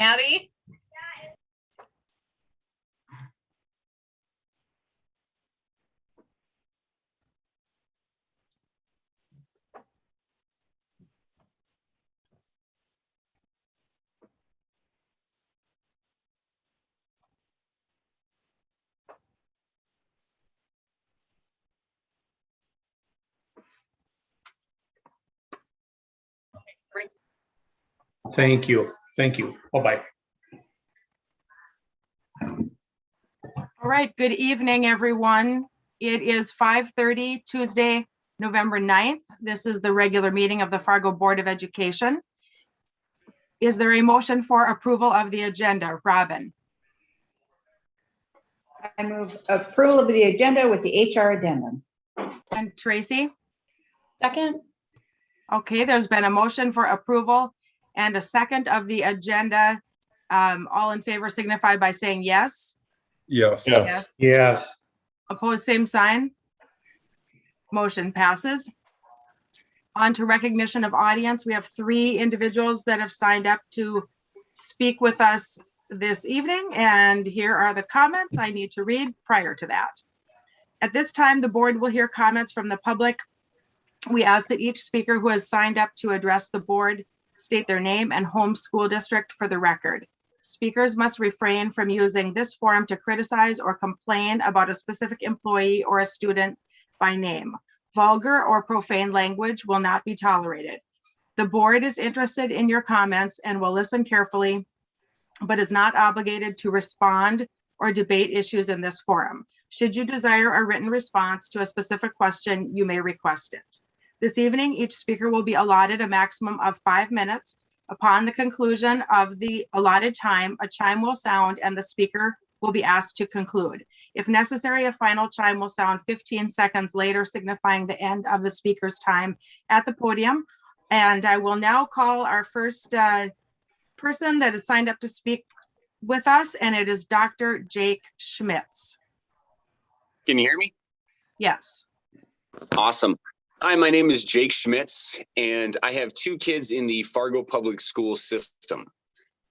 Abby? Thank you. Thank you. Bye-bye. All right, good evening, everyone. It is 5:30 Tuesday, November 9th. This is the regular meeting of the Fargo Board of Education. Is there a motion for approval of the agenda? Robin? I move approval of the agenda with the HR addendum. And Tracy? Second? Okay, there's been a motion for approval and a second of the agenda. All in favor signify by saying yes. Yes. Yes. Yes. Opposed, same sign. Motion passes. On to recognition of audience. We have 3 individuals that have signed up to speak with us this evening, and here are the comments I need to read prior to that. At this time, the board will hear comments from the public. We ask that each speaker who has signed up to address the board state their name and home school district for the record. Speakers must refrain from using this forum to criticize or complain about a specific employee or a student by name. Vulgar or profane language will not be tolerated. The board is interested in your comments and will listen carefully, but is not obligated to respond or debate issues in this forum. Should you desire a written response to a specific question, you may request it. This evening, each speaker will be allotted a maximum of 5 minutes. Upon the conclusion of the allotted time, a chime will sound and the speaker will be asked to conclude. If necessary, a final chime will sound 15 seconds later, signifying the end of the speaker's time at the podium. And I will now call our first person that has signed up to speak with us, and it is Dr. Jake Schmitz. Can you hear me? Yes. Awesome. Hi, my name is Jake Schmitz, and I have 2 kids in the Fargo public school system.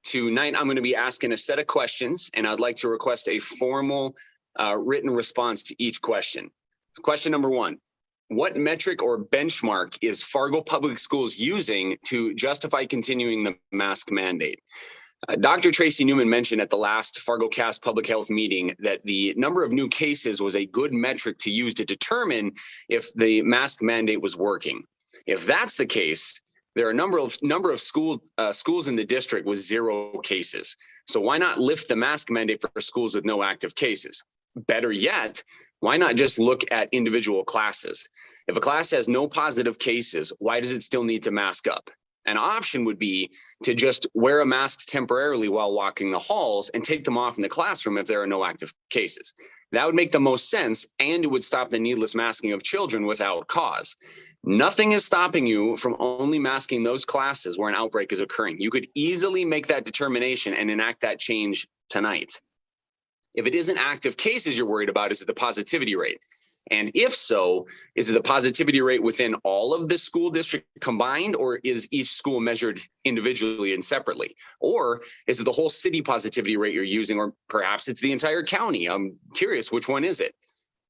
Tonight, I'm going to be asking a set of questions, and I'd like to request a formal written response to each question. Question number 1, what metric or benchmark is Fargo Public Schools using to justify continuing the mask mandate? Dr. Tracy Newman mentioned at the last Fargo Cast Public Health meeting that the number of new cases was a good metric to use to determine if the mask mandate was working. If that's the case, there are a number of schools in the district with 0 cases. So why not lift the mask mandate for schools with no active cases? Better yet, why not just look at individual classes? If a class has no positive cases, why does it still need to mask up? An option would be to just wear a mask temporarily while walking the halls and take them off in the classroom if there are no active cases. That would make the most sense, and it would stop the needless masking of children without cause. Nothing is stopping you from only masking those classes where an outbreak is occurring. You could easily make that determination and enact that change tonight. If it isn't active cases you're worried about, is it the positivity rate? And if so, is it the positivity rate within all of the school district combined, or is each school measured individually and separately? Or is it the whole city positivity rate you're using, or perhaps it's the entire county? I'm curious, which one is it?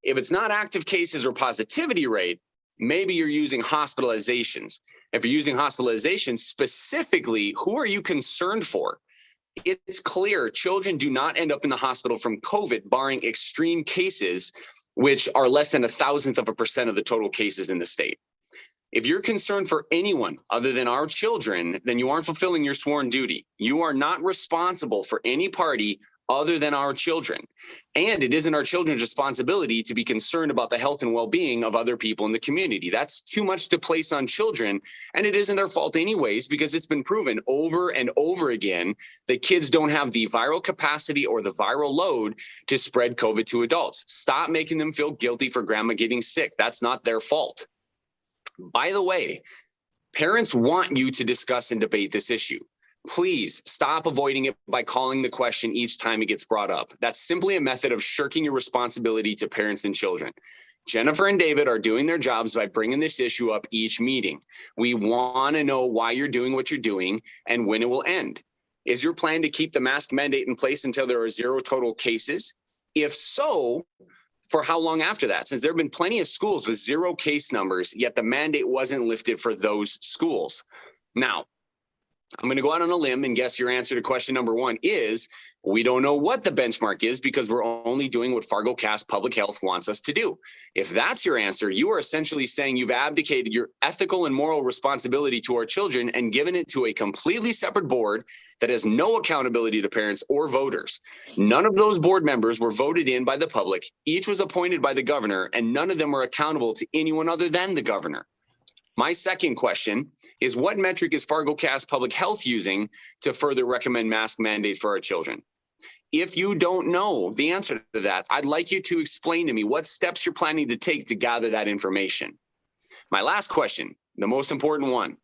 If it's not active cases or positivity rate, maybe you're using hospitalizations. If you're using hospitalizations specifically, who are you concerned for? It's clear children do not end up in the hospital from COVID, barring extreme cases, which are less than 0.001% of the total cases in the state. If you're concerned for anyone other than our children, then you aren't fulfilling your sworn duty. You are not responsible for any party other than our children. And it isn't our children's responsibility to be concerned about the health and well-being of other people in the community. That's too much to place on children. And it isn't their fault anyways, because it's been proven over and over again that kids don't have the viral capacity or the viral load to spread COVID to adults. Stop making them feel guilty for grandma getting sick. That's not their fault. By the way, parents want you to discuss and debate this issue. Please stop avoiding it by calling the question each time it gets brought up. That's simply a method of shirking your responsibility to parents and children. Jennifer and David are doing their jobs by bringing this issue up each meeting. We want to know why you're doing what you're doing and when it will end. Is your plan to keep the mask mandate in place until there are 0 total cases? If so, for how long after that? Since there have been plenty of schools with 0 case numbers, yet the mandate wasn't lifted for those schools. Now, I'm going to go out on a limb and guess your answer to question number 1 is we don't know what the benchmark is because we're only doing what Fargo Cast Public Health wants us to do. If that's your answer, you are essentially saying you've abdicated your ethical and moral responsibility to our children and given it to a completely separate board that has no accountability to parents or voters. None of those board members were voted in by the public. Each was appointed by the governor, and none of them are accountable to anyone other than the governor. My second question is, what metric is Fargo Cast Public Health using to further recommend mask mandates for our children? If you don't know the answer to that, I'd like you to explain to me what steps you're planning to take to gather that information. My last question, the most important one,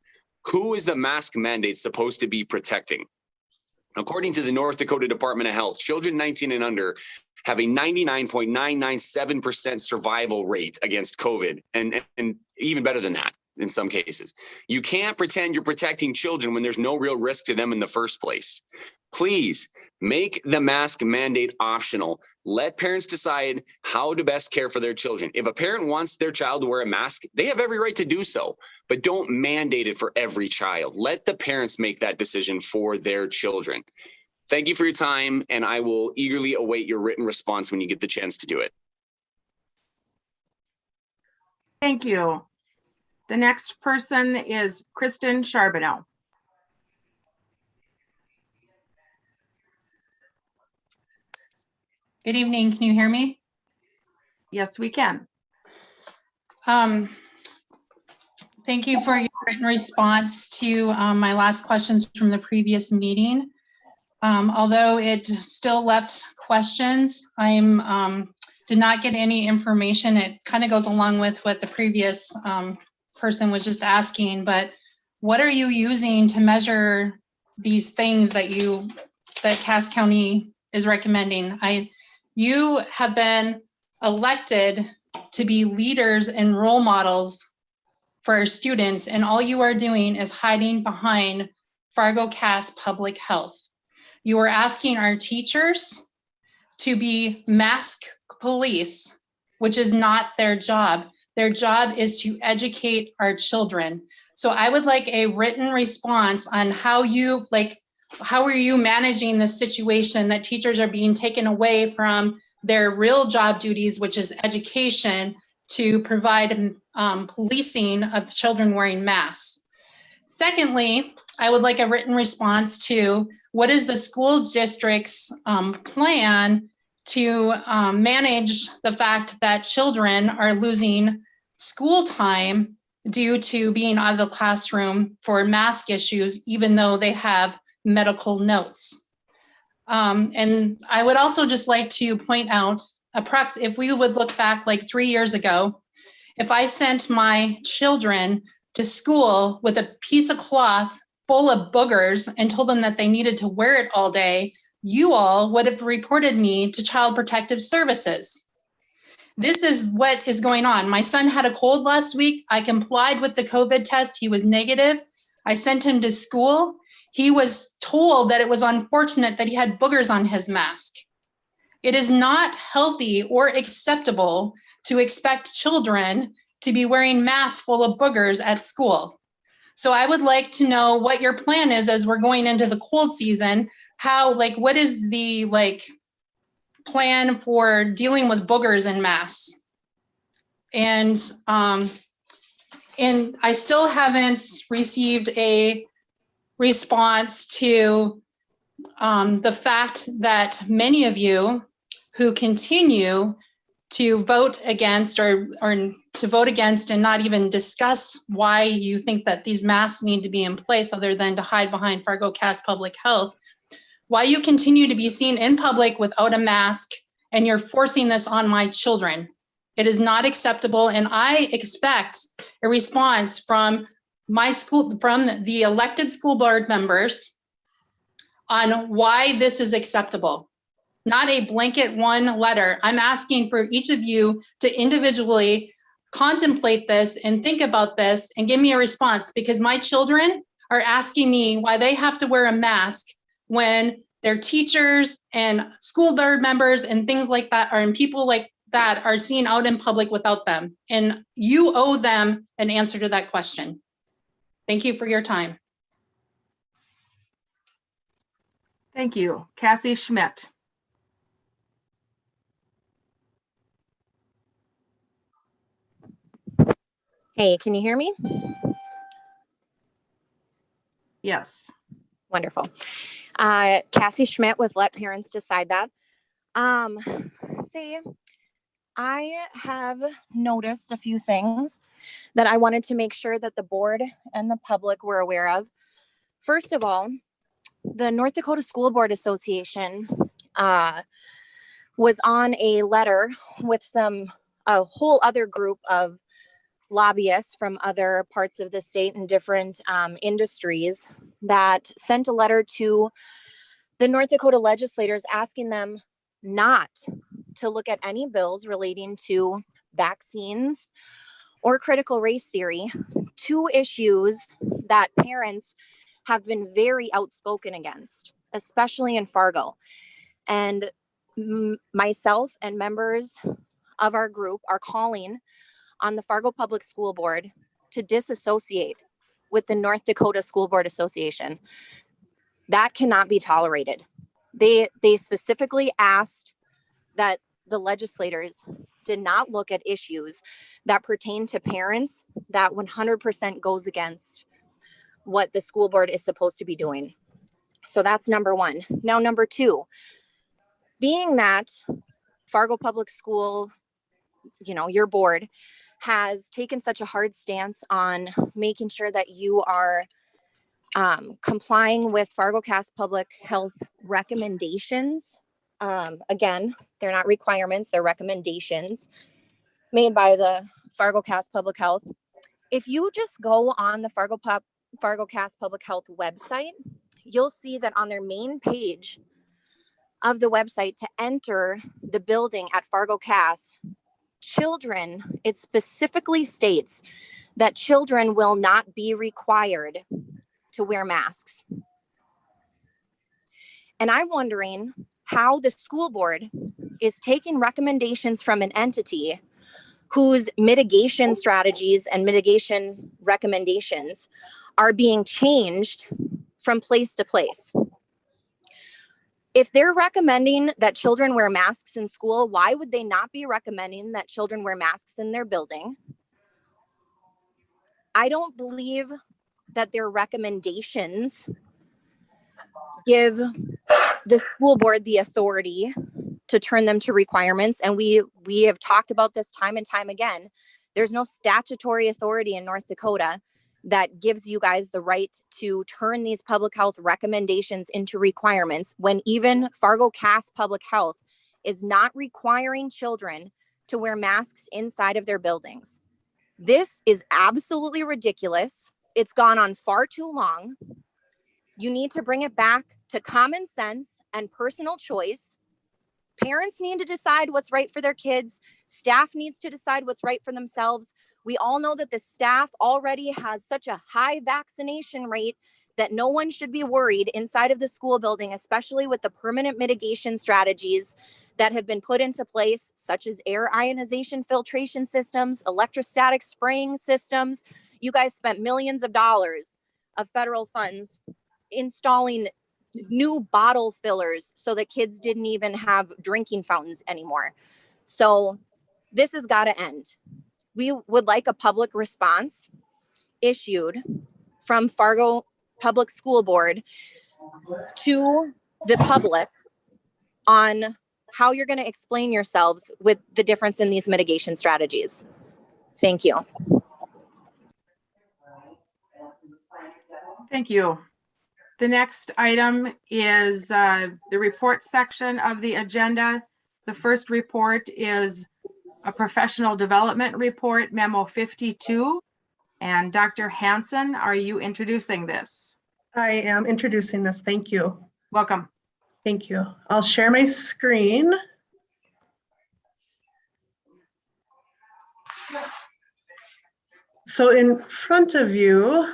who is the mask mandate supposed to be protecting? According to the North Dakota Department of Health, children 19 and under have a 99.997% survival rate against COVID, and even better than that in some cases. You can't pretend you're protecting children when there's no real risk to them in the first place. Please make the mask mandate optional. Let parents decide how to best care for their children. If a parent wants their child to wear a mask, they have every right to do so, but don't mandate it for every child. Let the parents make that decision for their children. Thank you for your time, and I will eagerly await your written response when you get the chance to do it. Thank you. The next person is Kristen Charbonneau. Good evening. Can you hear me? Yes, we can. Thank you for your written response to my last questions from the previous meeting. Although it still left questions, did not get any information. It kind of goes along with what the previous person was just asking, but what are you using to measure these things that Cass County is recommending? You have been elected to be leaders and role models for our students, and all you are doing is hiding behind Fargo Cass Public Health. You are asking our teachers to be mask police, which is not their job. Their job is to educate our children. So I would like a written response on how are you managing this situation that teachers are being taken away from their real job duties, which is education, to provide policing of children wearing masks. Secondly, I would like a written response to what is the school district's plan to manage the fact that children are losing school time due to being out of the classroom for mask issues, even though they have medical notes. And I would also just like to point out, if we would look back like 3 years ago, if I sent my children to school with a piece of cloth full of boogers and told them that they needed to wear it all day, you all would have reported me to Child Protective Services. This is what is going on. My son had a cold last week. I complied with the COVID test. He was negative. I sent him to school. He was told that it was unfortunate that he had boogers on his mask. It is not healthy or acceptable to expect children to be wearing masks full of boogers at school. So I would like to know what your plan is as we're going into the cold season. What is the plan for dealing with boogers and masks? And I still haven't received a response to the fact that many of you who continue to vote against or to vote against and not even discuss why you think that these masks need to be in place other than to hide behind Fargo Cass Public Health, why you continue to be seen in public without a mask, and you're forcing this on my children. It is not acceptable, and I expect a response from my school, from the elected school board members on why this is acceptable. Not a blanket one letter. I'm asking for each of you to individually contemplate this and think about this and give me a response, because my children are asking me why they have to wear a mask when their teachers and school board members and things like that are, and people like that are seen out in public without them. And you owe them an answer to that question. Thank you for your time. Thank you. Cassie Schmidt. Hey, can you hear me? Yes. Wonderful. Cassie Schmidt with Let Parents Decide That. See, I have noticed a few things that I wanted to make sure that the board and the public were aware of. First of all, the North Dakota School Board Association was on a letter with a whole other group of lobbyists from other parts of the state and different industries that sent a letter to the North Dakota legislators asking them not to look at any bills relating to vaccines or critical race theory, two issues that parents have been very outspoken against, especially in Fargo. And myself and members of our group are calling on the Fargo Public School Board to disassociate with the North Dakota School Board Association. That cannot be tolerated. They specifically asked that the legislators did not look at issues that pertain to parents that 100% goes against what the school board is supposed to be doing. So that's number one. Now, number two, being that Fargo Public School, your board has taken such a hard stance on making sure that you are complying with Fargo Cass Public Health recommendations. Again, they're not requirements, they're recommendations made by the Fargo Cass Public Health. If you just go on the Fargo Cass Public Health website, you'll see that on their main page of the website, to enter the building at Fargo Cass, children, it specifically states that children will not be required to wear masks. And I'm wondering how the school board is taking recommendations from an entity whose mitigation strategies and mitigation recommendations are being changed from place to place. If they're recommending that children wear masks in school, why would they not be recommending that children wear masks in their building? I don't believe that their recommendations give the school board the authority to turn them to requirements. And we have talked about this time and time again. There's no statutory authority in North Dakota that gives you guys the right to turn these public health recommendations into requirements, when even Fargo Cass Public Health is not requiring children to wear masks inside of their buildings. This is absolutely ridiculous. It's gone on far too long. You need to bring it back to common sense and personal choice. Parents need to decide what's right for their kids. Staff needs to decide what's right for themselves. We all know that the staff already has such a high vaccination rate that no one should be worried inside of the school building, especially with the permanent mitigation strategies that have been put into place, such as air ionization filtration systems, electrostatic spraying systems. You guys spent millions of dollars of federal funds installing new bottle fillers so that kids didn't even have drinking fountains anymore. So this has got to end. We would like a public response issued from Fargo Public School Board to the public on how you're going to explain yourselves with the difference in these mitigation strategies. Thank you. Thank you. The next item is the report section of the agenda. The first report is a professional development report, Memo 52. And Dr. Hansen, are you introducing this? I am introducing this. Thank you. Welcome. Thank you. I'll share my screen. So in front of you,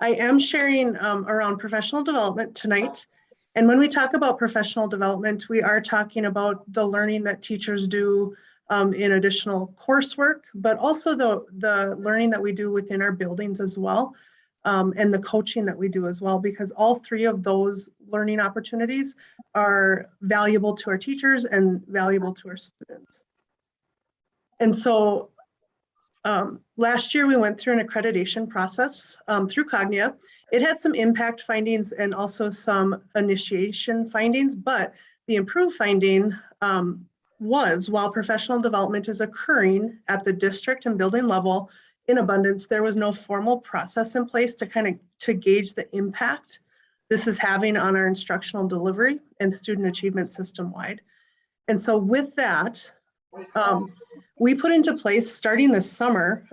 I am sharing around professional development tonight. And when we talk about professional development, we are talking about the learning that teachers do in additional coursework, but also the learning that we do within our buildings as well, and the coaching that we do as well, because all three of those learning opportunities are valuable to our teachers and valuable to our students. And so last year we went through an accreditation process through Cognia. It had some impact findings and also some initiation findings, but the improved finding was while professional development is occurring at the district and building level in abundance, there was no formal process in place to gauge the impact this is having on our instructional delivery and student achievement system-wide. And so with that, we put into place, starting this summer,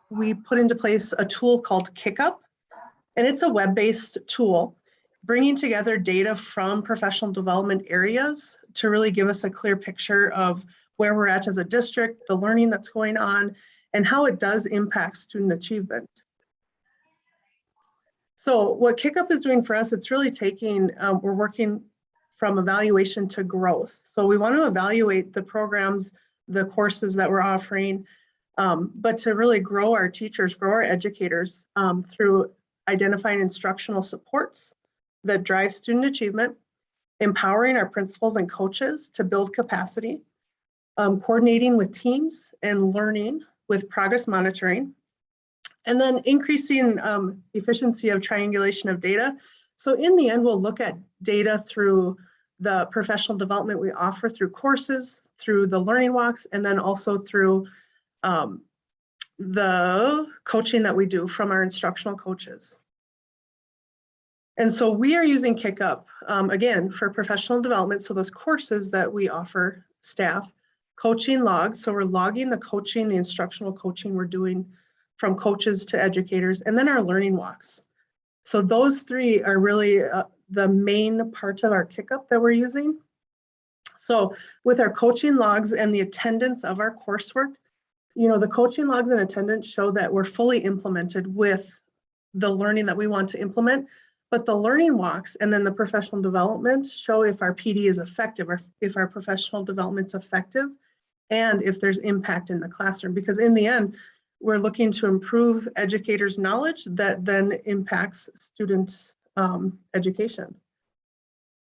we put into place a tool called KickUp, and it's a web-based tool bringing together data from professional development areas to really give us a clear picture of where we're at as a district, the learning that's going on, and how it does impact student achievement. So what KickUp is doing for us, it's really taking, we're working from evaluation to growth. So we want to evaluate the programs, the courses that we're offering, but to really grow our teachers, grow our educators through identifying instructional supports that drive student achievement, empowering our principals and coaches to build capacity, coordinating with teams and learning with progress monitoring, and then increasing efficiency of triangulation of data. So in the end, we'll look at data through the professional development we offer through courses, through the learning walks, and then also through the coaching that we do from our instructional coaches. And so we are using KickUp, again, for professional development. So those courses that we offer staff, coaching logs. So we're logging the coaching, the instructional coaching we're doing from coaches to educators, and then our learning walks. So those three are really the main part of our KickUp that we're using. So with our coaching logs and the attendance of our coursework, the coaching logs and attendance show that we're fully implemented with the learning that we want to implement, but the learning walks and then the professional development show if our PD is effective or if our professional development's effective and if there's impact in the classroom. Because in the end, we're looking to improve educators' knowledge that then impacts student education.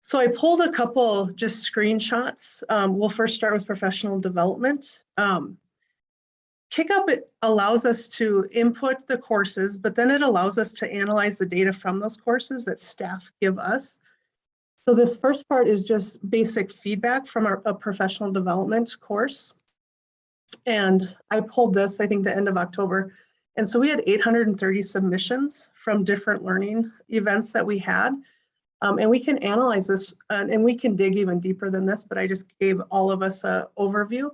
So I pulled a couple just screenshots. We'll first start with professional development. KickUp, it allows us to input the courses, but then it allows us to analyze the data from those courses that staff give us. So this first part is just basic feedback from a professional development course. And I pulled this, I think, the end of October. And so we had 830 submissions from different learning events that we had. And we can analyze this and we can dig even deeper than this, but I just gave all of us an overview.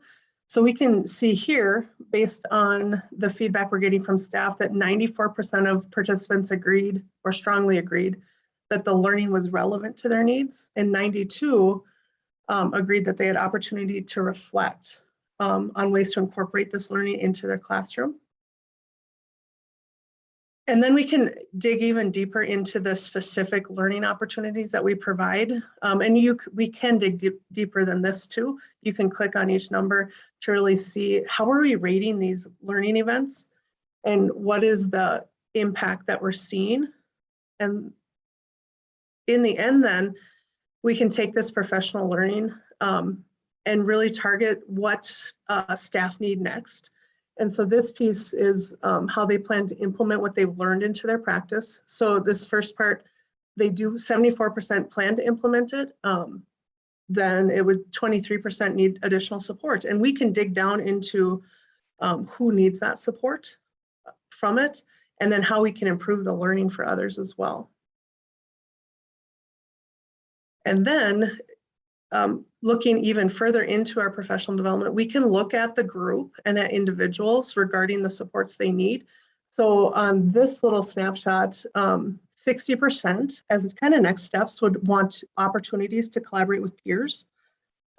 So we can see here, based on the feedback we're getting from staff, that 94% of participants agreed or strongly agreed that the learning was relevant to their needs, and 92 agreed that they had opportunity to reflect on ways to incorporate this learning into their classroom. And then we can dig even deeper into the specific learning opportunities that we provide. And we can dig deeper than this too. You can click on each number to really see how are we rating these learning events and what is the impact that we're seeing. And in the end then, we can take this professional learning and really target what staff need next. And so this piece is how they plan to implement what they've learned into their practice. So this first part, they do 74% plan to implement it. Then it would 23% need additional support. And we can dig down into who needs that support from it, and then how we can improve the learning for others as well. And then looking even further into our professional development, we can look at the group and at individuals regarding the supports they need. So on this little snapshot, 60% as kind of next steps would want opportunities to collaborate with peers.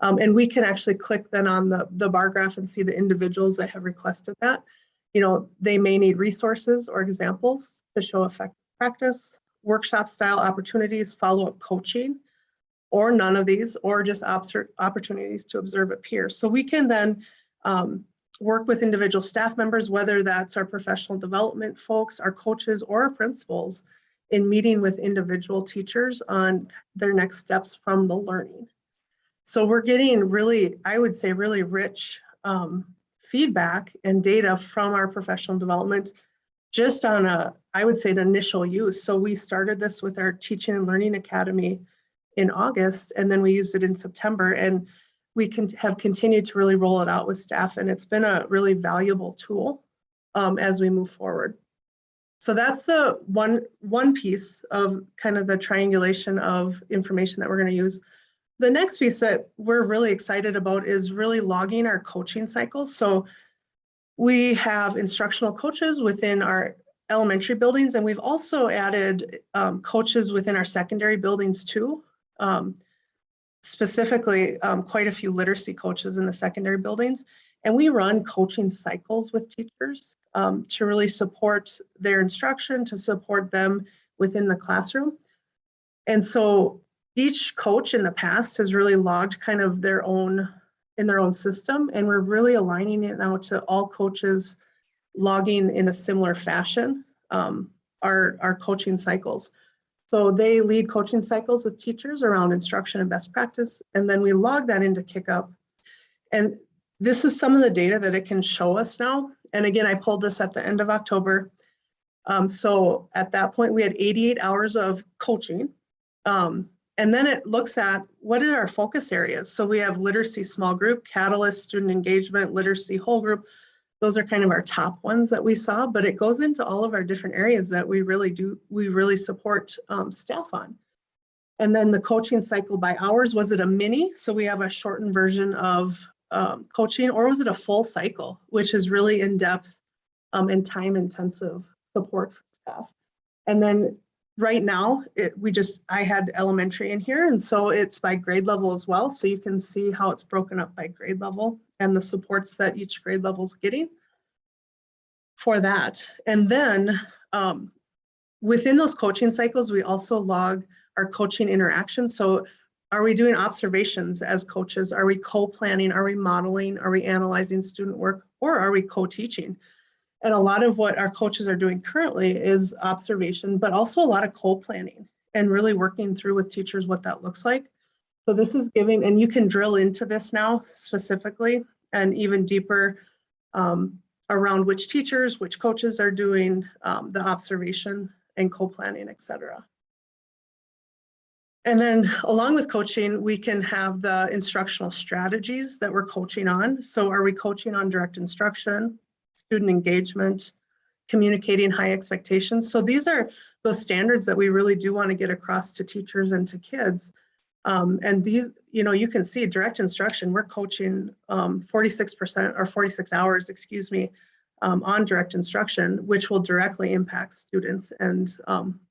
And we can actually click then on the bar graph and see the individuals that have requested that. they may need resources or examples to show effective practice, workshop style opportunities, follow-up coaching, or none of these, or just opportunities to observe a peer. So we can then work with individual staff members, whether that's our professional development folks, our coaches, or our principals, in meeting with individual teachers on their next steps from the learning. So we're getting really, I would say, really rich feedback and data from our professional development just on I would say, an initial use. So we started this with our Teaching and Learning Academy in August, and then we used it in September, and we have continued to really roll it out with staff, and it's been a really valuable tool as we move forward. So that's the one piece of kind of the triangulation of information that we're going to use. The next piece that we're really excited about is really logging our coaching cycles. So we have instructional coaches within our elementary buildings, and we've also added coaches within our secondary buildings too. Specifically, quite a few literacy coaches in the secondary buildings. And we run coaching cycles with teachers to really support their instruction, to support them within the classroom. And so each coach in the past has really logged kind of their own system, and we're really aligning it now to all coaches logging in a similar fashion our coaching cycles. So they lead coaching cycles with teachers around instruction and best practice, and then we log that into KickUp. And this is some of the data that it can show us now. And again, I pulled this at the end of October. So at that point, we had 88 hours of coaching. And then it looks at what are our focus areas. So we have literacy small group, catalyst, student engagement, literacy whole group. Those are kind of our top ones that we saw, but it goes into all of our different areas that we really support staff on. And then the coaching cycle by hours, was it a mini? So we have a shortened version of coaching, or was it a full cycle, which is really in-depth and time-intensive support for staff. And then right now, I had elementary in here, and so it's by grade level as well. So you can see how it's broken up by grade level and the supports that each grade level is getting for that. And then within those coaching cycles, we also log our coaching interactions. So are we doing observations as coaches? Are we co-planning? Are we modeling? Are we analyzing student work? Or are we co-teaching? And a lot of what our coaches are doing currently is observation, but also a lot of co-planning and really working through with teachers what that looks like. So this is giving, and you can drill into this now specifically and even deeper around which teachers, which coaches are doing the observation and co-planning, et cetera. And then along with coaching, we can have the instructional strategies that we're coaching on. So are we coaching on direct instruction, student engagement, communicating high expectations? So these are those standards that we really do want to get across to teachers and to kids. And these, you can see direct instruction, we're coaching 46% or 46 hours, excuse me, on direct instruction, which will directly impact students and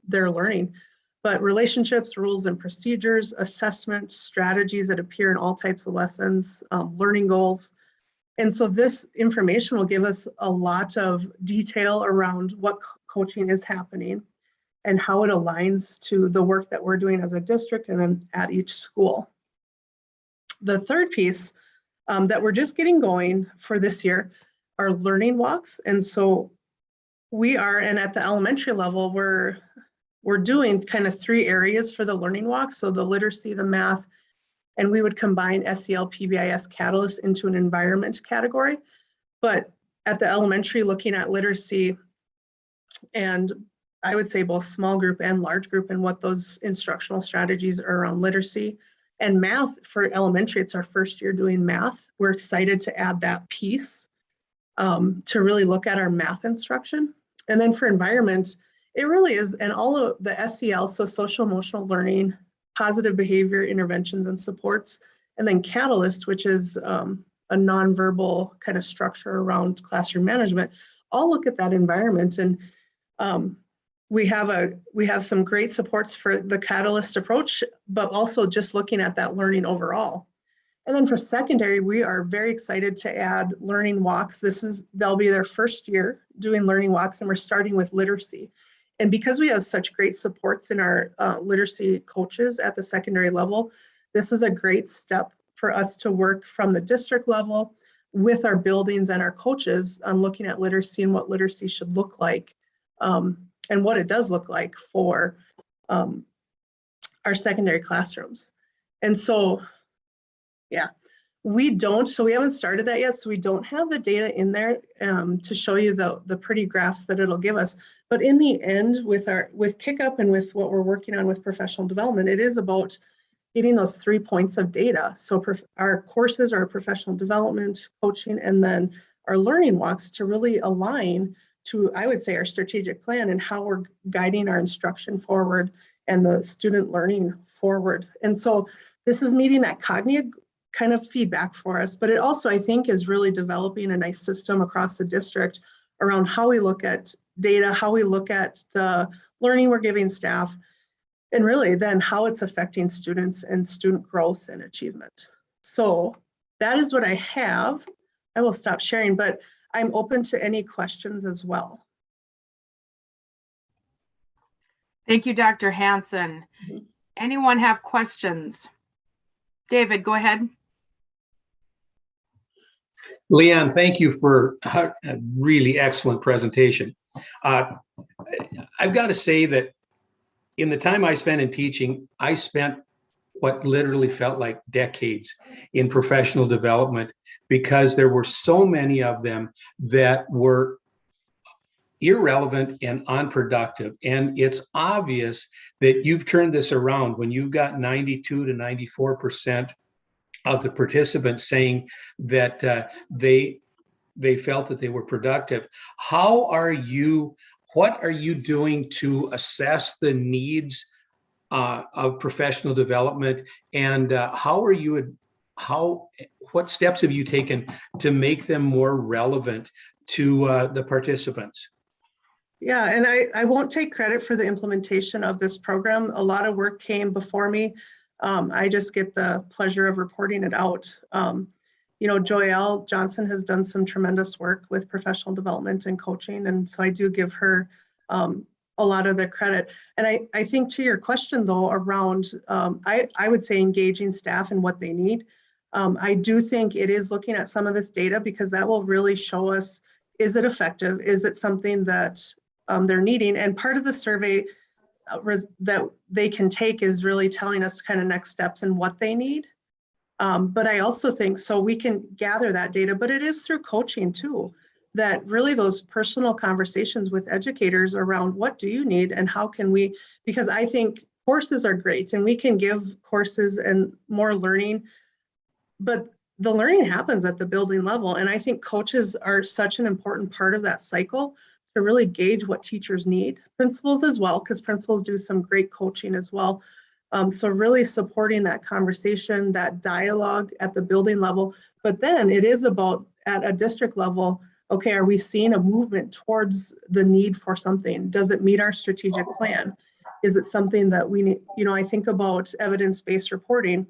their learning. But relationships, rules and procedures, assessment, strategies that appear in all types of lessons, learning goals. And so this information will give us a lot of detail around what coaching is happening and how it aligns to the work that we're doing as a district and then at each school. The third piece that we're just getting going for this year are learning walks. And so we are, and at the elementary level, we're doing kind of 3 areas for the learning walks. So the literacy, the math, and we would combine SEL, PBIS, Catalyst into an environment category. But at the elementary, looking at literacy, and I would say both small group and large group, and what those instructional strategies are around literacy. And math for elementary, it's our first year doing math. We're excited to add that piece to really look at our math instruction. And then for environment, it really is, and all of the SEL, so social emotional learning, positive behavior interventions and supports, and then Catalyst, which is a nonverbal kind of structure around classroom management, all look at that environment. And we have some great supports for the Catalyst approach, but also just looking at that learning overall. And then for secondary, we are very excited to add learning walks. They'll be their first year doing learning walks, and we're starting with literacy. And because we have such great supports in our literacy coaches at the secondary level, this is a great step for us to work from the district level with our buildings and our coaches on looking at literacy and what literacy should look like, and what it does look like for our secondary classrooms. And so, yeah, we haven't started that yet, so we don't have the data in there to show you the pretty graphs that it'll give us. But in the end, with Kick-Up and with what we're working on with professional development, it is about getting those 3 points of data. So our courses are professional development, coaching, and then our learning walks to really align to, I would say, our strategic plan and how we're guiding our instruction forward and the student learning forward. And so this is meeting that cognitive kind of feedback for us, but it also, I think, is really developing a nice system across the district around how we look at data, how we look at the learning we're giving staff, and really then how it's affecting students and student growth and achievement. So that is what I have. I will stop sharing, but I'm open to any questions as well. Thank you, Dr. Hansen. Mhm. Anyone have questions? David, go ahead. Leanne, thank you for a really excellent presentation. I've got to say that in the time I spent in teaching, I spent what literally felt like decades in professional development because there were so many of them that were irrelevant and unproductive. And it's obvious that you've turned this around when you've got 92 to 94% of the participants saying that they felt that they were productive. What are you doing to assess the needs of professional development, and what steps have you taken to make them more relevant to the participants? Yeah, and I won't take credit for the implementation of this program. A lot of work came before me. I just get the pleasure of reporting it out. Joelle Johnson has done some tremendous work with professional development and coaching, and so I do give her a lot of the credit. And I think to your question though, around, I would say engaging staff and what they need. I do think it is looking at some of this data because that will really show us, is it effective? Is it something that they're needing? And part of the survey that they can take is really telling us kind of next steps and what they need. But I also think, so we can gather that data, but it is through coaching too, that really those personal conversations with educators around what do you need and how can we, because I think courses are great and we can give courses and more learning, but the learning happens at the building level. And I think coaches are such an important part of that cycle to really gauge what teachers need, principals as well, because principals do some great coaching as well. So really supporting that conversation, that dialogue at the building level, but then it is about at a district level, okay, are we seeing a movement towards the need for something? Does it meet our strategic plan? Is it something that we need? I think about evidence-based reporting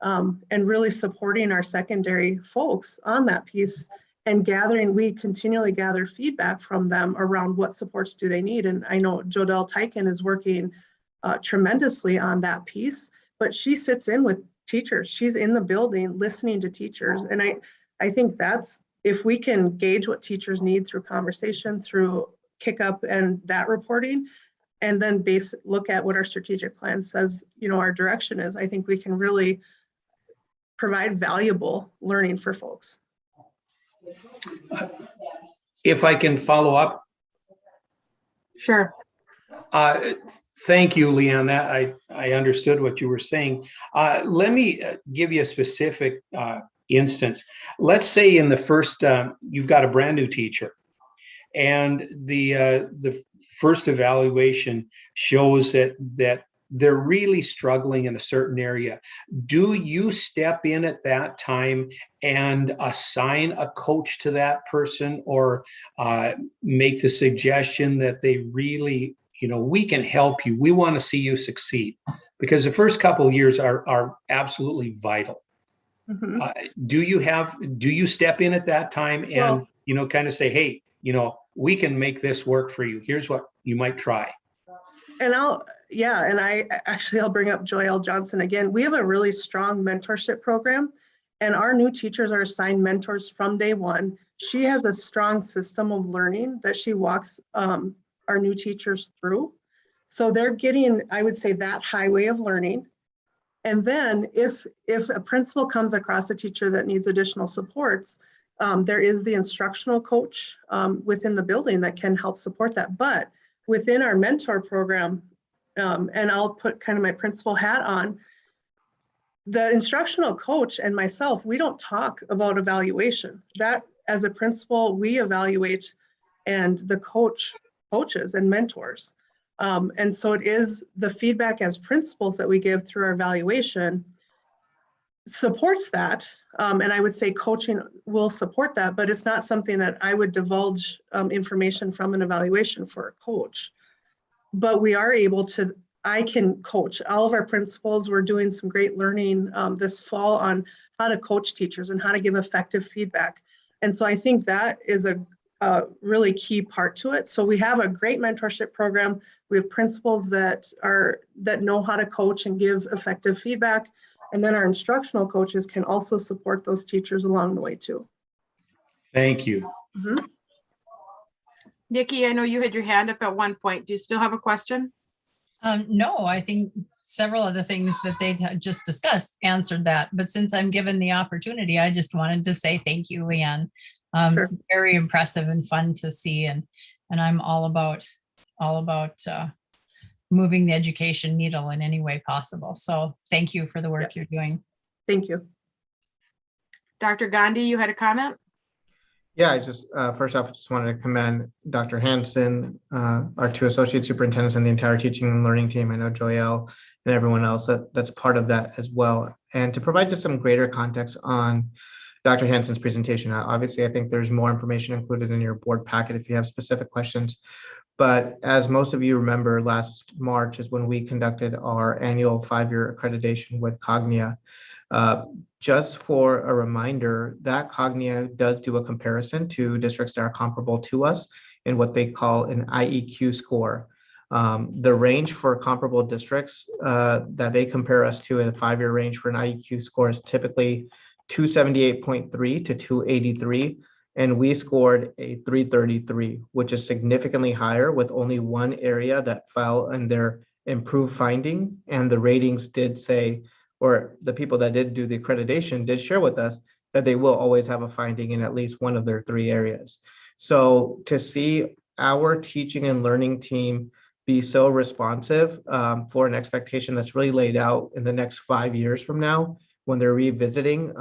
and really supporting our secondary folks on that piece and we continually gather feedback from them around what supports do they need. And I know Jodelle Teichen is working tremendously on that piece, but she sits in with teachers. She's in the building listening to teachers. And I think that's, if we can gauge what teachers need through conversation, through Kick-Up and that reporting, and then look at what our strategic plan says, our direction is, I think we can really provide valuable learning for folks. If I can follow up. Sure. Thank you, Leanne. That I understood what you were saying. Let me give you a specific instance. Let's say in the first, you've got a brand new teacher, and the first evaluation shows that they're really struggling in a certain area. Do you step in at that time and assign a coach to that person, or make the suggestion that they really, we can help you. We want to see you succeed, because the first couple of years are absolutely vital. Mhm. Do you step in at that time and, Well- kind of say, hey, we can make this work for you. Here's what you might try. And I'll bring up Joelle Johnson again. We have a really strong mentorship program, and our new teachers are assigned mentors from day one. She has a strong system of learning that she walks our new teachers through. So they're getting, I would say, that highway of learning. And then if a principal comes across a teacher that needs additional supports, there is the instructional coach within the building that can help support that. But within our mentor program, and I'll put kind of my principal hat on, the instructional coach and myself, we don't talk about evaluation. That, as a principal, we evaluate, and the coaches and mentors. And so it is the feedback as principals that we give through our evaluation supports that. And I would say coaching will support that, but it's not something that I would divulge information from an evaluation for a coach. But we are able to, I can coach all of our principals. We're doing some great learning this fall on how to coach teachers and how to give effective feedback. And so I think that is a really key part to it. So we have a great mentorship program. We have principals that know how to coach and give effective feedback. And then our instructional coaches can also support those teachers along the way too. Thank you. Mm-hmm. Nikki, I know you had your hand up at one point. Do you still have a question? No, I think several of the things that they just discussed answered that. But since I'm given the opportunity, I just wanted to say thank you, Leanne. Sure. Very impressive and fun to see. And I'm all about moving the education needle in any way possible. So thank you for the work you're doing. Thank you. Dr. Gandhi, you had a comment? Yeah, I just, first off, just wanted to commend Dr. Hanson, our two associate superintendents, and the entire teaching and learning team. I know Joelle and everyone else that's part of that as well. And to provide just some greater context on Dr. Hanson's presentation, obviously, I think there's more information included in your board packet if you have specific questions. But as most of you remember, last March is when we conducted our annual 5-year accreditation with Cognia. Just for a reminder, that Cognia does do a comparison to districts that are comparable to us in what they call an IEQ score. The range for comparable districts that they compare us to in the 5-year range for an IEQ score is typically 278.3 to 283. And we scored a 333, which is significantly higher, with only one area that fell in their improved finding. And the ratings did say, or the people that did do the accreditation did share with us, that they will always have a finding in at least one of their 3 areas. So to see our teaching and learning team be so responsive for an expectation that's really laid out in the next 5 years from now, when they're revisiting,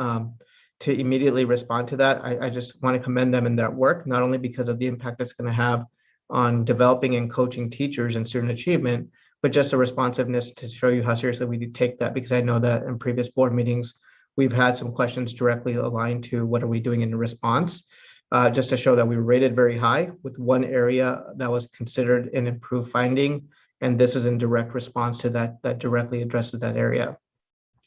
to immediately respond to that, I just want to commend them in that work, not only because of the impact it's going to have on developing and coaching teachers and student achievement, but just a responsiveness to show you how seriously we do take that, because I know that in previous board meetings, we've had some questions directly aligned to what are we doing in response, just to show that we were rated very high with one area that was considered an improved finding. And this is in direct response to that directly addresses that area.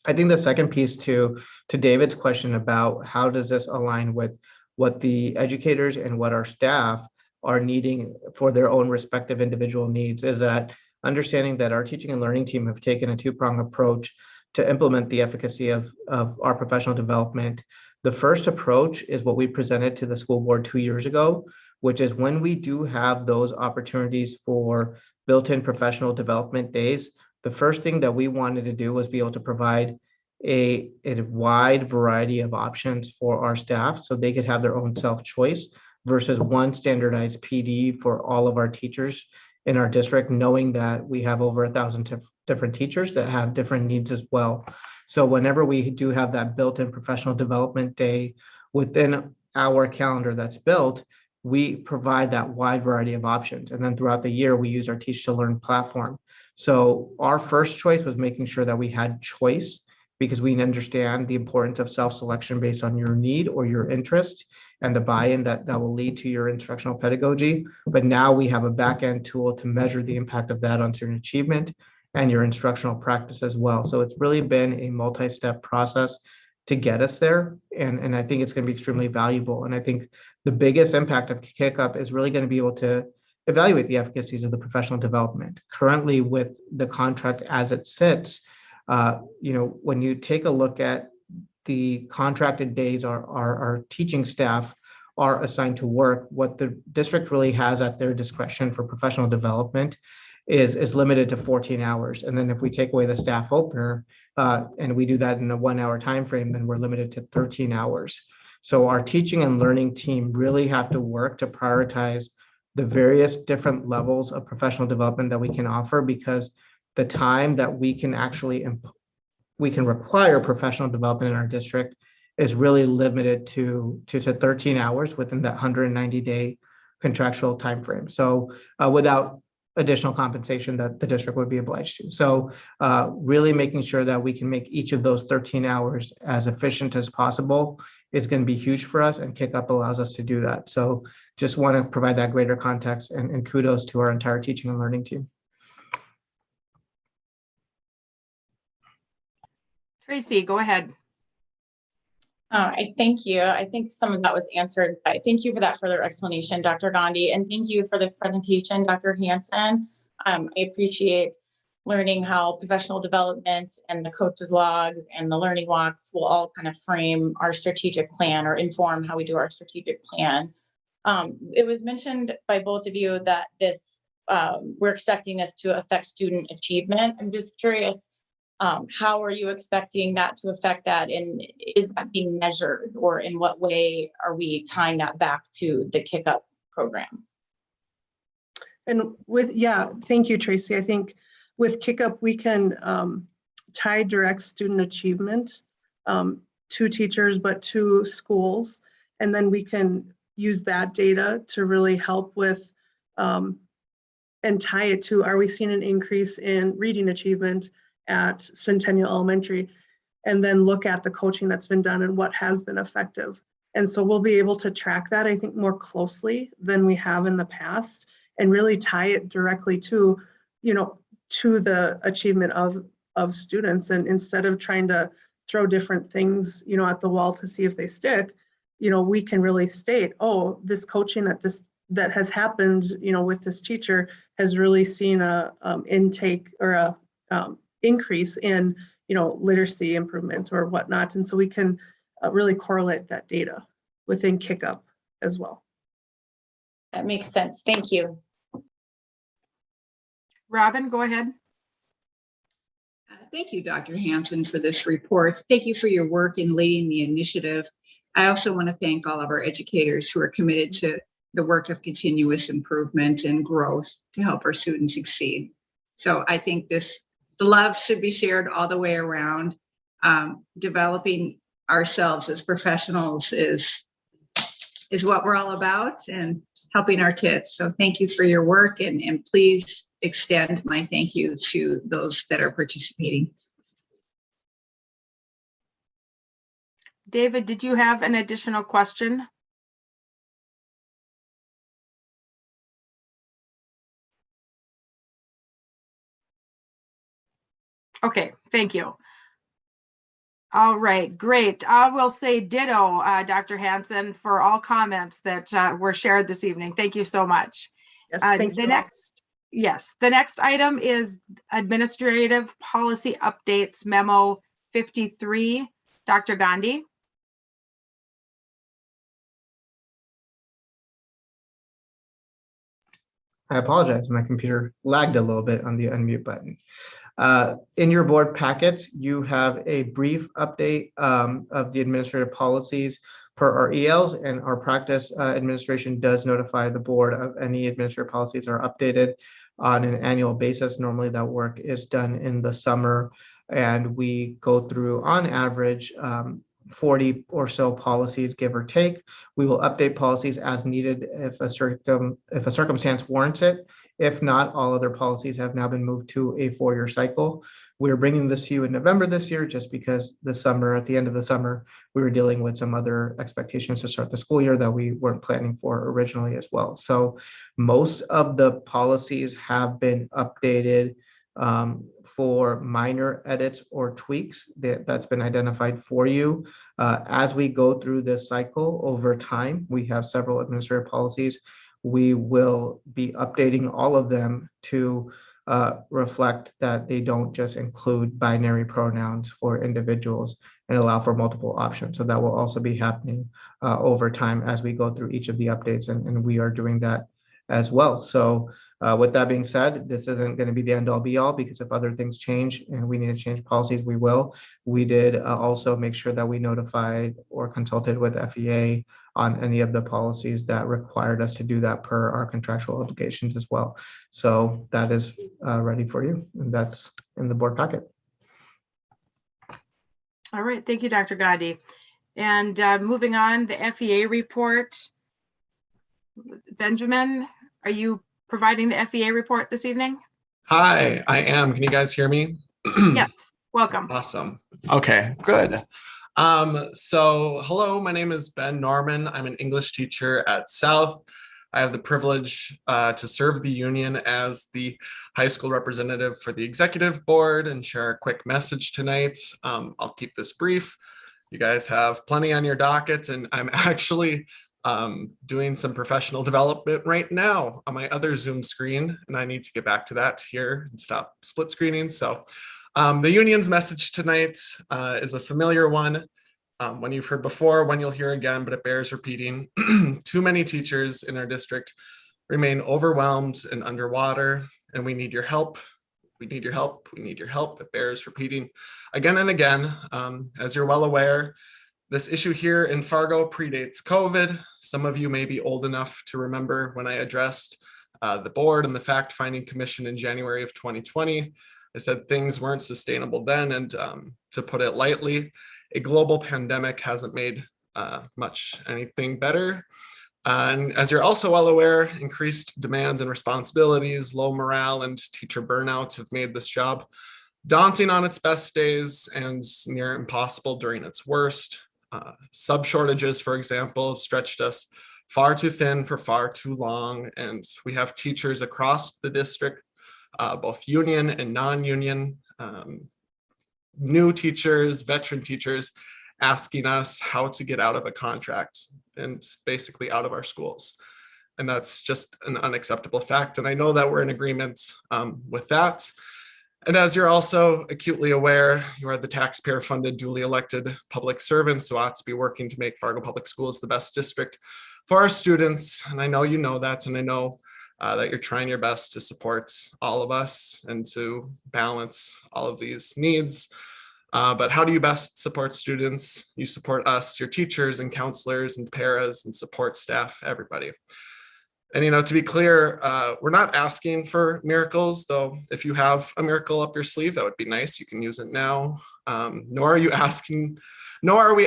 I think the second piece to David's question about how does this align with what the educators and what our staff are needing for their own respective individual needs is that understanding that our teaching and learning team have taken a 2-pronged approach to implement the efficacy of our professional development. The first approach is what we presented to the school board 2 years ago, which is when we do have those opportunities for built-in professional development days, the first thing that we wanted to do was be able to provide a wide variety of options for our staff so they could have their own self-choice versus one standardized PD for all of our teachers in our district, knowing that we have over 1,000 different teachers that have different needs as well. So whenever we do have that built-in professional development day within our calendar that's built, we provide that wide variety of options. And then throughout the year, we use our Teach to Learn platform. So our first choice was making sure that we had choice, because we understand the importance of self-selection based on your need or your interest and the buy-in that will lead to your instructional pedagogy. But now we have a back-end tool to measure the impact of that on student achievement and your instructional practice as well. So it's really been a multi-step process to get us there. And I think it's going to be extremely valuable. And I think the biggest impact of Kick-Up is really going to be able to evaluate the efficacies of the professional development. Currently, with the contract as it sits, when you take a look at the contracted days our teaching staff are assigned to work, what the district really has at their discretion for professional development is limited to 14 hours. And then if we take away the staff opener and we do that in a 1 hour time frame, then we're limited to 13 hours. So our teaching and learning team really have to work to prioritize the various different levels of professional development that we can offer, because the time that we can actually require professional development in our district is really limited to 13 hours within that 190-day contractual timeframe. So without additional compensation that the district would be obliged to. So really making sure that we can make each of those 13 hours as efficient as possible is going to be huge for us, and Kick-Up allows us to do that. So just want to provide that greater context, and kudos to our entire teaching and learning team. Tracy, go ahead. I thank you. I think some of that was answered, but thank you for that further explanation, Dr. Gandhi, and thank you for this presentation, Dr. Hanson. I appreciate learning how professional development and the coaches logs and the learning walks will all kind of frame our strategic plan or inform how we do our strategic plan. It was mentioned by both of you that this we're expecting this to affect student achievement. I'm just curious, how are you expecting that to affect that? And is that being measured, or in what way are we tying that back to the Kick-Up program? And thank you, Tracy. I think with Kick-Up, we can tie direct student achievement to teachers, but to schools. And then we can use that data to really help with and tie it to, are we seeing an increase in reading achievement at Centennial Elementary, and then look at the coaching that's been done and what has been effective. And so we'll be able to track that, I think, more closely than we have in the past, and really tie it directly to, to the achievement of students. And instead of trying to throw different things, at the wall to see if they stick, we can really state, oh, this coaching that has happened, with this teacher has really seen a intake or a increase in, literacy improvement or whatnot. And so we can really correlate that data within Kick-Up as well. That makes sense. Thank you. Robin, go ahead. Thank you, Dr. Hanson, for this report. Thank you for your work in leading the initiative. I also want to thank all of our educators who are committed to the work of continuous improvement and growth to help our students succeed. So I think the love should be shared all the way around. Developing ourselves as professionals is what we're all about, and helping our kids. So thank you for your work, and please extend my thank you to those that are participating. David, did you have an additional question? Okay, thank you. All right, great. I will say ditto, Dr. Hanson, for all comments that were shared this evening. Thank you so much. Yes, thank you. The next item is Administrative Policy Updates Memo 53. Dr. Gandhi. I apologize, my computer lagged a little bit on the unmute button. In your board packets, you have a brief update of the administrative policies per our ELs, and our practice administration does notify the board of any administrative policies are updated on an annual basis. Normally that work is done in the summer, and we go through on average 40 or so policies, give or take. We will update policies as needed if a circumstance warrants it. If not, all other policies have now been moved to a 4-year cycle. We're bringing this to you in November this year, just because the summer, at the end of the summer, we were dealing with some other expectations to start the school year that we weren't planning for originally as well. So most of the policies have been updated for minor edits or tweaks that's been identified for you. As we go through this cycle over time, we have several administrative policies. We will be updating all of them to reflect that they don't just include binary pronouns for individuals and allow for multiple options. So that will also be happening over time as we go through each of the updates, and we are doing that as well. So with that being said, this isn't going to be the end all be all, because if other things change and we need to change policies, we will. We did also make sure that we notified or consulted with FEA on any of the policies that required us to do that per our contractual obligations as well. So that is ready for you, and that's in the board packet. All right, thank you, Dr. Gandhi. And moving on, the FEA report. Benjamin, are you providing the FEA report this evening? Hi, I am. Can you guys hear me? Yes, welcome. Awesome. Okay, good. So hello, my name is Ben Norman. I'm an English teacher at South. I have the privilege to serve the union as the high school representative for the executive board and share a quick message tonight. I'll keep this brief. You guys have plenty on your dockets, and I'm actually doing some professional development right now on my other Zoom screen, and I need to get back to that here and stop split screening. So the union's message tonight is a familiar one. One you've heard before, one you'll hear again, but it bears repeating. Too many teachers in our district remain overwhelmed and underwater, and we need your help. We need your help. We need your help. It bears repeating again and again. As you're well aware, this issue here in Fargo predates COVID. Some of you may be old enough to remember when I addressed the board and the fact-finding commission in January of 2020. I said things weren't sustainable then, and to put it lightly, a global pandemic hasn't made much anything better. And as you're also well aware, increased demands and responsibilities, low morale, and teacher burnout have made this job daunting on its best days and near impossible during its worst. Sub shortages, for example, have stretched us far too thin for far too long, and we have teachers across the district, both union and non-union, new teachers, veteran teachers, asking us how to get out of a contract and basically out of our schools. And that's just an unacceptable fact. And I know that we're in agreement with that. And as you're also acutely aware, you are the taxpayer-funded, duly elected public servants who ought to be working to make Fargo Public Schools the best district for our students. And I know you know that, and I know that you're trying your best to support all of us and to balance all of these needs. But how do you best support students? You support us, your teachers and counselors and paras and support staff, everybody. And, you know, to be clear, we're not asking for miracles, though if you have a miracle up your sleeve, that would be nice. You can use it now. Nor are we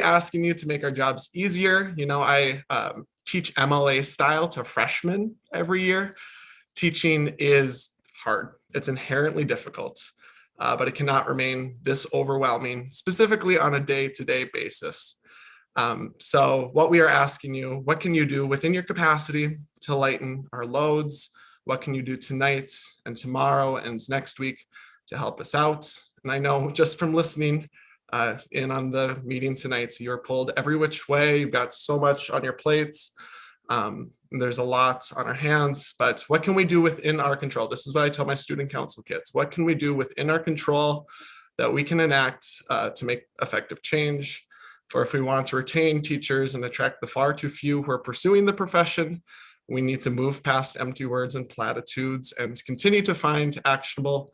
asking you to make our jobs easier. You know, I teach MLA style to freshmen every year. Teaching is hard. It's inherently difficult, but it cannot remain this overwhelming, specifically on a day-to-day basis. So what we are asking you, what can you do within your capacity to lighten our loads? What can you do tonight and tomorrow and next week to help us out? And I know just from listening in on the meeting tonight, so you're pulled every which way. You've got so much on your plates. And there's a lot on our hands, but what can we do within our control? This is what I tell my student council kids. What can we do within our control that we can enact to make effective change? For if we want to retain teachers and attract the far too few who are pursuing the profession, we need to move past empty words and platitudes and continue to find actionable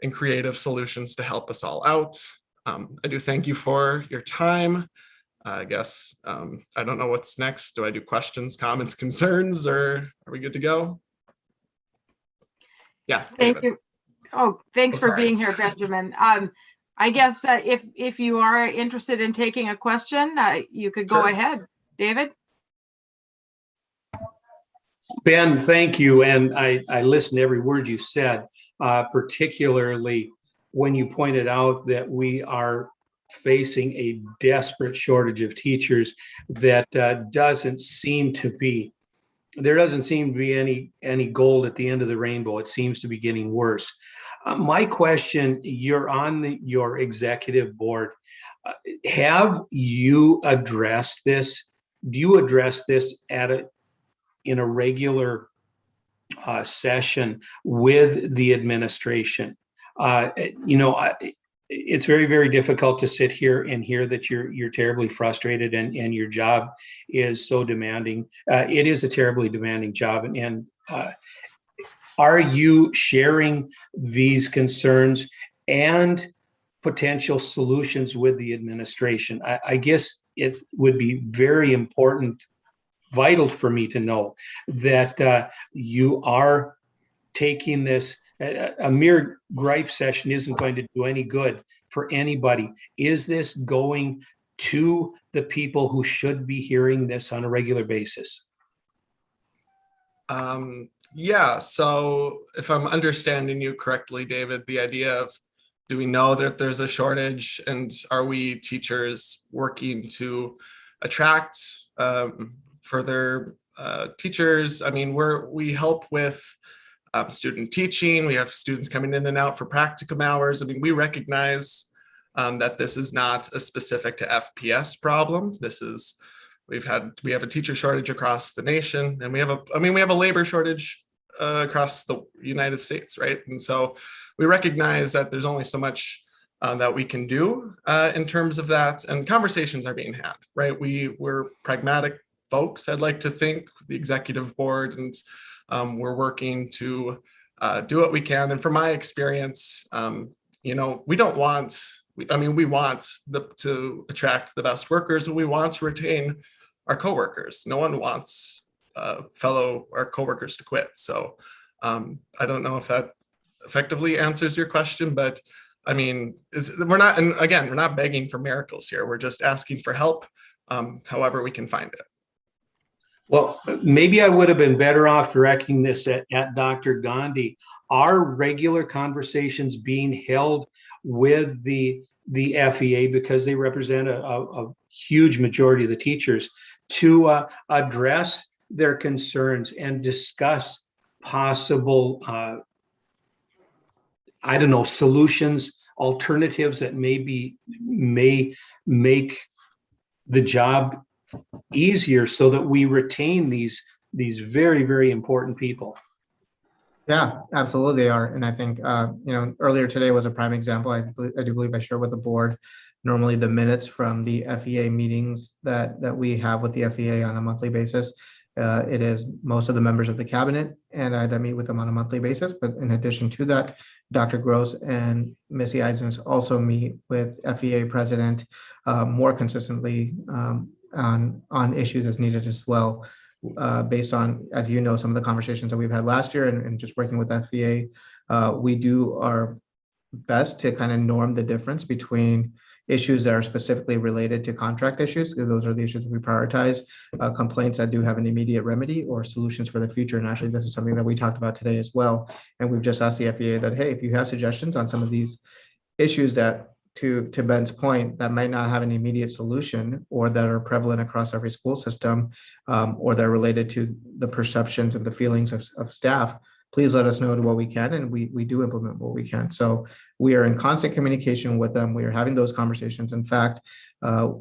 and creative solutions to help us all out. I do thank you for your time. I guess, I don't know what's next. Do I do questions, comments, concerns, or are we good to go? Yeah. Thank David. you. Oh, thanks for sorry. being here, Benjamin. I guess if you are interested in taking a question, you could go Sure. ahead, David. Ben, thank you. And I listened to every word you said, particularly when you pointed out that we are facing a desperate shortage of teachers that doesn't seem to be there doesn't seem to be any gold at the end of the rainbow. It seems to be getting worse. My question, you're on your executive board. Have you addressed this? Do you address this in a regular session with the administration? It's very, very difficult to sit here and hear that you're terribly frustrated and your job is so demanding. It is a terribly demanding job. And are you sharing these concerns and potential solutions with the administration? I guess it would be very important, vital for me to know that you are taking this. A mere gripe session isn't going to do any good for anybody. Is this going to the people who should be hearing this on a regular basis? Yeah, so if I'm understanding you correctly, David, the idea of, do we know that there's a shortage, and are we teachers working to attract further teachers? I mean, we help with student teaching. We have students coming in and out for practicum hours. I mean, we recognize that this is not a specific to FPS problem. We have a teacher shortage across the nation, and we have a labor shortage across the United States, right? And so we recognize that there's only so much that we can do in terms of that, and conversations are being had, right? We're pragmatic folks, I'd like to think, the executive board, and we're working to do what we can. And from my experience, we want to attract the best workers, and we want to retain our coworkers. No one wants our coworkers to quit. So I don't know if that effectively answers your question, but I mean, we're not begging for miracles here. We're just asking for help, however we can find it. Well, maybe I would have been better off directing this at Dr. Gandhi. Are regular conversations being held with the FEA, because they represent a huge majority of the teachers, to address their concerns and discuss possible, solutions, alternatives that may make the job easier, so that we retain these very, very important people? Yeah, absolutely they are. And I think, earlier today was a prime example. I do believe I shared with the board, normally the minutes from the FEA meetings that we have with the FEA on a monthly basis. It is most of the members of the cabinet and I that meet with them on a monthly basis. But in addition to that, Dr. Gross and Missy Eisens also meet with FEA president more consistently on issues as needed as well. Based on, as you know, some of the conversations that we've had last year and just working with FEA, we do our best to kind of norm the difference between issues that are specifically related to contract issues, because those are the issues that we prioritize, complaints that do have an immediate remedy, or solutions for the future. And actually, this is something that we talked about today as well. And we've just asked the FEA that, hey, if you have suggestions on some of these issues that, to Ben's point, that might not have an immediate solution, or that are prevalent across every school system, or they're related to the perceptions and the feelings of staff, please let us know what we can, and we do implement what we can. So we are in constant communication with them. We are having those conversations. In fact,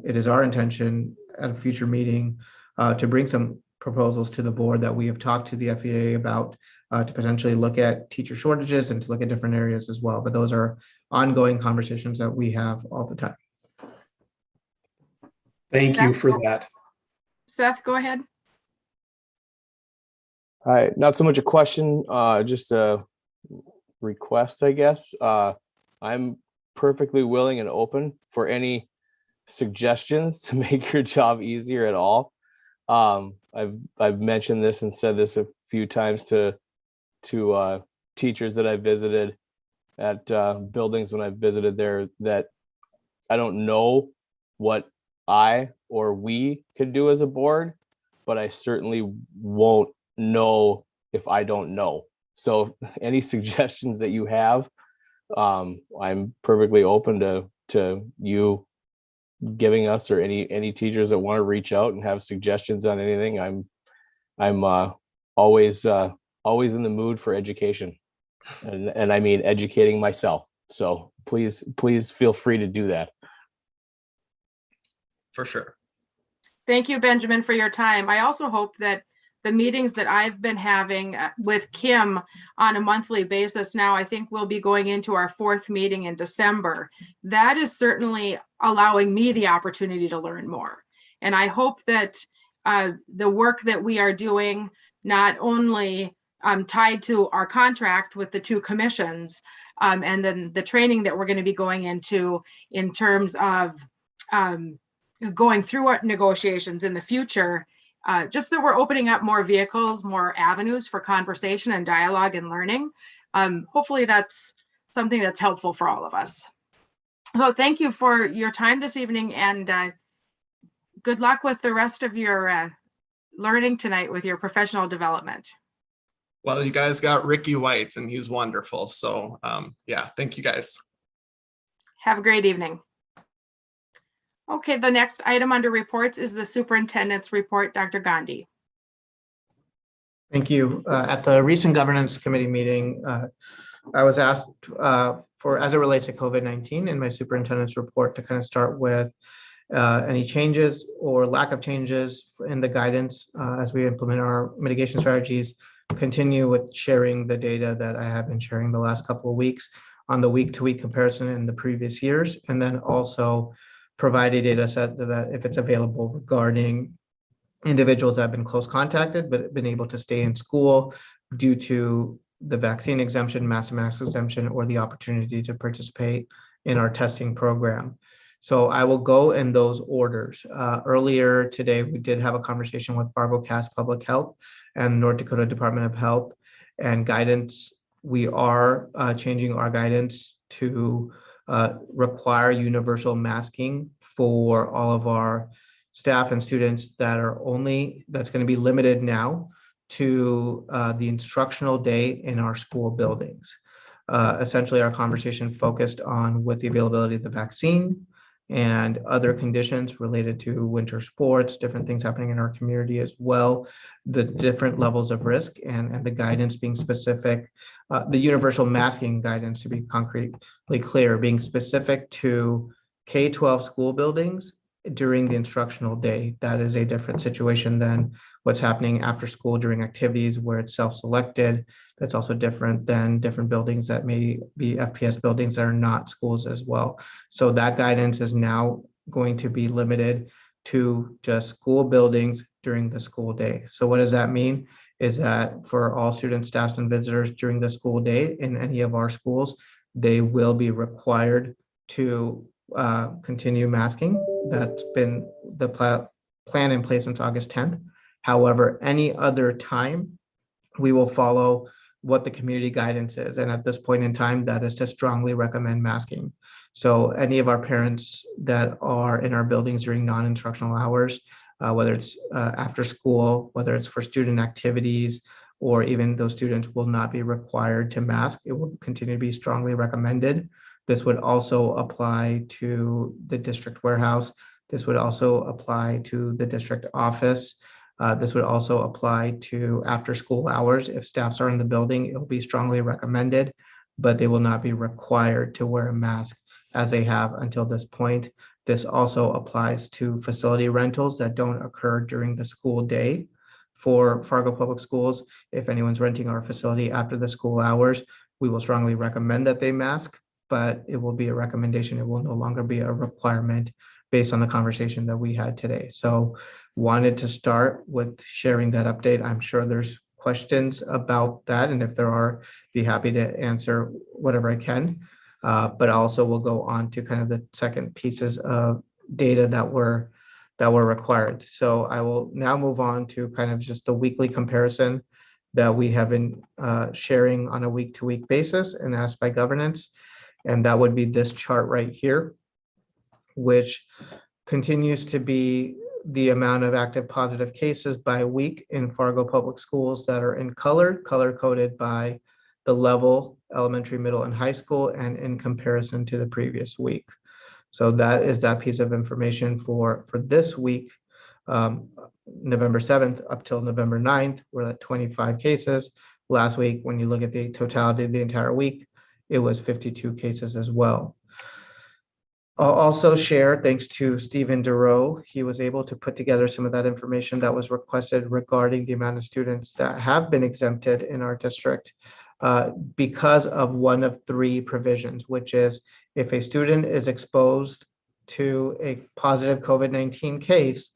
it is our intention at a future meeting to bring some proposals to the board that we have talked to the FEA about, to potentially look at teacher shortages and to look at different areas as well. But those are ongoing conversations that we have all the time. Thank you for that. Seth, go ahead. Hi, not so much a question, just a request, I guess. I'm perfectly willing and open for any suggestions to make your job easier at all. I've mentioned this and said this a few times to teachers that I visited at buildings when I visited there, that I don't know what I or we could do as a board, but I certainly won't know if I don't know. So any suggestions that you have, I'm perfectly open to you giving us, or any teachers that want to reach out and have suggestions on anything. I'm always always in the mood for education, and I mean educating myself. So please feel free to do that. For sure. Thank you, Benjamin, for your time. I also hope that the meetings that I've been having with Kim on a monthly basis now, I think we'll be going into our 4th meeting in December. That is certainly allowing me the opportunity to learn more. And I hope that the work that we are doing, not only tied to our contract with the 2 commissions, and then the training that we're going to be going into in terms of going through our negotiations in the future, just that we're opening up more vehicles, more avenues for conversation and dialogue and learning. Hopefully that's something that's helpful for all of us. So thank you for your time this evening, and good luck with the rest of your learning tonight with your professional development. Well, you guys got Ricky White and he's wonderful. So yeah, thank you guys. Have a great evening. Okay, the next item under reports is the superintendent's report. Dr. Gandhi. Thank you. At the recent governance committee meeting, I was asked for, as it relates to COVID-19 in my superintendent's report, to kind of start with any changes or lack of changes in the guidance as we implement our mitigation strategies, continue with sharing the data that I have been sharing the last couple of weeks on the week-to-week comparison in the previous years, and then also provide a data set that, if it's available, regarding individuals that have been close contacted but been able to stay in school due to the vaccine exemption, mask exemption, or the opportunity to participate in our testing program. So I will go in those orders. Earlier today, we did have a conversation with Fargo Cass Public Health and North Dakota Department of Health and guidance. We are changing our guidance to require universal masking for all of our staff and students that's going to be limited now to the instructional day in our school buildings. Essentially, our conversation focused on with the availability of the vaccine and other conditions related to winter sports, different things happening in our community as well, the different levels of risk and the guidance being specific, the universal masking guidance, to be concretely clear, being specific to K-12 school buildings during the instructional day. That is a different situation than what's happening after school during activities where it's self-selected. That's also different than different buildings that may be FPS buildings that are not schools as well. So that guidance is now going to be limited to just school buildings during the school day. So what does that mean? Is that for all students, staffs, and visitors during the school day in any of our schools, they will be required to continue masking. That's been the plan in place since August 10th. However, any other time, we will follow what the community guidance is. And at this point in time, that is to strongly recommend masking. So any of our parents that are in our buildings during non-instructional hours, whether it's after school, whether it's for student activities, or even those students will not be required to mask. It will continue to be strongly recommended. This would also apply to the district warehouse. This would also apply to the district office. This would also apply to after school hours. If staffs are in the building, it will be strongly recommended, but they will not be required to wear a mask as they have until this point. This also applies to facility rentals that don't occur during the school day. For Fargo Public Schools, if anyone's renting our facility after the school hours, we will strongly recommend that they mask, but it will be a recommendation. It will no longer be a requirement based on the conversation that we had today. So wanted to start with sharing that update. I'm sure there's questions about that, and if there are, be happy to answer whatever I can. But also we'll go on to kind of the second pieces of data that were required. So I will now move on to kind of just the weekly comparison that we have been sharing on a week-to-week basis and asked by governance. And that would be this chart right here, which continues to be the amount of active positive cases by week in Fargo Public Schools that are in color-coded by the level, elementary, middle, and high school, and in comparison to the previous week. So that is that piece of information for this week. November 7th up till November 9th, we're at 25 cases. Last week, when you look at the totality of the entire week, it was 52 cases as well. I'll also share, thanks to Stephen DeRoe, he was able to put together some of that information that was requested regarding the amount of students that have been exempted in our district because of one of three provisions, which is if a student is exposed to a positive COVID-19 case,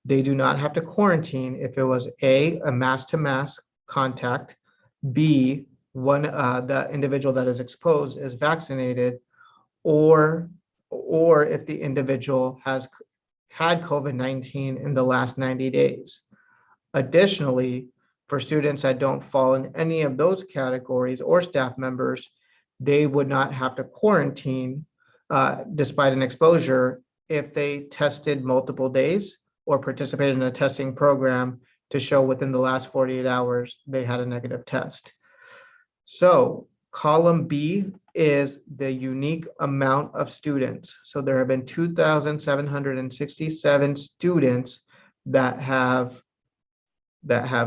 they do not have to quarantine if it was A, a mask-to-mask contact, B, the individual that is exposed is vaccinated, or if the individual has had COVID-19 in the last 90 days. Additionally, for students that don't fall in any of those categories or staff members, they would not have to quarantine despite an exposure if they tested multiple days or participated in a testing program to show within the last 48 hours they had a negative test. So column B is the unique amount of students. So there have been 2,767 students that have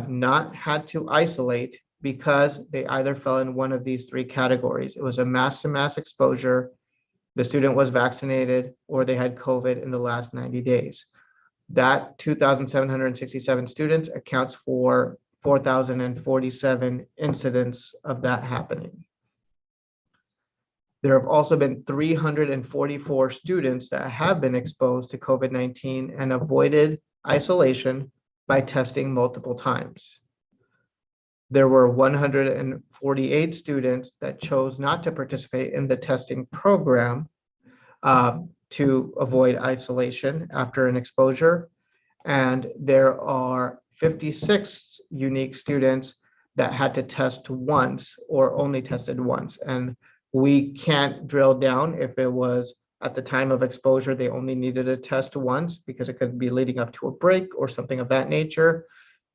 not had to isolate because they either fell in one of these three categories. It was a mask-to-mask exposure, the student was vaccinated, or they had COVID in the last 90 days. That 2,767 students accounts for 4,047 incidents of that happening. There have also been 344 students that have been exposed to COVID-19 and avoided isolation by testing multiple times. There were 148 students that chose not to participate in the testing program to avoid isolation after an exposure. And there are 56 unique students that had to test once or only tested once. And we can't drill down if it was at the time of exposure, they only needed a test once because it could be leading up to a break or something of that nature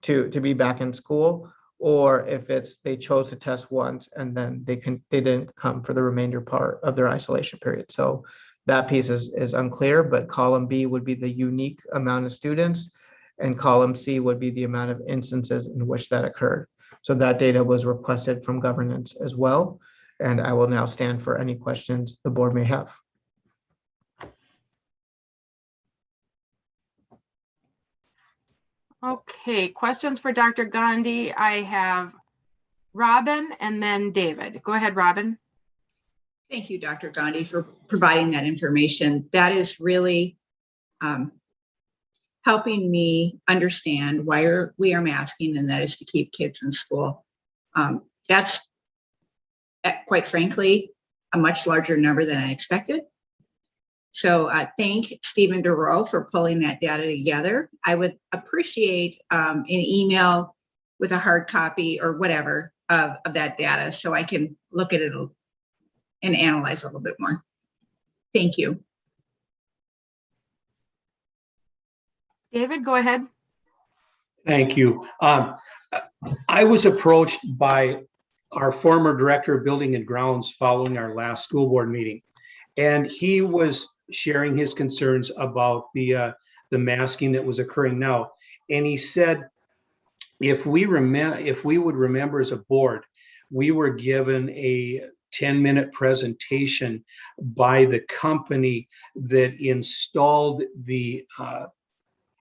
to be back in school, or if it's they chose to test once and then they didn't come for the remainder part of their isolation period. So that piece is unclear, but column B would be the unique amount of students and column C would be the amount of instances in which that occurred. So that data was requested from governance as well. And I will now stand for any questions the board may have. Okay, questions for Dr. Gandhi. I have Robin and then David. Go ahead, Robin. Thank you, Dr. Gandhi, for providing that information. That is really helping me understand why we are masking, and that is to keep kids in school. That's, quite frankly, a much larger number than I expected. So thank Stephen DeRoe for pulling that data together. I would appreciate an email with a hard copy or whatever of that data so I can look at it and analyze a little bit more. Thank you. David, go ahead. Thank you. I was approached by our former director of building and grounds following our last school board meeting. And he was sharing his concerns about the masking that was occurring now. And he said, if we would remember as a board, we were given a 10-minute presentation by the company that installed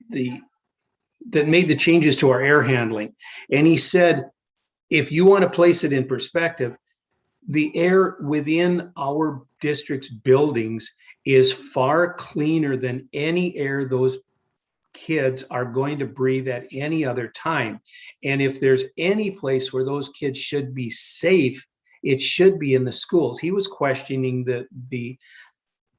that made the changes to our air handling. And he said, if you want to place it in perspective, the air within our district's buildings is far cleaner than any air those kids are going to breathe at any other time. And if there's any place where those kids should be safe, it should be in the schools. He was questioning the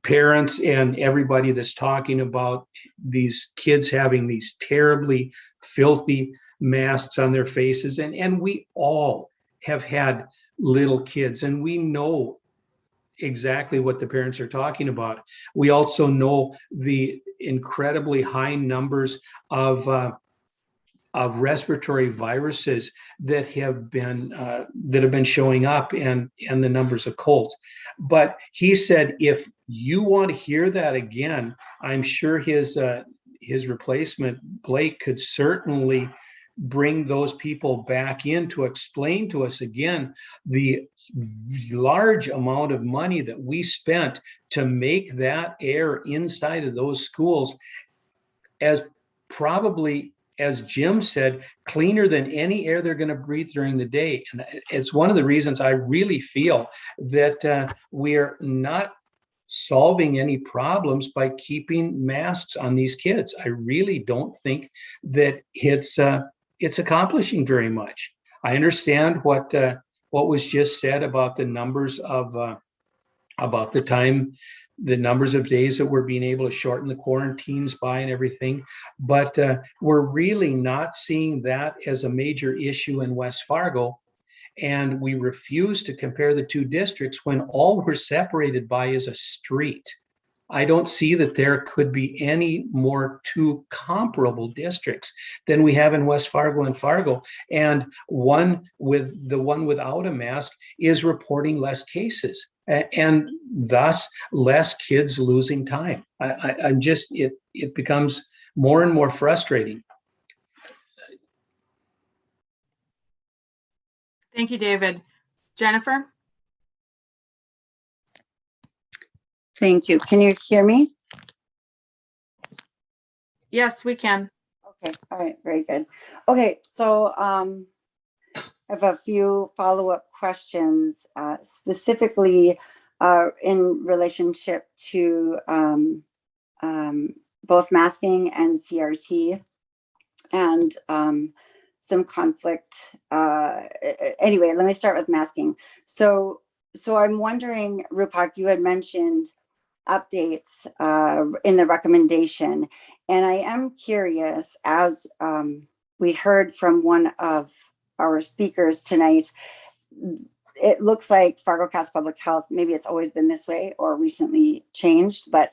parents and everybody that's talking about these kids having these terribly filthy masks on their faces. And we all have had little kids and we know exactly what the parents are talking about. We also know the incredibly high numbers of respiratory viruses that have been showing up and the numbers of colds. But he said, if you want to hear that again, I'm sure his his replacement, Blake, could certainly bring those people back in to explain to us again the large amount of money that we spent to make that air inside of those schools as probably, as Jim said, cleaner than any air they're going to breathe during the day. And it's one of the reasons I really feel that we're not solving any problems by keeping masks on these kids. I really don't think that it's accomplishing very much. I understand what was just said about the numbers of about the numbers of days that we're being able to shorten the quarantines by and everything, but we're really not seeing that as a major issue in West Fargo. And we refuse to compare the two districts when all we're separated by is a street. I don't see that there could be any more two comparable districts than we have in West Fargo and Fargo. And the one without a mask is reporting less cases and thus less kids losing time. It becomes more and more frustrating. Thank you, David. Jennifer? Thank you. Can you hear me? Yes, we can. Okay. All right. Very good. Okay. So I have a few follow-up questions, specifically in relationship to both masking and CRT and some conflict. Anyway, let me start with masking. So I'm wondering, Rupak, you had mentioned updates in the recommendation, and I am curious, as we heard from one of our speakers tonight, it looks like Fargo Cass Public Health, maybe it's always been this way or recently changed, but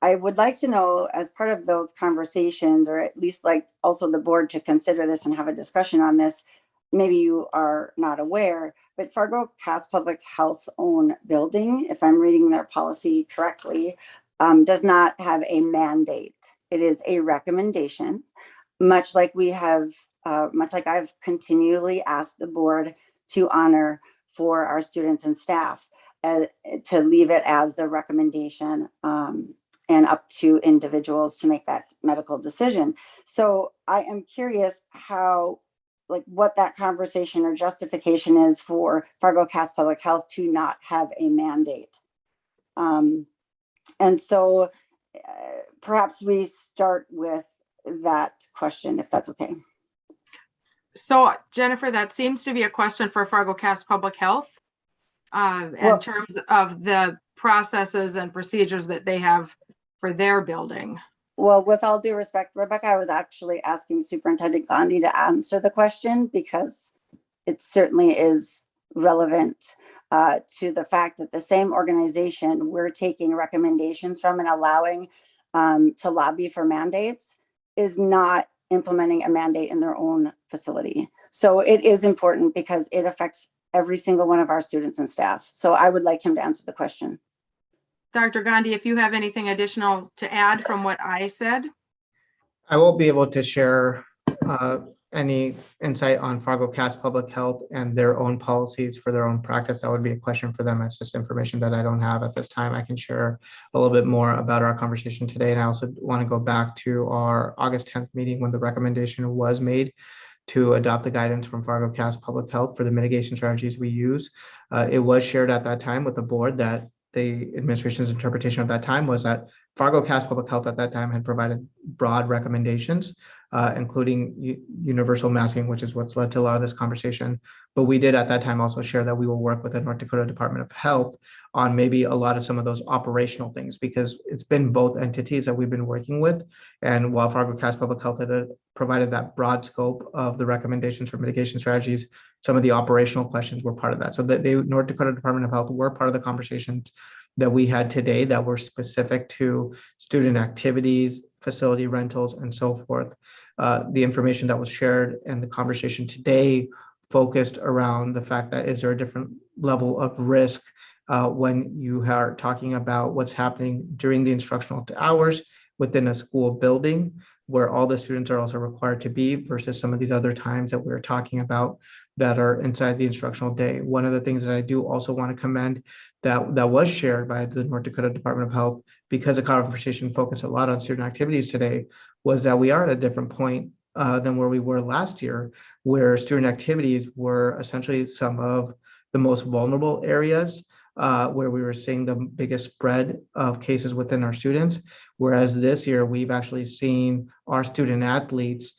I would like to know, as part of those conversations, or at least like also the board to consider this and have a discussion on this, maybe you are not aware, but Fargo Cass Public Health's own building, if I'm reading their policy correctly, does not have a mandate. It is a recommendation, much like I've continually asked the board to honor for our students and staff, to leave it as the recommendation and up to individuals to make that medical decision. So I am curious what that conversation or justification is for Fargo Cass Public Health to not have a mandate. And so perhaps we start with that question, if that's okay. So Jennifer, that seems to be a question for Fargo Cass Public Health in terms of the processes and procedures that they have for their building. Well, with all due respect, Rebecca, I was actually asking Superintendent Gandhi to answer the question because it certainly is relevant to the fact that the same organization we're taking recommendations from and allowing to lobby for mandates is not implementing a mandate in their own facility. So it is important because it affects every single one of our students and staff. So I would like him to answer the question. Dr. Gandhi, if you have anything additional to add from what I said. I won't be able to share any insight on Fargo Cass Public Health and their own policies for their own practice. That would be a question for them. It's just information that I don't have at this time. I can share a little bit more about our conversation today. And I also want to go back to our August 10th meeting when the recommendation was made to adopt the guidance from Fargo Cass Public Health for the mitigation strategies we use. It was shared at that time with the board that the administration's interpretation at that time was that Fargo Cass Public Health at that time had provided broad recommendations, including universal masking, which is what's led to a lot of this conversation. But we did at that time also share that we will work with the North Dakota Department of Health on maybe a lot of some of those operational things, because it's been both entities that we've been working with. And while Fargo Cass Public Health had provided that broad scope of the recommendations for mitigation strategies, some of the operational questions were part of that. So the North Dakota Department of Health were part of the conversations that we had today that were specific to student activities, facility rentals, and so forth. The information that was shared and the conversation today focused around the fact that is there a different level of risk when you are talking about what's happening during the instructional hours within a school building where all the students are also required to be versus some of these other times that we're talking about that are inside the instructional day. One of the things that I do also want to commend that was shared by the North Dakota Department of Health, because the conversation focused a lot on student activities today, was that we are at a different point than where we were last year, where student activities were essentially some of the most vulnerable areas, where we were seeing the biggest spread of cases within our students. Whereas this year, we've actually seen our student athletes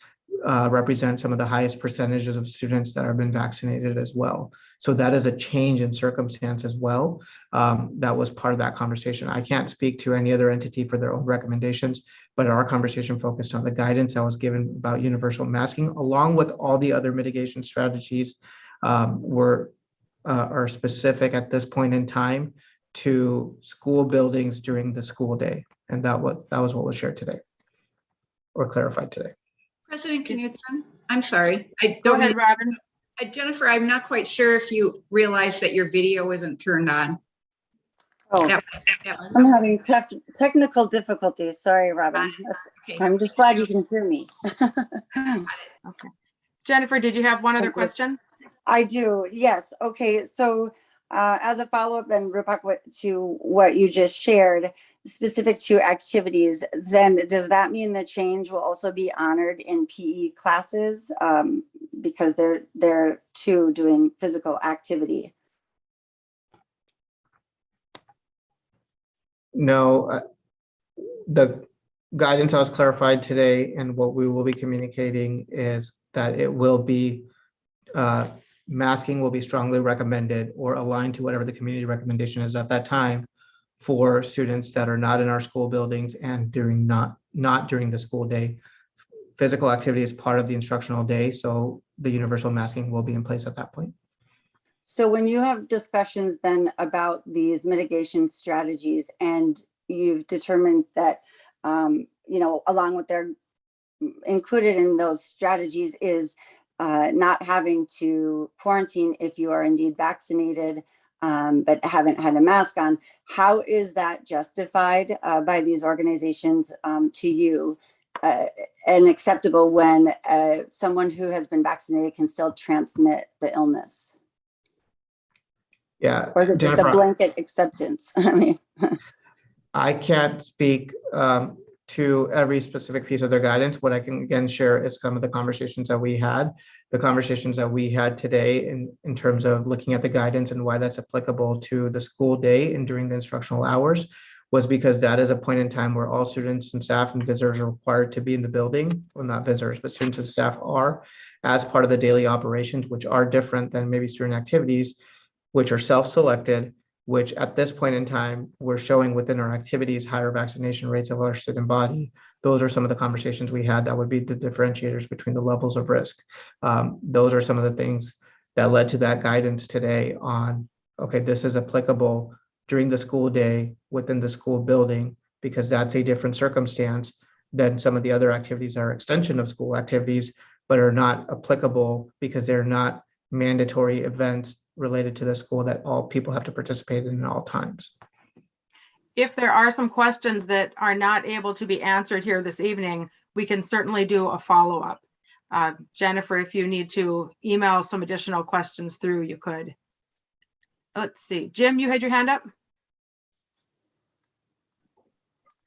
represent some of the highest percentages of students that have been vaccinated as well. So that is a change in circumstance as well. That was part of that conversation. I can't speak to any other entity for their own recommendations, but our conversation focused on the guidance that was given about universal masking, along with all the other mitigation strategies are specific at this point in time to school buildings during the school day. And that was what was shared today or clarified today. President Knudsen, I'm sorry. Go ahead, Robin. Jennifer, I'm not quite sure if you realize that your video isn't turned on. Oh, I'm having technical difficulties. Sorry, Robin. Okay. I'm just glad you can hear me. Okay. Jennifer, did you have one other question? I do, yes. Okay, so as a follow-up then, Rupak, to what you just shared, specific to activities, then does that mean the change will also be honored in PE classes because they're too doing physical activity? No, the guidance was clarified today, and what we will be communicating is that it will be masking will be strongly recommended or aligned to whatever the community recommendation is at that time for students that are not in our school buildings and during not during the school day. Physical activity is part of the instructional day, so the universal masking will be in place at that point. So when you have discussions then about these mitigation strategies and you've determined that, along with their included in those strategies is not having to quarantine if you are indeed vaccinated, but haven't had a mask on, how is that justified by these organizations to you and acceptable when someone who has been vaccinated can still transmit the illness? Yeah. Or is it just Jennifer, a blanket acceptance? I mean, I can't speak to every specific piece of their guidance. What I can again share is some of the conversations that we had. The conversations that we had today in terms of looking at the guidance and why that's applicable to the school day and during the instructional hours was because that is a point in time where all students and staff and visitors are required to be in the building. Well, not visitors, but students and staff are as part of the daily operations, which are different than maybe student activities, which are self-selected, which at this point in time, we're showing within our activities higher vaccination rates of our student body. Those are some of the conversations we had that would be the differentiators between the levels of risk. Those are some of the things that led to that guidance today on, okay, this is applicable during the school day within the school building, because that's a different circumstance than some of the other activities that are extension of school activities, but are not applicable because they're not mandatory events related to the school that all people have to participate in at all times. If there are some questions that are not able to be answered here this evening, we can certainly do a follow-up. Jennifer, if you need to email some additional questions through, you could. Let's see. Jim, you had your hand up?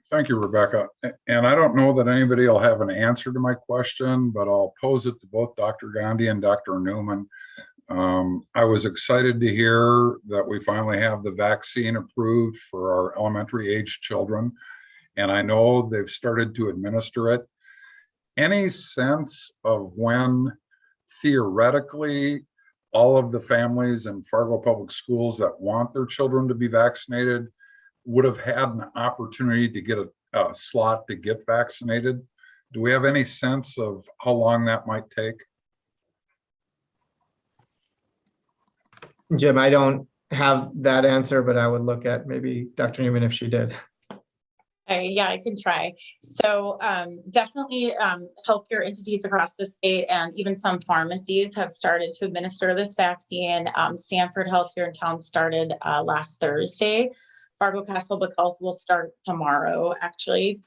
Thank you, Rebecca. And I don't know that anybody will have an answer to my question, but I'll pose it to both Dr. Gandhi and Dr. Newman. I was excited to hear that we finally have the vaccine approved for our elementary age children, and I know they've started to administer it. Any sense of when theoretically all of the families in Fargo Public Schools that want their children to be vaccinated would have had an opportunity to get a slot to get vaccinated? Do we have any sense of how long that might take? Jim, I don't have that answer, but I would look at maybe Dr. Newman if she did. Yeah, I could try. So definitely healthcare entities across the state and even some pharmacies have started to administer this vaccine. Sanford Health here in town started last Thursday. Fargo County Public Health will start tomorrow, actually.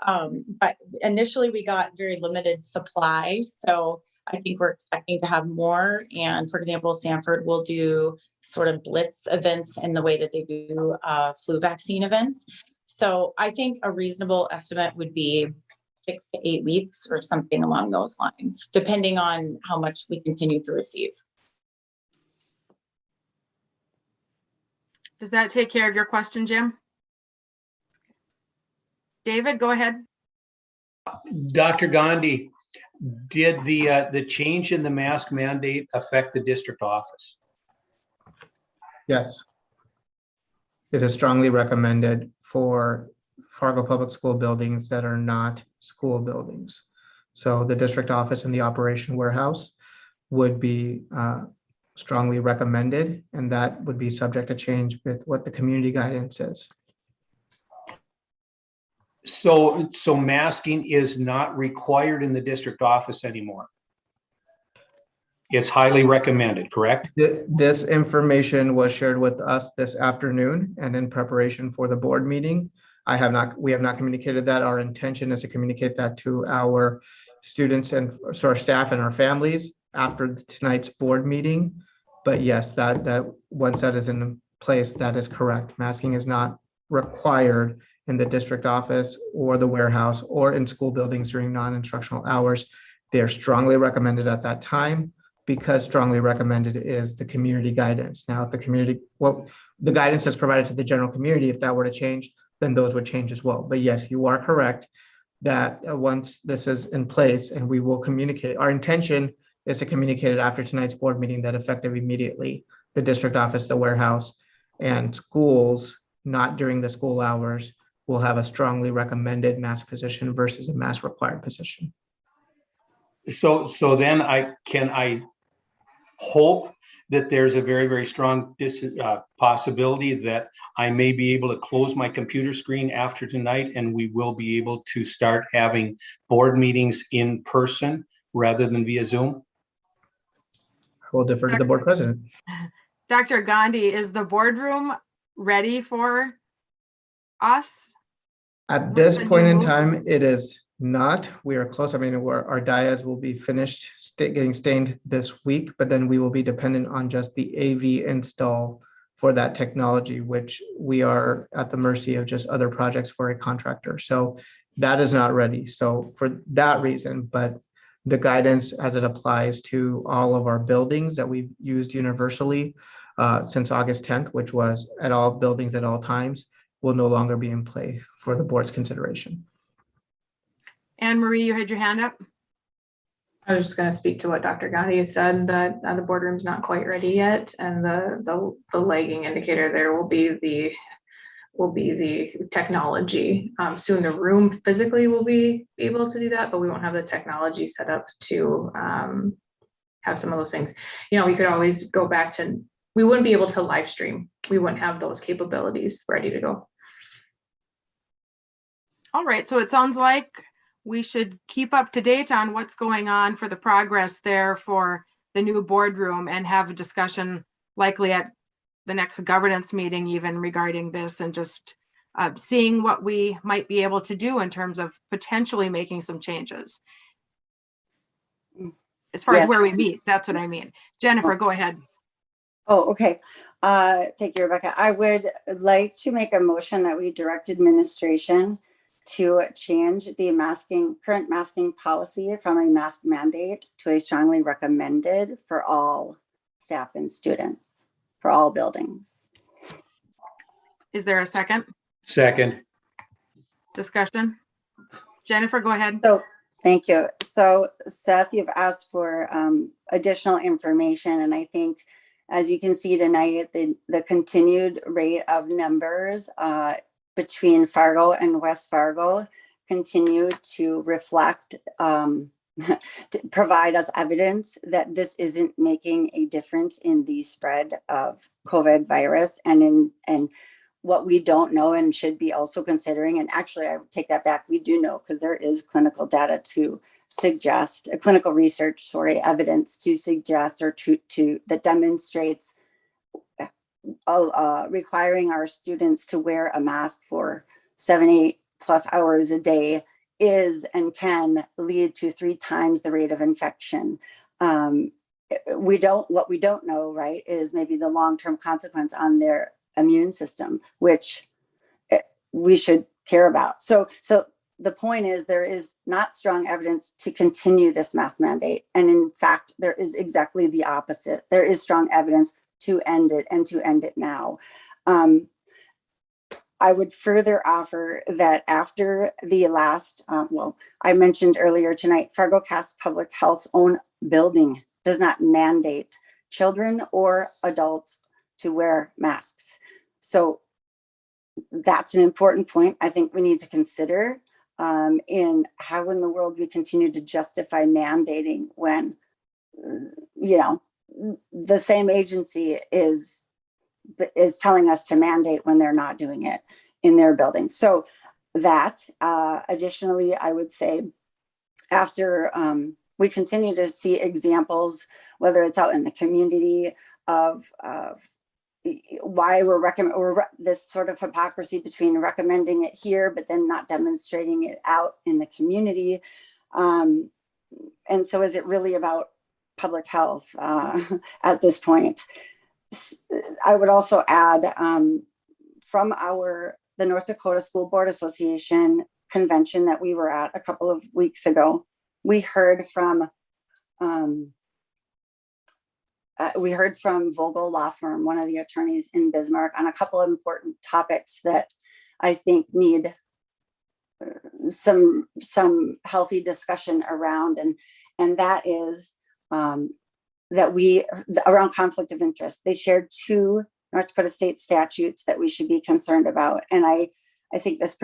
But initially we got very limited supply. So I think we're expecting to have more. And for example, Sanford will do sort of blitz events in the way that they do flu vaccine events. So I think a reasonable estimate would be 6 to 8 weeks or something along those lines, depending on how much we continue to receive. Does that take care of your question, Jim? David, go ahead. Dr. Gandhi, did the change in the mask mandate affect the district office? Yes. It is strongly recommended for Fargo Public School buildings that are not school buildings. So the district office and the operation warehouse would be strongly recommended, and that would be subject to change with what the community guidance is. So masking is not required in the district office anymore. It's highly recommended, correct? This information was shared with us this afternoon and in preparation for the board meeting. We have not communicated that. Our intention is to communicate that to our students and so our staff and our families after tonight's board meeting. But yes, that once that is in place, that is correct. Masking is not required in the district office or the warehouse or in school buildings during non-instructional hours. They are strongly recommended at that time, because strongly recommended is the community guidance. Now, if the guidance that's provided to the general community, if that were to change, then those would change as well. But yes, you are correct that once this is in place, and we will communicate, our intention is to communicate it after tonight's board meeting that effective immediately, the district office, the warehouse, and schools, not during the school hours, will have a strongly recommended mask position versus a mask required position. So then I hope that there's a very, very strong possibility that I may be able to close my computer screen after tonight, and we will be able to start having board meetings in person rather than via Zoom. I will defer to the board president. Dr. Gandhi, is the boardroom ready for us? At this point in time, it is not. We are close. I mean, our diyas will be finished getting stained this week, but then we will be dependent on just the AV install for that technology, which we are at the mercy of just other projects for a contractor. So that is not ready. So for that reason, but the guidance as it applies to all of our buildings that we've used universally since August 10th, which was at all buildings at all times, will no longer be in play for the board's consideration. Anne Marie, you had your hand up. I was just going to speak to what Dr. Gandhi said, that the boardroom's not quite ready yet, and the lagging indicator there will be the technology. Soon the room physically will be able to do that, but we won't have the technology set up to have some of those things. You know, we could always go back to, we wouldn't be able to live stream. We wouldn't have those capabilities ready to go. All right, so it sounds like we should keep up to date on what's going on for the progress there for the new boardroom, and have a discussion likely at the next governance meeting even regarding this, and just seeing what we might be able to do in terms of potentially making some changes. As far as where we meet, that's what I mean. Jennifer, go ahead. Oh, okay. Thank you, Rebecca. I would like to make a motion that we direct administration to change the current masking policy from a mask mandate to a strongly recommended for all staff and students, for all buildings. Is there a second? Second. Discussion? Jennifer, go ahead. So, thank you. So Seth, you've asked for additional information, and I think, as you can see tonight, the continued rate of numbers between Fargo and West Fargo continue to reflect, to provide us evidence that this isn't making a difference in the spread of COVID virus, and what we don't know and should be also considering. And actually, I would take that back. We do know, because there is clinical data to suggest, clinical research, evidence to suggest or to that demonstrates requiring our students to wear a mask for 7, 8 plus hours a day is and can lead to 3 times the rate of infection. What we don't know, right, is maybe the long-term consequence on their immune system, which we should care about. So the point is, there is not strong evidence to continue this mask mandate. And in fact, there is exactly the opposite. There is strong evidence to end it, and to end it now. I would further offer that after the last, I mentioned earlier tonight, Fargo Cass Public Health's own building does not mandate children or adults to wear masks. So that's an important point I think we need to consider in how in the world we continue to justify mandating when, the same agency is telling us to mandate when they're not doing it in their building. So that, additionally, I would say after we continue to see examples, whether it's out in the community of why we're this sort of hypocrisy between recommending it here, but then not demonstrating it out in the community. And so is it really about public health at this point? I would also add from the North Dakota School Board Association convention that we were at a couple of weeks ago, we heard from Vogel Law Firm, one of the attorneys in Bismarck, on a couple of important topics that I think need some healthy discussion around, and that is around conflict of interest. They shared 2 North Dakota state statutes that we should be concerned about, and I think this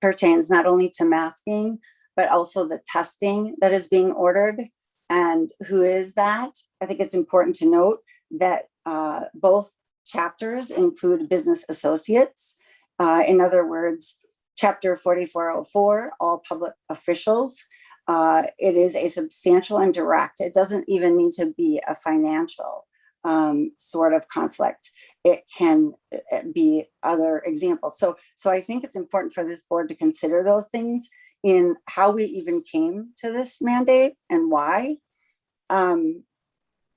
pertains not only to masking, but also the testing that is being ordered. And who is that? I think it's important to note that both chapters include business associates. In other words, Chapter 4404, all public officials. It is a substantial and direct. It doesn't even need to be a financial sort of conflict. It can be other examples. So I think it's important for this board to consider those things in how we even came to this mandate and why.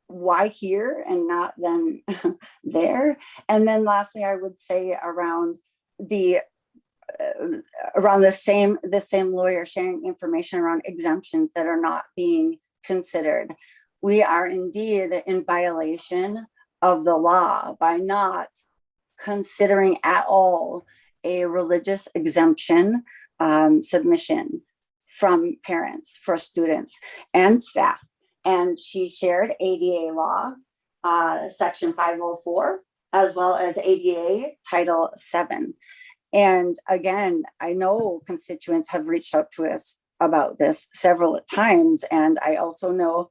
Why here and not then there? And then lastly, I would say around the same lawyer sharing information around exemptions that are not being considered. We are indeed in violation of the law by not considering at all a religious exemption submission from parents for students and staff. And she shared ADA law, section 504, as well as ADA Title 7. And again, I know constituents have reached out to us about this several times. And I also know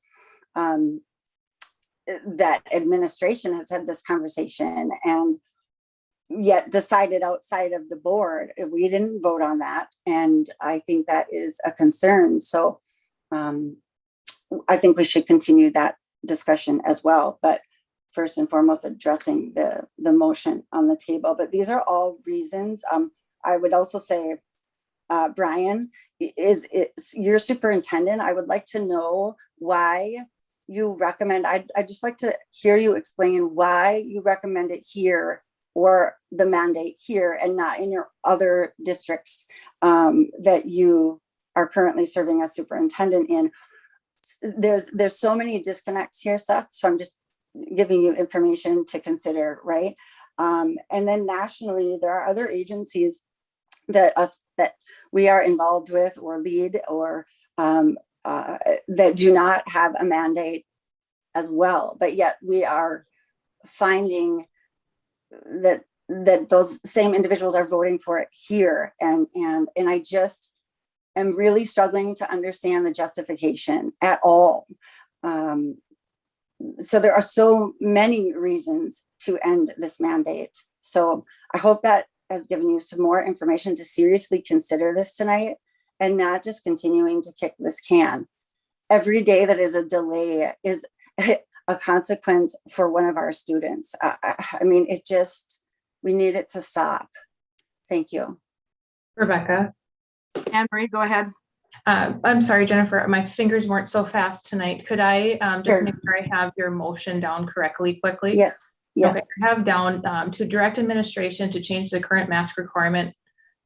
that administration has had this conversation and yet decided outside of the board. We didn't vote on that. And I think that is a concern. So I think we should continue that discussion as well. But first and foremost, addressing the motion on the table. But these are all reasons. I would also say, Brian, is your superintendent. I would like to know why you recommend, I'd just like to hear you explain why you recommend it here or the mandate here and not in your other districts that you are currently serving as superintendent in. There's so many disconnects here, Seth. So I'm just giving you information to consider, right? And then nationally, there are other agencies that we are involved with or lead or that do not have a mandate as well, but yet we are finding that those same individuals are voting for it here, and I just am really struggling to understand the justification at all. So there are so many reasons to end this mandate. So I hope that has given you some more information to seriously consider this tonight and not just continuing to kick this can. Every day that is a delay is a consequence for one of our students. I mean, we need it to stop. Thank you. Rebecca. Anne Marie, go ahead. I'm sorry, Jennifer, my fingers weren't so fast tonight. Could I just Sure. make sure I have your motion down correctly quickly? Yes, yes. Okay, I have down to direct administration to change the current mask requirement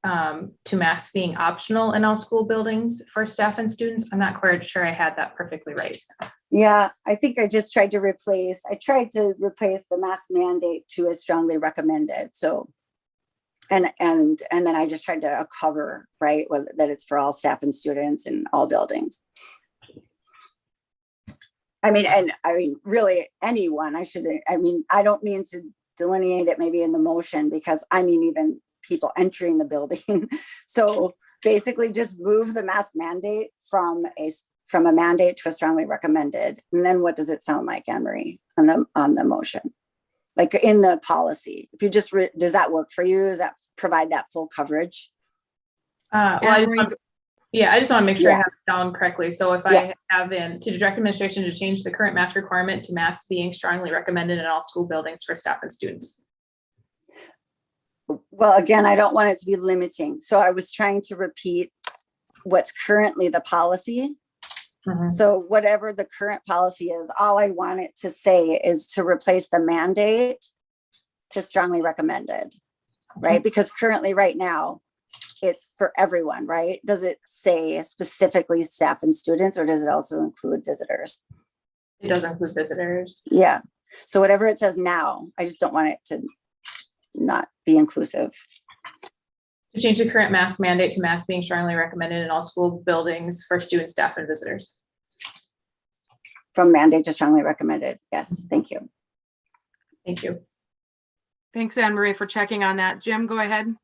to masks being optional in all school buildings for staff and students. I'm not quite sure I had that perfectly right. Yeah, I think I just tried to replace the mask mandate to as strongly recommended. So, and then I just tried to cover, right, that it's for all staff and students in all buildings. I mean, really anyone, I don't mean to delineate it maybe in the motion, because I mean, even people entering the building. So basically just move the mask mandate from a mandate to a strongly recommended. And then what does it sound like, Anne Marie, on the motion? Like in the policy, if you just, does that work for you? Does that provide that full coverage? Well, I just want to make sure I have it down correctly. So if I have to direct administration to change the current mask requirement to masks being strongly recommended in all school buildings for staff and students. Well, again, I don't want it to be limiting. So I was trying to repeat what's currently the policy. Mm-hmm. So whatever the current policy is, all I want it to say is to replace the mandate to strongly recommended, right? Because currently right now, it's for everyone, right? Does it say specifically staff and students, or does it also include visitors? It does include visitors. Yeah. So whatever it says now, I just don't want it to not be inclusive. To change the current mask mandate to masks being strongly recommended in all school buildings for students, staff, and visitors. From mandate to strongly recommended. Yes, thank you. Thank you. Thanks, Anne Marie, for checking on that. Jim, go ahead.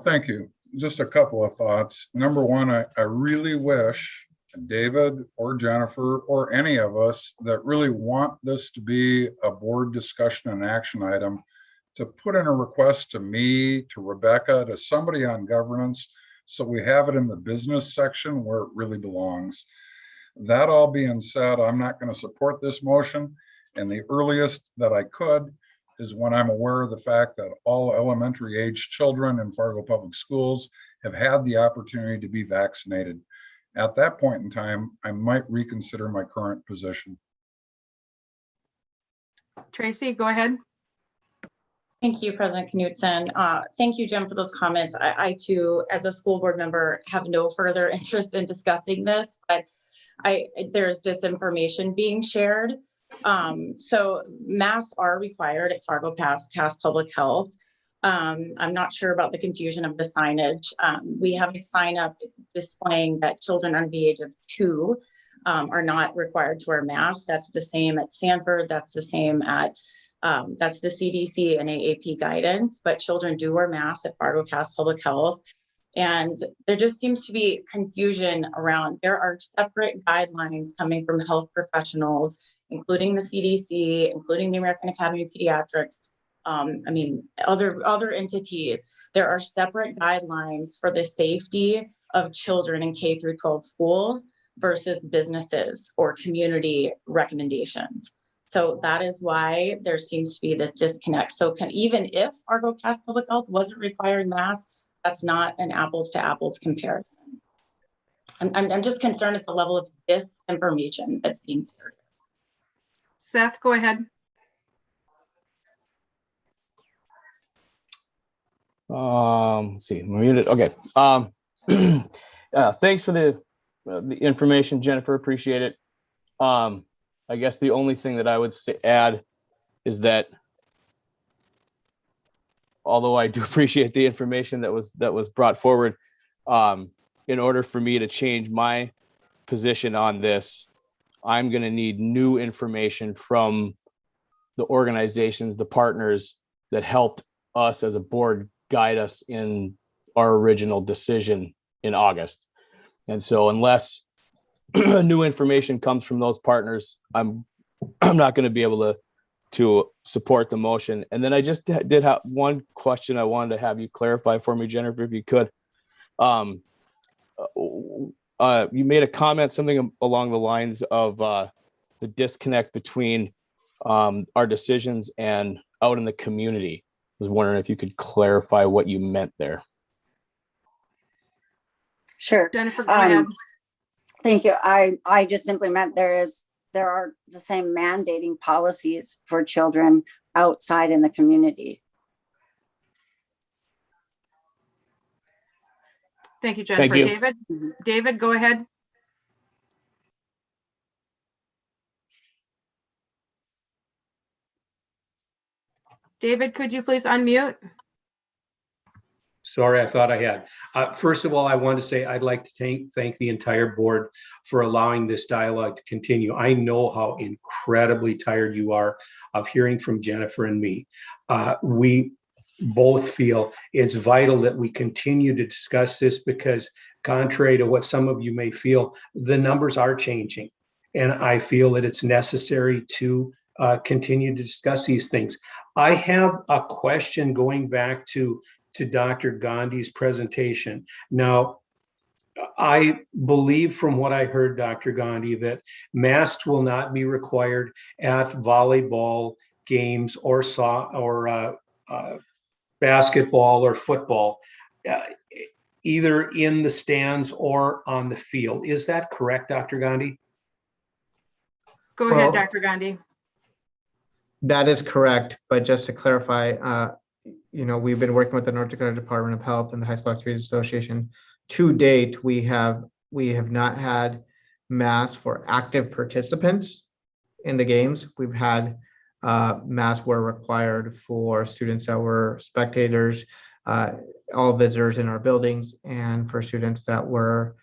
Thank you. Just a couple of thoughts. Number one, I really wish David or Jennifer or any of us that really want this to be a board discussion and action item to put in a request to me, to Rebecca, to somebody on governance, so we have it in the business section where it really belongs. That all being said, I'm not going to support this motion, and the earliest that I could is when I'm aware of the fact that all elementary age children in Fargo Public Schools have had the opportunity to be vaccinated. At that point in time, I might reconsider my current position. Tracy, go ahead. Thank you, President Knutson. Thank you, Jim, for those comments. I too, as a school board member, have no further interest in discussing this, but there's disinformation being shared. So masks are required at Fargo Cass Public Health. I'm not sure about the confusion of the signage. We have a sign up displaying that children under the age of 2 are not required to wear masks. That's the same at Sanford. That's the same at, that's the CDC and AAP guidance, but children do wear masks at Fargo Cass Public Health. And there just seems to be confusion around, there are separate guidelines coming from health professionals, including the CDC, including the American Academy of Pediatrics, other entities. There are separate guidelines for the safety of children in K through 12 schools versus businesses or community recommendations. So that is why there seems to be this disconnect. So even if Fargo Cass Public Health wasn't requiring masks, that's not an apples to apples comparison. I'm just concerned at the level of disinformation that's being shared. Seth, go ahead. Let's see, I'm muted. Okay. Thanks for the information, Jennifer. Appreciate it. I guess the only thing that I would add is that although I do appreciate the information that was brought forward, in order for me to change my position on this, I'm going to need new information from the organizations, the partners that helped us as a board guide us in our original decision in August. And so unless new information comes from those partners, I'm not going to be able to support the motion. And then I just did have one question I wanted to have you clarify for me, Jennifer, if you could. You made a comment, something along the lines of the disconnect between our decisions and out in the community. I was wondering if you could clarify what you meant there. Sure. Jennifer, go ahead. Thank you. I just simply meant there are the same mandating policies for children outside in the community. Thank you, Jennifer. you. David, David, go ahead. David, could you please unmute? Sorry, I thought I had. First of all, I want to say I'd like to thank the entire board for allowing this dialogue to continue. I know how incredibly tired you are of hearing from Jennifer and me. We both feel it's vital that we continue to discuss this because contrary to what some of you may feel, the numbers are changing. And I feel that it's necessary to continue to discuss these things. I have a question going back to Dr. Gandhi's presentation. Now, I believe from what I heard, Dr. Gandhi, that masks will not be required at volleyball games or basketball or football, either in the stands or on the field. Is that correct, Dr. Gandhi? Go ahead, Dr. Gandhi. That is correct, but just to clarify, we've been working with the North Dakota Department of Health and the High School Activities Association. To date, we have not had masks for active participants in the games. We've had masks were required for students that were spectators, all visitors in our buildings, and for students that were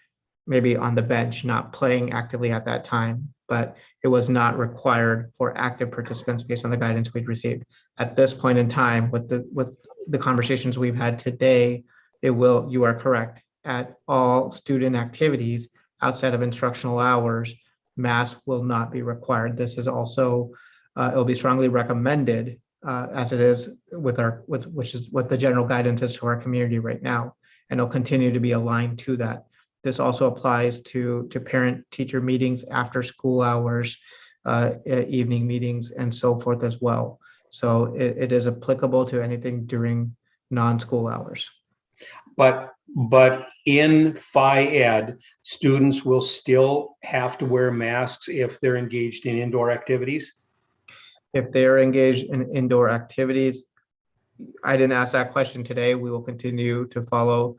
maybe on the bench, not playing actively at that time, but it was not required for active participants based on the guidance we'd received. At this point in time, with the conversations we've had today, you are correct, at all student activities outside of instructional hours, masks will not be required. This is also, it'll be strongly recommended as it is which is what the general guidance is to our community right now, and it'll continue to be aligned to that. This also applies to parent-teacher meetings, after school hours, evening meetings, and so forth as well. So it is applicable to anything during non-school hours. But in Phi Ed, students will still have to wear masks if they're engaged in indoor activities? If they're engaged in indoor activities, I didn't ask that question today. We will continue to follow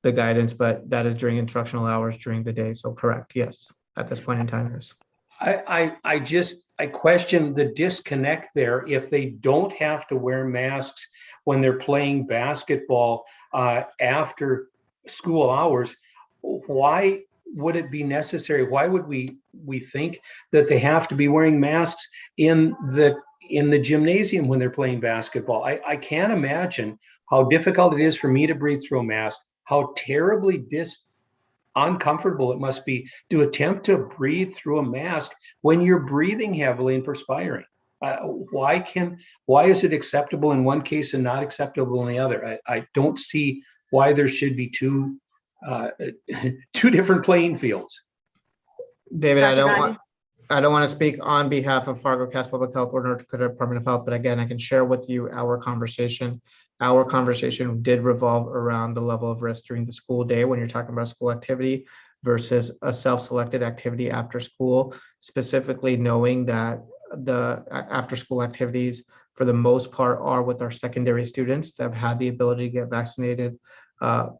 the guidance, but that is during instructional hours during the day. So correct, yes, at this point in time, yes. I question the disconnect there. If they don't have to wear masks when they're playing basketball after school hours, why would it be necessary? Why would we think that they have to be wearing masks in the gymnasium when they're playing basketball? I can't imagine how difficult it is for me to breathe through a mask, how terribly uncomfortable it must be to attempt to breathe through a mask when you're breathing heavily and perspiring. Why is it acceptable in one case and not acceptable in the other? I don't see why there should be two different playing fields. David, I don't want to speak on behalf of Fargo Cass Public Health or North Dakota Department of Health, but again, I can share with you our conversation. Our conversation did revolve around the level of risk during the school day when you're talking about school activity versus a self-selected activity after school, specifically knowing that the after school activities for the most part are with our secondary students that have had the ability to get vaccinated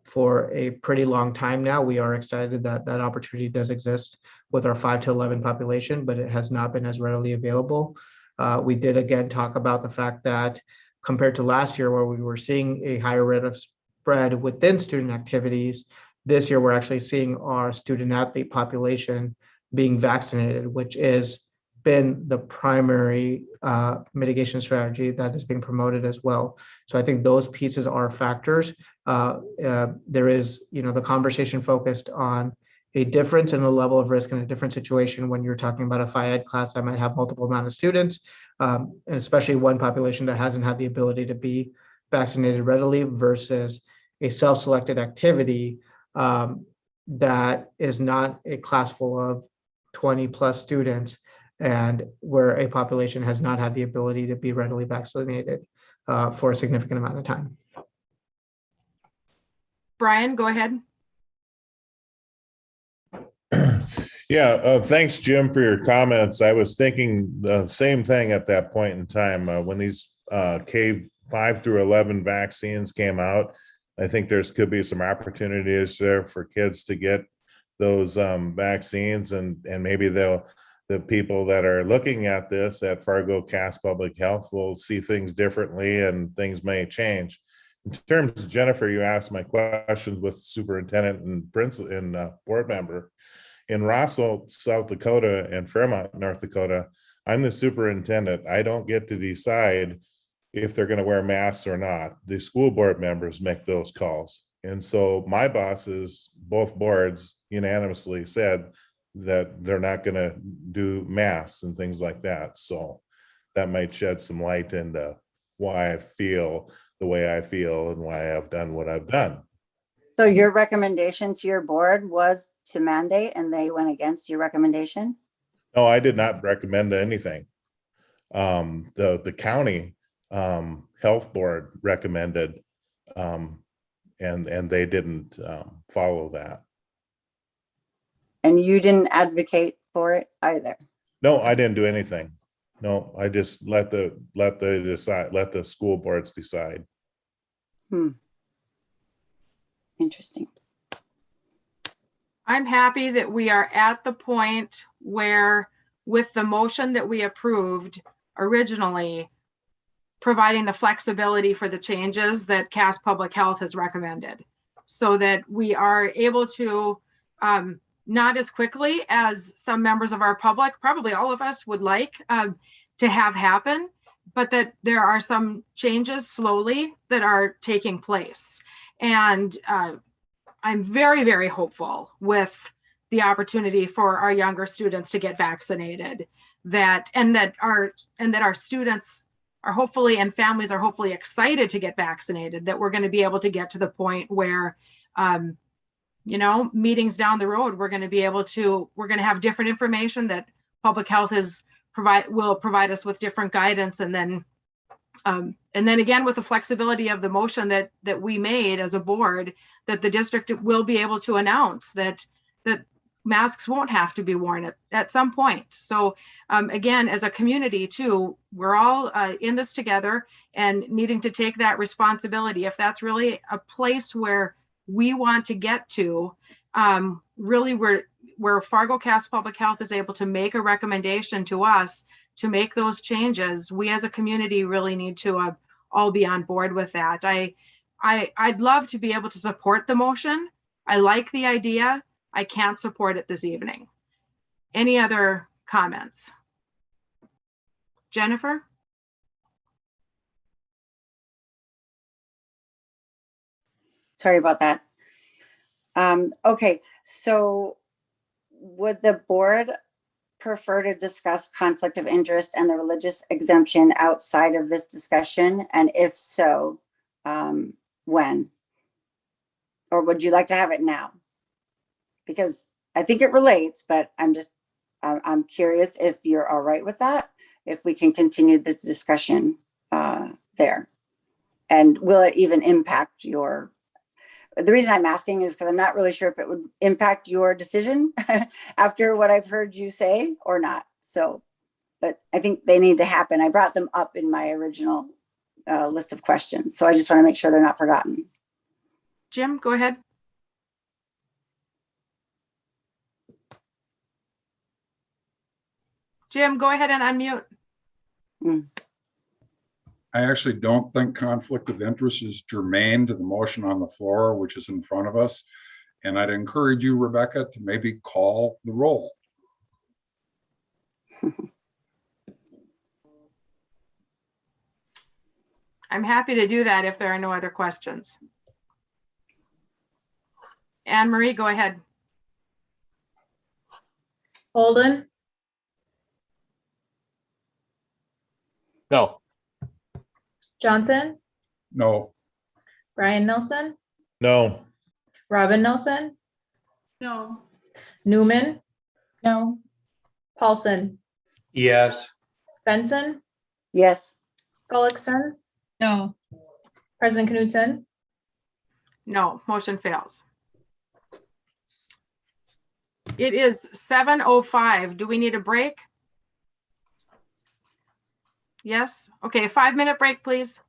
for a pretty long time now. We are excited that that opportunity does exist with our 5 to 11 population, but it has not been as readily available. We did again talk about the fact that compared to last year where we were seeing a higher rate of spread within student activities, this year we're actually seeing our student athlete population being vaccinated, which has been the primary mitigation strategy that is being promoted as well. So I think those pieces are factors. There is, the conversation focused on a difference in the level of risk in a different situation when you're talking about a Phi Ed class that might have multiple amount of students, and especially one population that hasn't had the ability to be vaccinated readily versus a self-selected activity that is not a class full of 20 plus students and where a population has not had the ability to be readily vaccinated for a significant amount of time. Brian, go ahead. Yeah, thanks, Jim, for your comments. I was thinking the same thing at that point in time when these K5 through 11 vaccines came out. I think could be some opportunities there for kids to get those vaccines, and maybe the people that are looking at this at Fargo Cass Public Health will see things differently, and things may change. In terms of Jennifer, you asked my questions with superintendent and principal and board member. In Russell, South Dakota, and Fairmont, North Dakota, I'm the superintendent. I don't get to decide if they're going to wear masks or not. The school board members make those calls. And so my bosses, both boards, unanimously said that they're not going to do masks and things like that. So that might shed some light into why I feel the way I feel and why I've done what I've done. So your recommendation to your board was to mandate, and they went against your recommendation? No, I did not recommend anything. The county health board recommended, and they didn't follow that. And you didn't advocate for it either? No, I didn't do anything. No, I just let the school boards decide. Interesting. I'm happy that we are at the point where, with the motion that we approved originally, providing the flexibility for the changes that Cass Public Health has recommended, so that we are able to, not as quickly as some members of our public, probably all of us, would like to have happen, but that there are some changes slowly that are taking place. And I'm very, very hopeful with the opportunity for our younger students to get vaccinated, that our students are hopefully, and families are hopefully excited to get vaccinated, that we're going to be able to get to the point where, meetings down the road, we're going to have different information that public health will provide us with different guidance. And then again, with the flexibility of the motion that we made as a board, that the district will be able to announce that masks won't have to be worn at some point. So again, as a community too, we're all in this together and needing to take that responsibility. If that's really a place where we want to get to, really where Fargo Cass Public Health is able to make a recommendation to us to make those changes, we as a community really need to all be on board with that. I'd love to be able to support the motion. I like the idea. I can't support it this evening. Any other comments? Jennifer? Sorry about that. Okay, so would the board prefer to discuss conflict of interest and the religious exemption outside of this discussion? And if so, when? Or would you like to have it now? Because I think it relates, but I'm curious if you're all right with that, if we can continue this discussion there. And will it even impact the reason I'm asking is because I'm not really sure if it would impact your decision after what I've heard you say or not. So, but I think they need to happen. I brought them up in my original list of questions. So I just want to make sure they're not forgotten. Jim, go ahead. Jim, go ahead and unmute. I actually don't think conflict of interest is germane to the motion on the floor, which is in front of us. And I'd encourage you, Rebecca, to maybe call the roll. I'm happy to do that if there are no other questions. Anne Marie, go ahead. Holden? No. Johnson? No. Brian Nelson? No. Robin Nelson? No. Newman? No. Paulson? Yes. Benson? Yes. Gullickson? No. President Knudsen? No, motion fails. It is 7:05. Do we need a break? Yes. Okay, 5-minute break, please.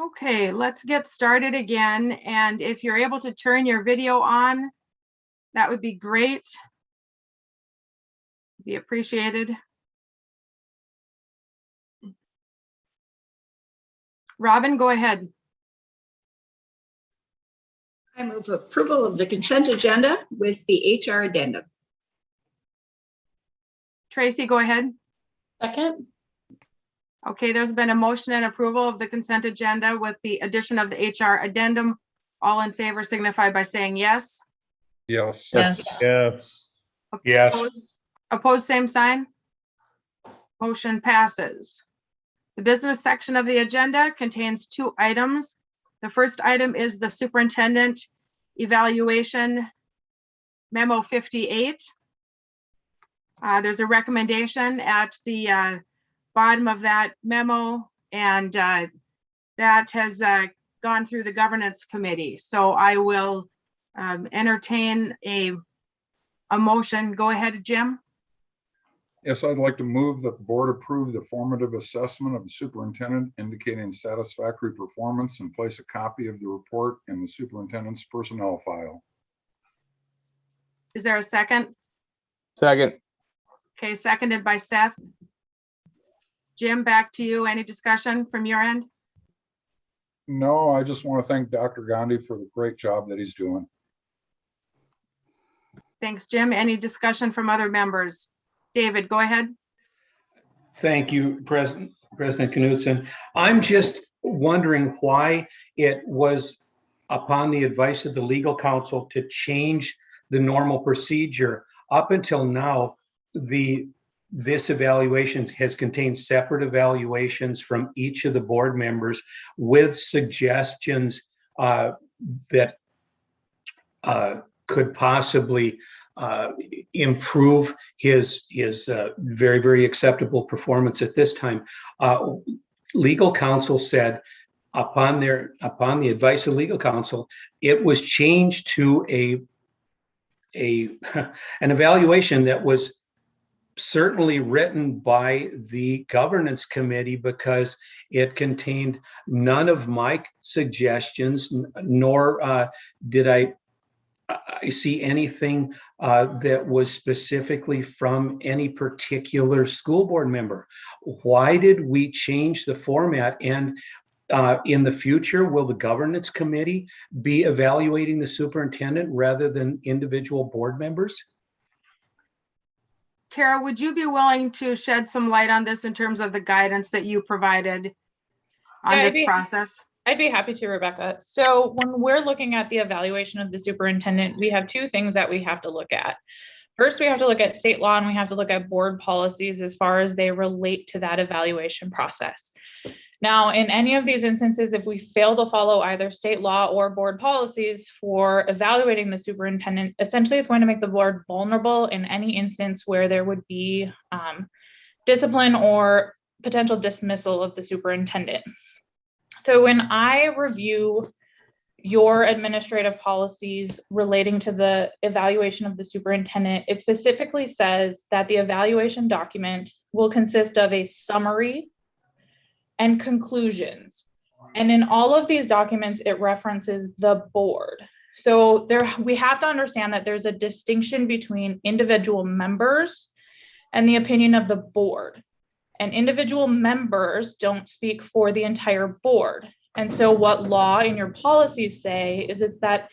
Okay, let's get started again. And if you're able to turn your video on, that would be great. Be appreciated. Robin, go ahead. I move approval of the consent agenda with the HR addendum. Tracy, go ahead. Second. Okay, there's been a motion and approval of the consent agenda with the addition of the HR addendum. All in favor signify by saying yes. Yes. Yes. Yes. Opposed, opposed, same sign. Motion passes. The business section of the agenda contains 2 items. The first item is the Superintendent Evaluation Memo 58. There's a recommendation at the bottom of that memo, and that has gone through the governance committee. So I will entertain a motion. Go ahead, Jim. Yes, I'd like to move that the board approve the formative assessment of the superintendent indicating satisfactory performance and place a copy of the report in the superintendent's personnel file. Is there a second? Second. Okay, seconded by Seth. Jim, back to you. Any discussion from your end? No, I just want to thank Dr. Gandhi for the great job that he's doing. Thanks, Jim. Any discussion from other members? David, go ahead. Thank you, President Knudsen. I'm just wondering why it was upon the advice of the legal counsel to change the normal procedure. Up until now, this evaluation has contained separate evaluations from each of the board members with suggestions that could possibly improve his very, very acceptable performance at this time. Legal counsel said, upon the advice of legal counsel, it was changed to an evaluation that was certainly written by the governance committee because it contained none of my suggestions, nor did I see anything that was specifically from any particular school board member. Why did we change the format? And in the future, will the governance committee be evaluating the superintendent rather than individual board members? Tara, would you be willing to shed some light on this in terms of the guidance that you provided on this process? I'd be happy to, Rebecca. So when we're looking at the evaluation of the superintendent, we have 2 things that we have to look at. First, we have to look at state law and we have to look at board policies as far as they relate to that evaluation process. Now, in any of these instances, if we fail to follow either state law or board policies for evaluating the superintendent, essentially it's going to make the board vulnerable in any instance where there would be discipline or potential dismissal of the superintendent. So when I review your administrative policies relating to the evaluation of the superintendent, it specifically says that the evaluation document will consist of a summary and conclusions. And in all of these documents, it references the board. So we have to understand that there's a distinction between individual members and the opinion of the board. And individual members don't speak for the entire board. And so what law and your policies say is it's that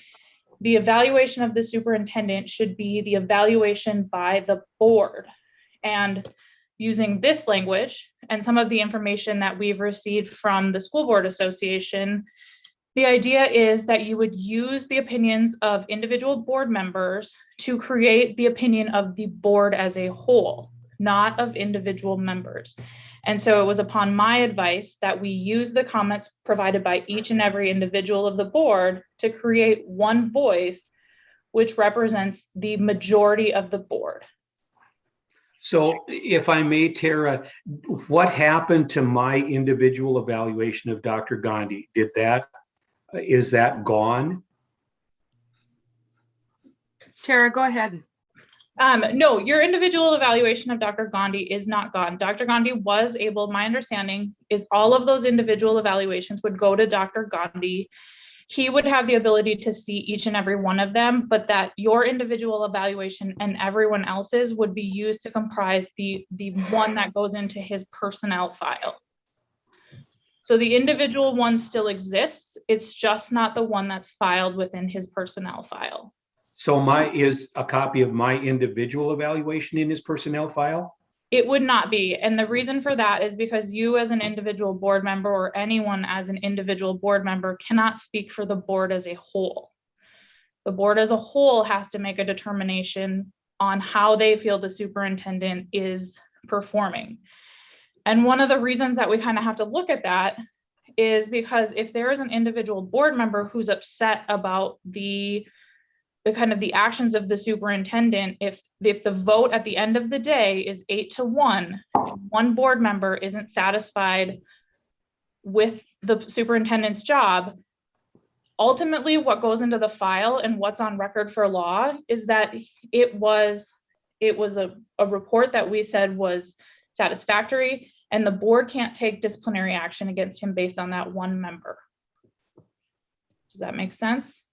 the evaluation of the superintendent should be the evaluation by the board. And using this language and some of the information that we've received from the School Board Association, the idea is that you would use the opinions of individual board members to create the opinion of the board as a whole, not of individual members. And so it was upon my advice that we use the comments provided by each and every individual of the board to create one voice, which represents the majority of the board. So if I may, Tara, what happened to my individual evaluation of Dr. Gandhi? Is that gone? Tara, go ahead. No, your individual evaluation of Dr. Gandhi is not gone. Dr. Gandhi was able, my understanding is all of those individual evaluations would go to Dr. Gandhi. He would have the ability to see each and every one of them, but that your individual evaluation and everyone else's would be used to comprise the one that goes into his personnel file. So the individual one still exists. It's just not the one that's filed within his personnel file. So is a copy of my individual evaluation in his personnel file? It would not be. And the reason for that is because you as an individual board member or anyone as an individual board member cannot speak for the board as a whole. The board as a whole has to make a determination on how they feel the superintendent is performing. And one of the reasons that we kind of have to look at that is because if there is an individual board member who's upset about the kind of the actions of the superintendent, if the vote at the end of the day is 8-1, one board member isn't satisfied with the superintendent's job, ultimately what goes into the file and what's on record for law is that it was a report that we said was satisfactory, and the board can't take disciplinary action against him based on that one member. Does that make sense?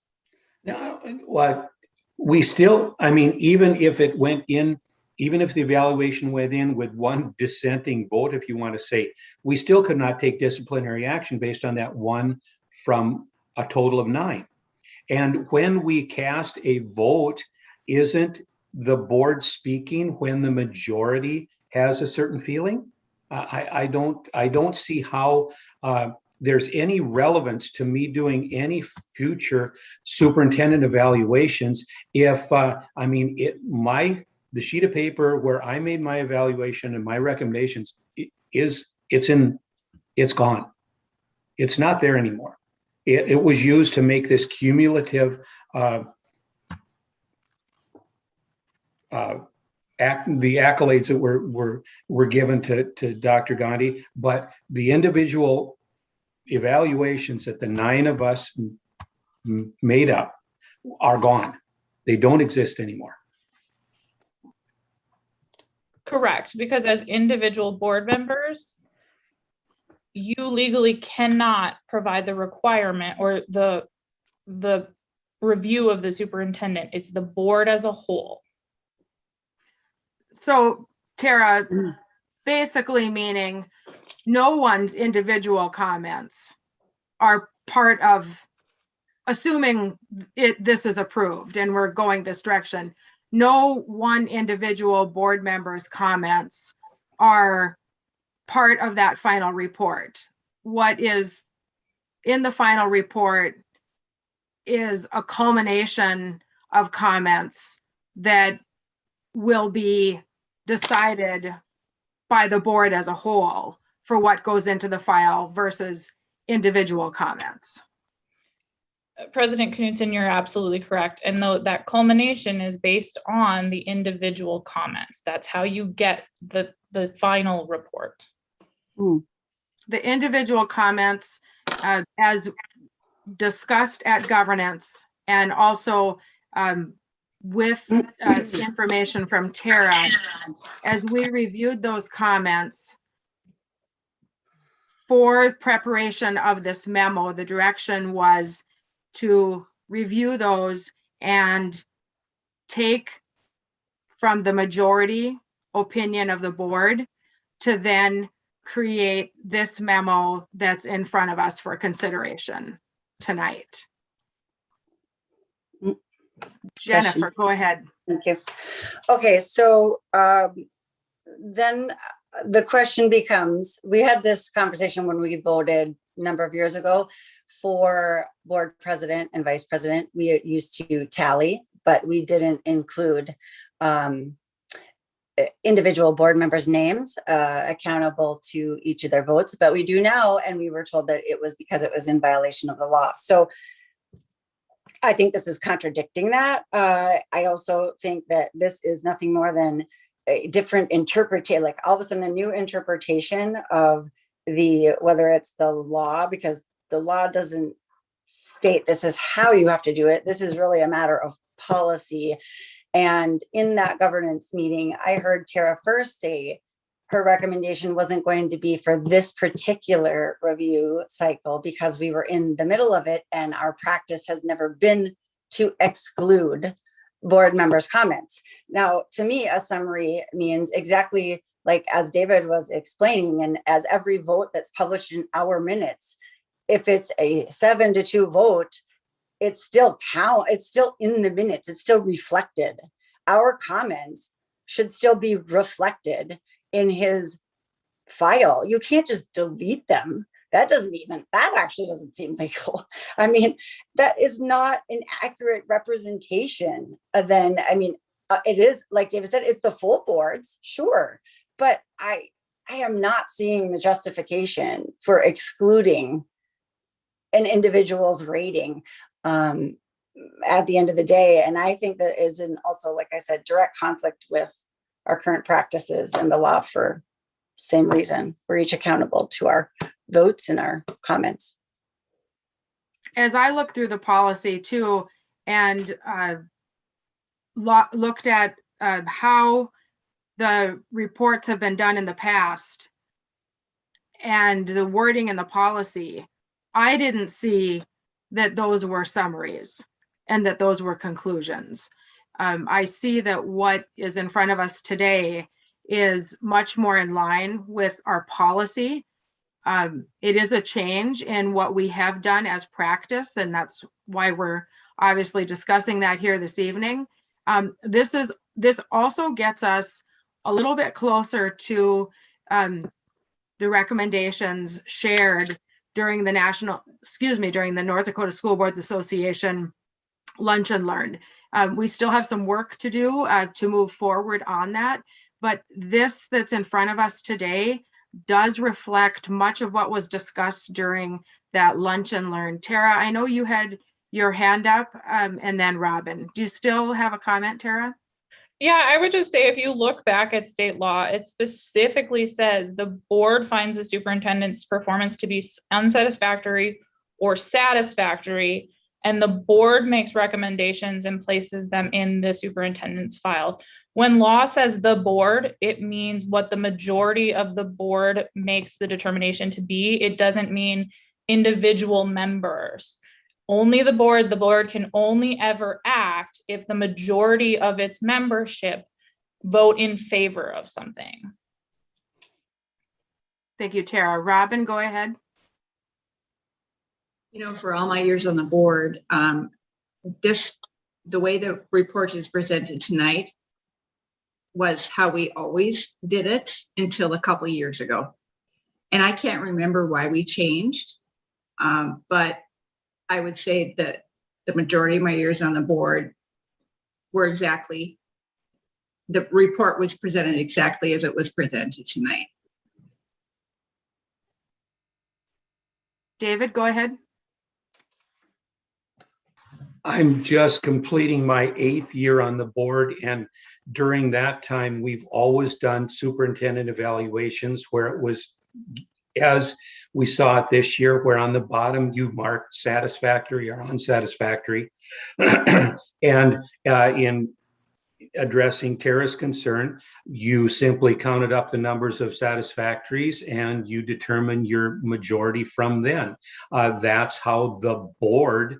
No, what we still, I mean, even if it went in, even if the evaluation went in with one dissenting vote, if you want to say, we still could not take disciplinary action based on that one from a total of 9. And when we cast a vote, isn't the board speaking when the majority has a certain feeling? I don't see how there's any relevance to me doing any future superintendent evaluations if the sheet of paper where I made my evaluation and my recommendations it's gone. It's not there anymore. It was used to make this cumulative the accolades that were given to Dr. Gandhi, but the individual evaluations that the 9 of us made up are gone. They don't exist anymore. Correct, because as individual board members, you legally cannot provide the requirement or the review of the superintendent. It's the board as a whole. So Tara, basically meaning no one's individual comments are part of, assuming this is approved and we're going this direction, no one individual board member's comments are part of that final report. What is in the final report is a culmination of comments that will be decided by the board as a whole for what goes into the file versus individual comments. President Knudsen, you're absolutely correct. And though that culmination is based on the individual comments, that's how you get the final report. The individual comments, as discussed at governance, and also with information from Tara, as we reviewed those comments for preparation of this memo, the direction was to review those and take from the majority opinion of the board to then create this memo that's in front of us for consideration tonight. Jennifer, go ahead. Thank you. Okay, so then the question becomes, we had this conversation when we voted a number of years ago for board president and vice president. We used to tally, but we didn't include individual board members' names accountable to each of their votes, but we do now, and we were told that it was because it was in violation of the law. So I think this is contradicting that. I also think that this is nothing more than a different interpretation, like all of a sudden a new interpretation of whether it's the law, because the law doesn't state this is how you have to do it. This is really a matter of policy And in that governance meeting, I heard Tara first say her recommendation wasn't going to be for this particular review cycle because we were in the middle of it, and our practice has never been to exclude board members' comments. Now, to me, a summary means exactly like as David was explaining, and as every vote that's published in our minutes, if it's a 7-2 vote, it's still it's still in the minutes, it's still reflected. Our comments should still be reflected in his file. You can't just delete them. That actually doesn't seem legal. I mean, that is not an accurate representation. Then, I mean, it is, like David said, it's the full boards, sure. But I am not seeing the justification for excluding an individual's rating at the end of the day. And I think that is also, like I said, direct conflict with our current practices and the law for same reason. We're each accountable to our votes and our comments. As I look through the policy too, and looked at how the reports have been done in the past and the wording in the policy, I didn't see that those were summaries and that those were conclusions. I see that what is in front of us today is much more in line with our policy. It is a change in what we have done as practice, and that's why we're obviously discussing that here this evening. This also gets us a little bit closer to the recommendations shared during the North Dakota School Boards Association Lunch and Learn. We still have some work to do to move forward on that, but this that's in front of us today does reflect much of what was discussed during that Lunch and Learn. Tara, I know you had your hand up, and then Robin. Do you still have a comment, Tara? Yeah, I would just say if you look back at state law, it specifically says the board finds the superintendent's performance to be unsatisfactory or satisfactory, and the board makes recommendations and places them in the superintendent's file. When law says the board, it means what the majority of the board makes the determination to be. It doesn't mean individual members. Only the board can only ever act if the majority of its membership vote in favor of something. Thank you, Tara. Robin, go ahead. You know, for all my years on the board, the way the report is presented tonight was how we always did it until a couple of years ago. And I can't remember why we changed, but I would say that the majority of my years on the board were exactly, the report was presented exactly as it was presented tonight. David, go ahead. I'm just completing my 8th year on the board, and during that time, we've always done superintendent evaluations where it was, as we saw it this year, where on the bottom you marked satisfactory or unsatisfactory. And in addressing Tara's concern, you simply counted up the numbers of satisfactories and you determine your majority from then. That's how the board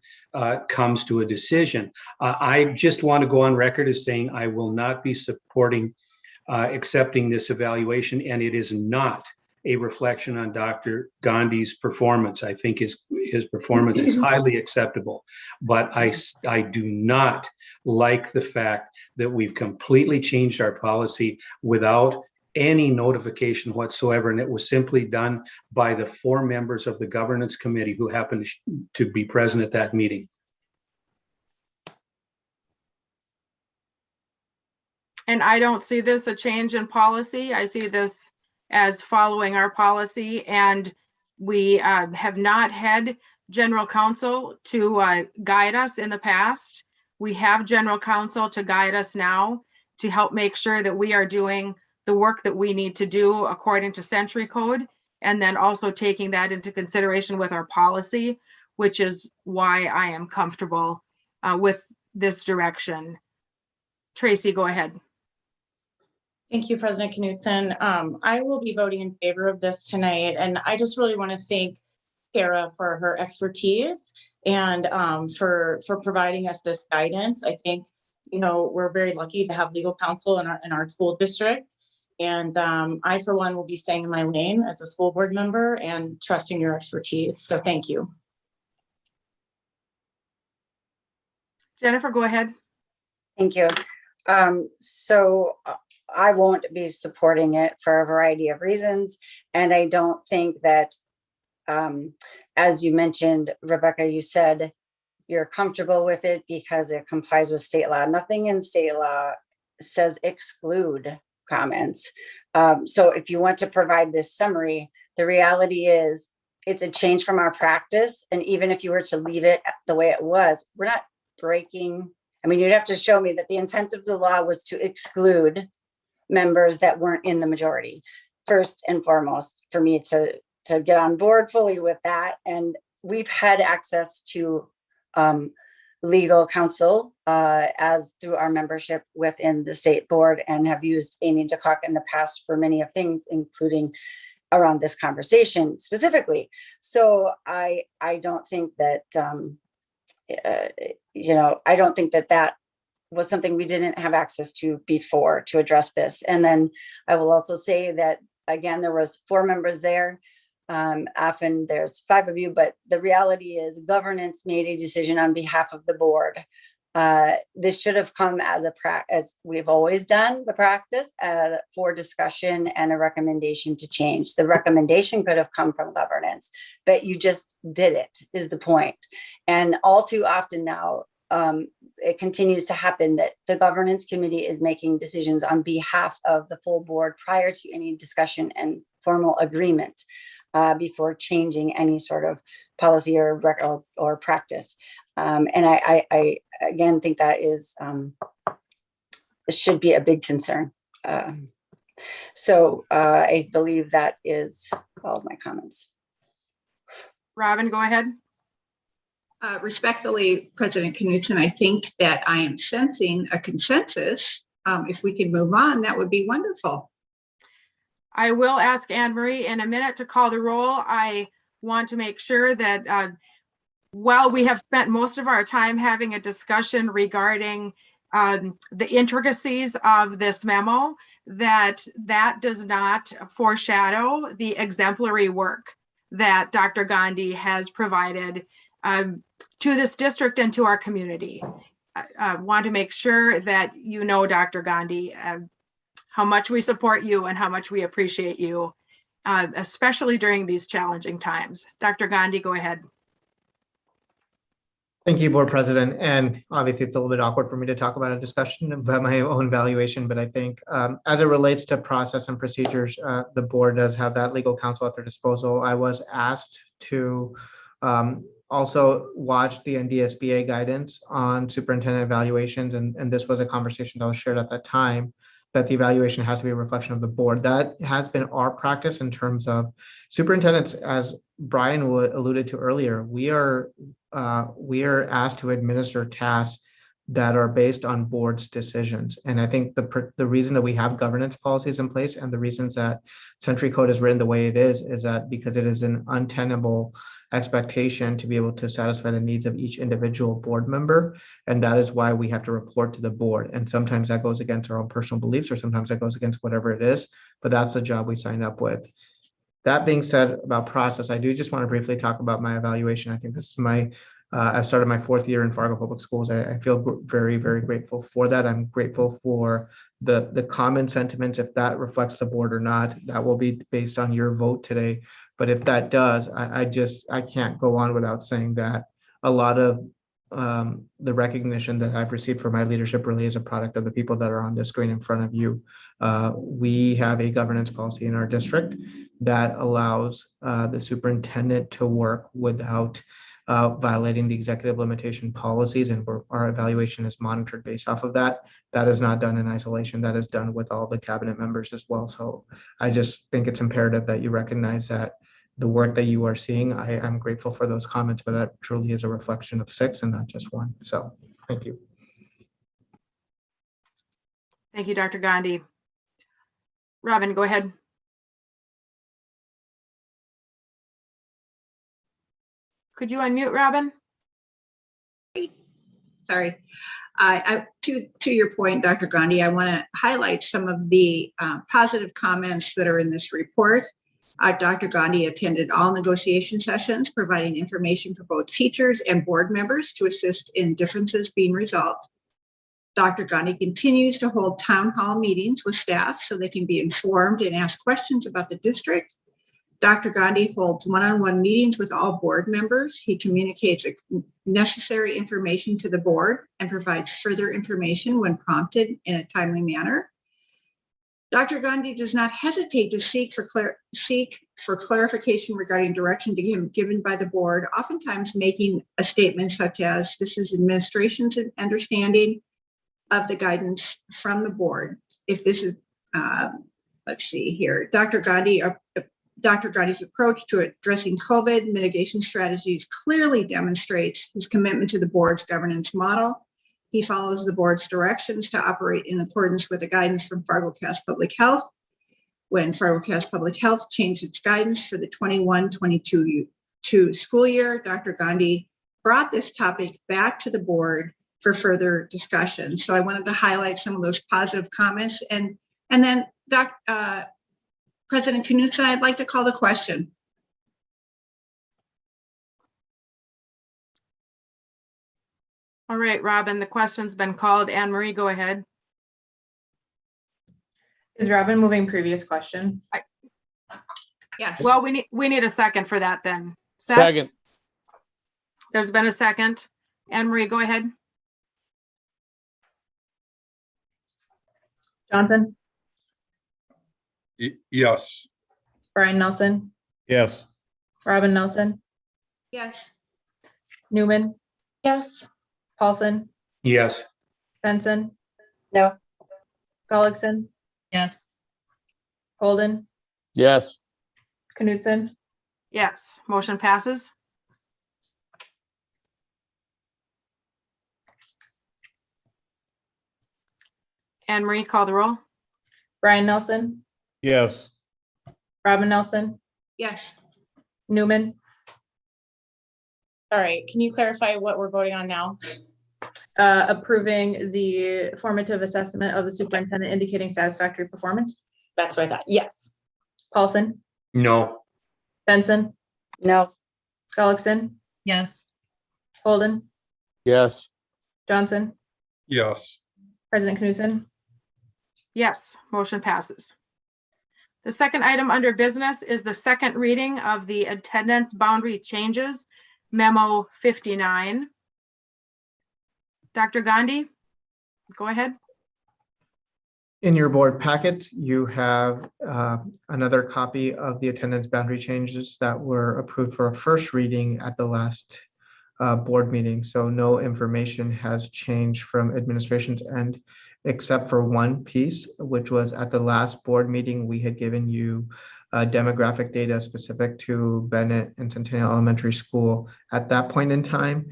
comes to a decision. I just want to go on record as saying I will not be supporting accepting this evaluation, and it is not a reflection on Dr. Gandhi's performance. I think his performance is highly acceptable, but I do not like the fact that we've completely changed our policy without any notification whatsoever, and it was simply done by the 4 members of the governance committee who happened to be present at that meeting. And I don't see this a change in policy. I see this as following our policy, and we have not had general counsel to guide us in the past. We have general counsel to guide us now to help make sure that we are doing the work that we need to do according to Century Code, and then also taking that into consideration with our policy, which is why I am comfortable with this direction. Tracy, go ahead. Thank you, President Knudsen. I will be voting in favor of this tonight, and I just really want to thank Kara for her expertise and for providing us this guidance. I think, you know, we're very lucky to have legal counsel in our school district, and I, for one, will be staying in my lane as a school board member and trusting your expertise. So thank you. Jennifer, go ahead. Thank you. So I won't be supporting it for a variety of reasons. And I don't think that, as you mentioned, Rebecca, you said you're comfortable with it because it complies with state law. Nothing in state law says exclude comments. So if you want to provide this summary, the reality is it's a change from our practice. And even if you were to leave it the way it was, we're not breaking. I mean, you'd have to show me that the intent of the law was to exclude members that weren't in the majority, first and foremost, for me to get on board fully with that. And we've had access to legal counsel as through our membership within the state board, and have used Amy DeCock in the past for many of things, including around this conversation specifically. So I don't think that, you know, I don't think that that was something we didn't have access to before to address this. And then I will also say that, again, there was 4 members there. Often there's 5 of you, but the reality is governance made a decision on behalf of the board. This should have come as we've always done the practice for discussion and a recommendation to change. The recommendation could have come from governance, but you just did it, is the point. And all too often now, it continues to happen that the governance committee is making decisions on behalf of the full board prior to any discussion and formal agreement before changing any sort of policy or practice. And I again think that is should be a big concern. So I believe that is all of my comments. Robin, go ahead. Respectfully, President Knudsen, I think that I am sensing a consensus. If we could move on, that would be wonderful. I will ask Anne Marie in a minute to call the roll. I want to make sure that while we have spent most of our time having a discussion regarding the intricacies of this memo, that does not foreshadow the exemplary work that Dr. Gandhi has provided to this district and to our community. I want to make sure that you know, Dr. Gandhi, how much we support you and how much we appreciate you, especially during these challenging times. Dr. Gandhi, go ahead. Thank you, Board President. And obviously, it's a little bit awkward for me to talk about a discussion about my own valuation, but I think as it relates to process and procedures, the board does have that legal counsel at their disposal. I was asked to also watch the NDSBA guidance on superintendent evaluations, and this was a conversation that was shared at that time, that the evaluation has to be a reflection of the board. That has been our practice in terms of superintendents, as Brian alluded to earlier. We are asked to administer tasks that are based on board's decisions. And I think the reason that we have governance policies in place and the reasons that Century Code is written the way it is that because it is an untenable expectation to be able to satisfy the needs of each individual board member. And that is why we have to report to the board. And sometimes that goes against our own personal beliefs, or sometimes that goes against whatever it is, but that's the job we sign up with. That being said, about process, I do just want to briefly talk about my evaluation. I think this is I started my 4th year in Fargo Public Schools. I feel very, very grateful for that. I'm grateful for the common sentiments. If that reflects the board or not, that will be based on your vote today. But if that does, I can't go on without saying that a lot of the recognition that I've received for my leadership really is a product of the people that are on this screen in front of you. We have a governance policy in our district that allows the superintendent to work without violating the executive limitation policies, and our evaluation is monitored based off of that. That is not done in isolation. That is done with all the cabinet members as well. So I just think it's imperative that you recognize that the work that you are seeing, I'm grateful for those comments, but that truly is a reflection of 6 and not just 1. So thank you. Thank you, Dr. Gandhi. Robin, go ahead. Could you unmute, Robin? Sorry. To your point, Dr. Gandhi, I want to highlight some of the positive comments that are in this report. Dr. Gandhi attended all negotiation sessions, providing information for both teachers and board members to assist in differences being resolved. Dr. Gandhi continues to hold town hall meetings with staff so they can be informed and ask questions about the district. Dr. Gandhi holds one-on-one meetings with all board members. He communicates necessary information to the board and provides further information when prompted in a timely manner. Dr. Gandhi does not hesitate to seek for clarification regarding direction to him given by the board, oftentimes making a statement such as, "This is administration's understanding of the guidance from the board." If this is, let's see here, Dr. Gandhi's approach to addressing COVID mitigation strategies clearly demonstrates his commitment to the board's governance model. He follows the board's directions to operate in accordance with the guidance from Fargo County Public Health. When Fargo County Public Health changed its guidance for the 21-22 school year, Dr. Gandhi brought this topic back to the board for further discussion. So I wanted to highlight some of those positive comments. And then President Knudsen, I'd like to call the question. All right, Robin, the question's been called. Anne Marie, go ahead. Is Robin moving previous question? Yes. Well, we need a second for that then. Seth? Second. There's been a second. Anne Marie, go ahead. Johnson, Yes. Brian Nelson, Yes. Robin Nelson, Yes. Newman, Yes. Paulson, Yes. Benson, No. Gullickson, Yes. Holden, Yes. Knudsen, Yes, motion passes. Anne Marie, call the roll. Brian Nelson, Yes. Robin Nelson, Yes. Newman, All right, can you clarify what we're voting on now? approving the formative assessment of the superintendent indicating satisfactory performance. That's what I thought. Yes. Paulson, No. Benson, No. Gullickson, Yes. Holden, Yes. Johnson, Yes. President Knudsen. Yes, motion passes. The second item under business is the second reading of the attendance boundary changes, Memo 59. Dr. Gandhi, go ahead. In your board packet, you have another copy of the attendance boundary changes that were approved for a first reading at the last board meeting. So no information has changed from administration's end, except for one piece, which was at the last board meeting, we had given you demographic data specific to Bennett and Centennial Elementary School at that point in time.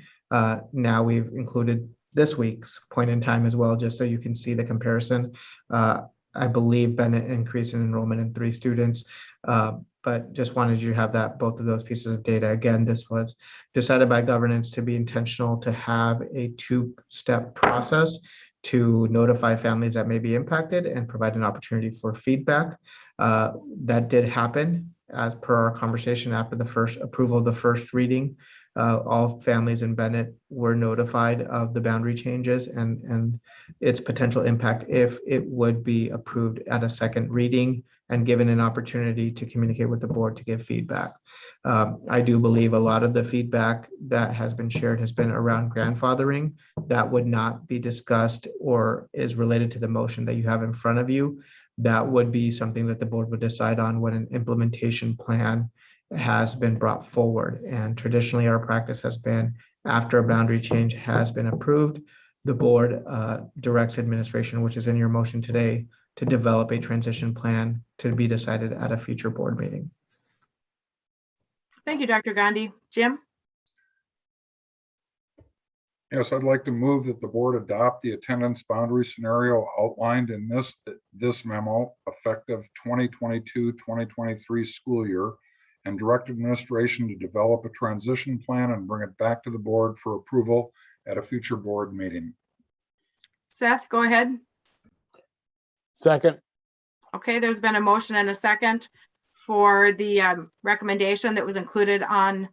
Now we've included this week's point in time as well, just so you can see the comparison. I believe Bennett increased in enrollment in 3 students, but just wanted you to have that, both of those pieces of data. Again, this was decided by governance to be intentional, to have a 2-step process to notify families that may be impacted and provide an opportunity for feedback. That did happen as per our conversation after the first approval of the first reading. All families in Bennett were notified of the boundary changes and its potential impact if it would be approved at a second reading and given an opportunity to communicate with the board to give feedback. I do believe a lot of the feedback that has been shared has been around grandfathering. That would not be discussed or is related to the motion that you have in front of you. That would be something that the board would decide on when an implementation plan has been brought forward. And traditionally, our practice has been after a boundary change has been approved, the board directs administration, which is in your motion today, to develop a transition plan to be decided at a future board meeting. Thank you, Dr. Gandhi. Jim? Yes, I'd like to move that the board adopt the attendance boundary scenario outlined in this memo effective 2022-2023 school year, and direct administration to develop a transition plan and bring it back to the board for approval at a future board meeting. Seth, go ahead. Second. Okay, there's been a motion and a second for the recommendation that was included on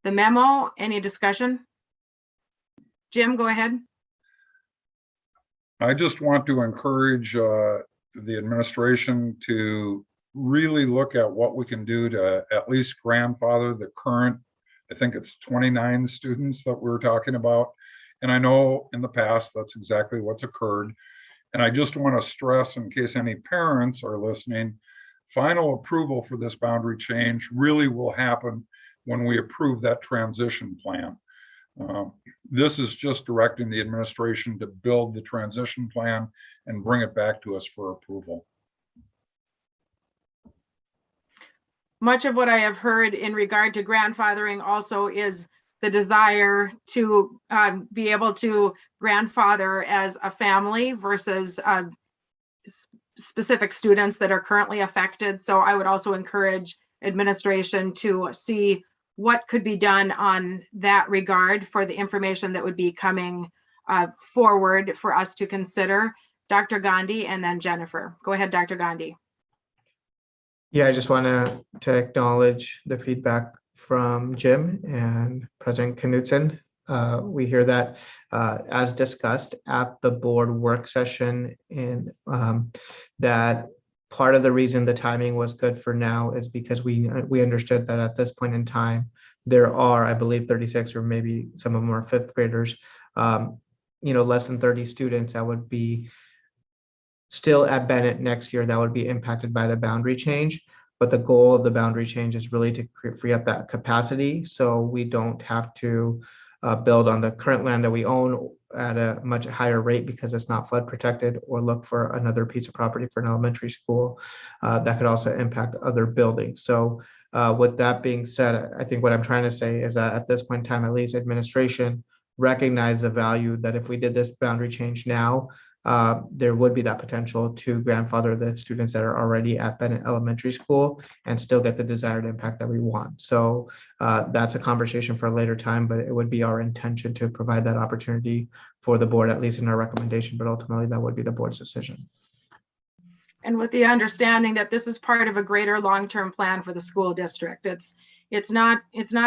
the memo. Any discussion? Jim, go ahead. I just want to encourage the administration to really look at what we can do to at least grandfather the current, I think it's 29 students that we're talking about. And I know in the past, that's exactly what's occurred. And I just want to stress, in case any parents are listening, final approval for this boundary change really will happen when we approve that transition plan. This is just directing the administration to build the transition plan and bring it back to us for approval. Much of what I have heard in regard to grandfathering also is the desire to be able to grandfather as a family versus specific students that are currently affected. So I would also encourage administration to see what could be done on that regard for the information that would be coming forward for us to consider. Dr. Gandhi and then Jennifer. Go ahead, Dr. Gandhi. Yeah, I just want to acknowledge the feedback from Jim and President Knudsen. We hear that as discussed at the board work session, and that part of the reason the timing was good for now is because we understood that at this point in time, there are, I believe, 36 or maybe some of them are fifth graders, less than 30 students that would be still at Bennett next year that would be impacted by the boundary change. But the goal of the boundary change is really to free up that capacity so we don't have to build on the current land that we own at a much higher rate because it's not flood protected, or look for another piece of property for an elementary school that could also impact other buildings. So with that being said, I think what I'm trying to say is that at this point in time, at least administration recognize the value that if we did this boundary change now, there would be that potential to grandfather the students that are already at Bennett Elementary School and still get the desired impact that we want. So that's a conversation for a later time, but it would be our intention to provide that opportunity for the board, at least in our recommendation, but ultimately that would be the board's decision. And with the understanding that this is part of a greater long-term plan for the school district. It's not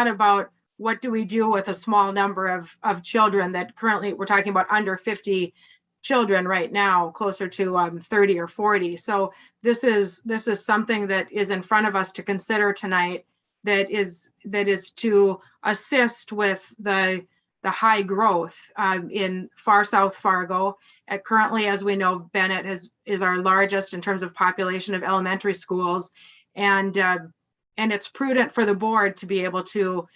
about what do we do with a small number of children that currently we're talking about under 50 children right now, closer to 30 or 40. So this is something that is in front of us to consider tonight, that is to assist with the high growth in far South Fargo. Currently, as we know, Bennett is our largest in terms of population of elementary schools, and it's prudent for the board to be able to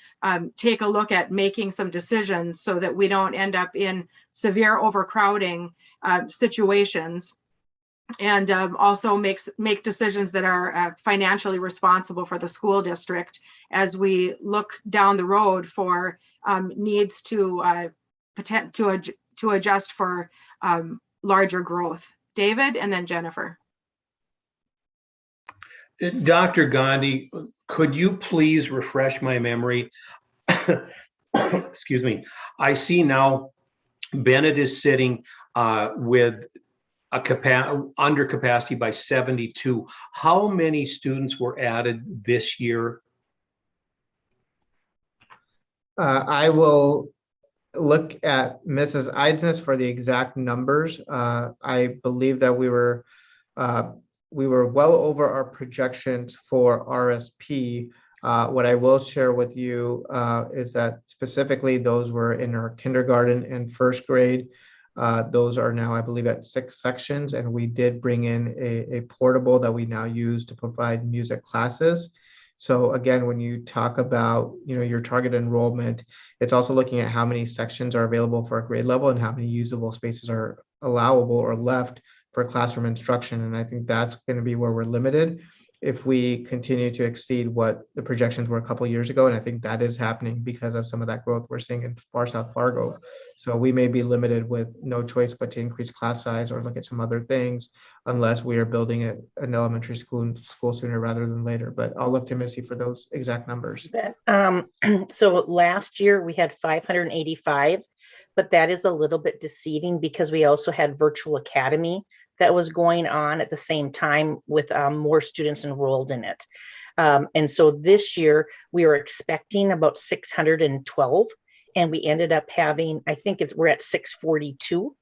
take a look at making some decisions so that we don't end up in severe overcrowding situations, and also make decisions that are financially responsible for the school district as we look down the road for needs to adjust for larger growth. David and then Jennifer. Dr. Gandhi, could you please refresh my memory? Excuse me. I see now Bennett is sitting with a under capacity by 72. How many students were added this year? I will look at Mrs. Eidsness for the exact numbers. I believe that we were well over our projections for RSP. What I will share with you is that specifically those were in our kindergarten and first grade. Those are now, I believe, at 6 sections, and we did bring in a portable that we now use to provide music classes. So again, when you talk about your target enrollment, it's also looking at how many sections are available for a grade level and how many usable spaces are allowable or left for classroom instruction. And I think that's going to be where we're limited. if we continue to exceed what the projections were a couple years ago. And I think that is happening because of some of that growth we're seeing in far South Fargo. So we may be limited with no choice but to increase class size or look at some other things unless we are building an elementary school sooner rather than later. But I'll look to Missy for those exact numbers. So last year we had 585, but that is a little bit deceiving because we also had virtual academy that was going on at the same time with more students enrolled in it. And so this year we were expecting about 612 and we ended up having, I think we're at 642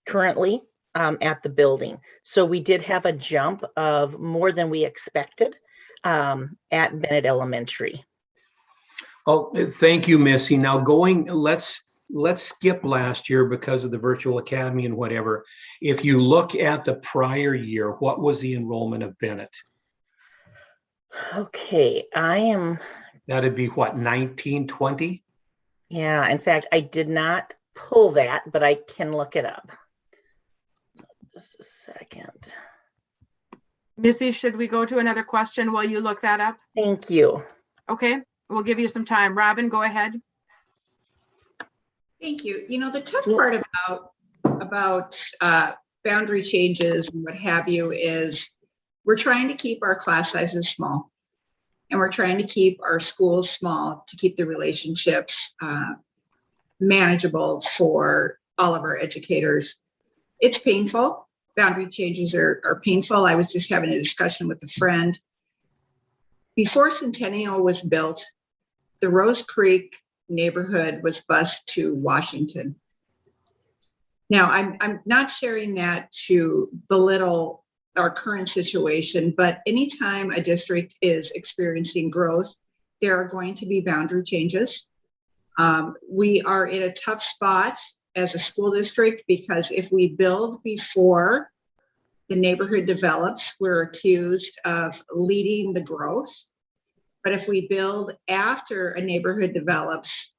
currently at the building. So we did have a jump of more than we expected at Bennett Elementary. Oh, thank you, Missy. Now let's skip last year because of the virtual academy and whatever. If you look at the prior year, what was the enrollment of Bennett? Okay, That'd be what, 1920? Yeah, in fact, I did not pull that, but I can look it up. Just a second. Missy, should we go to another question while you look that up? Thank you. Okay, we'll give you some time. Robin, go ahead. Thank you. You know, the tough part about boundary changes and what have you is we're trying to keep our class sizes small and we're trying to keep our schools small to keep the relationships manageable for all of our educators. It's painful. Boundary changes are painful. I was just having a discussion with a friend. Before Centennial was built, the Rose Creek neighborhood was bused to Washington. Now, I'm not sharing that to belittle our current situation, but anytime a district is experiencing growth, there are going to be boundary changes. We are in a tough spot as a school district because if we build before the neighborhood develops, we're accused of leading the growth. But if we build after a neighborhood develops,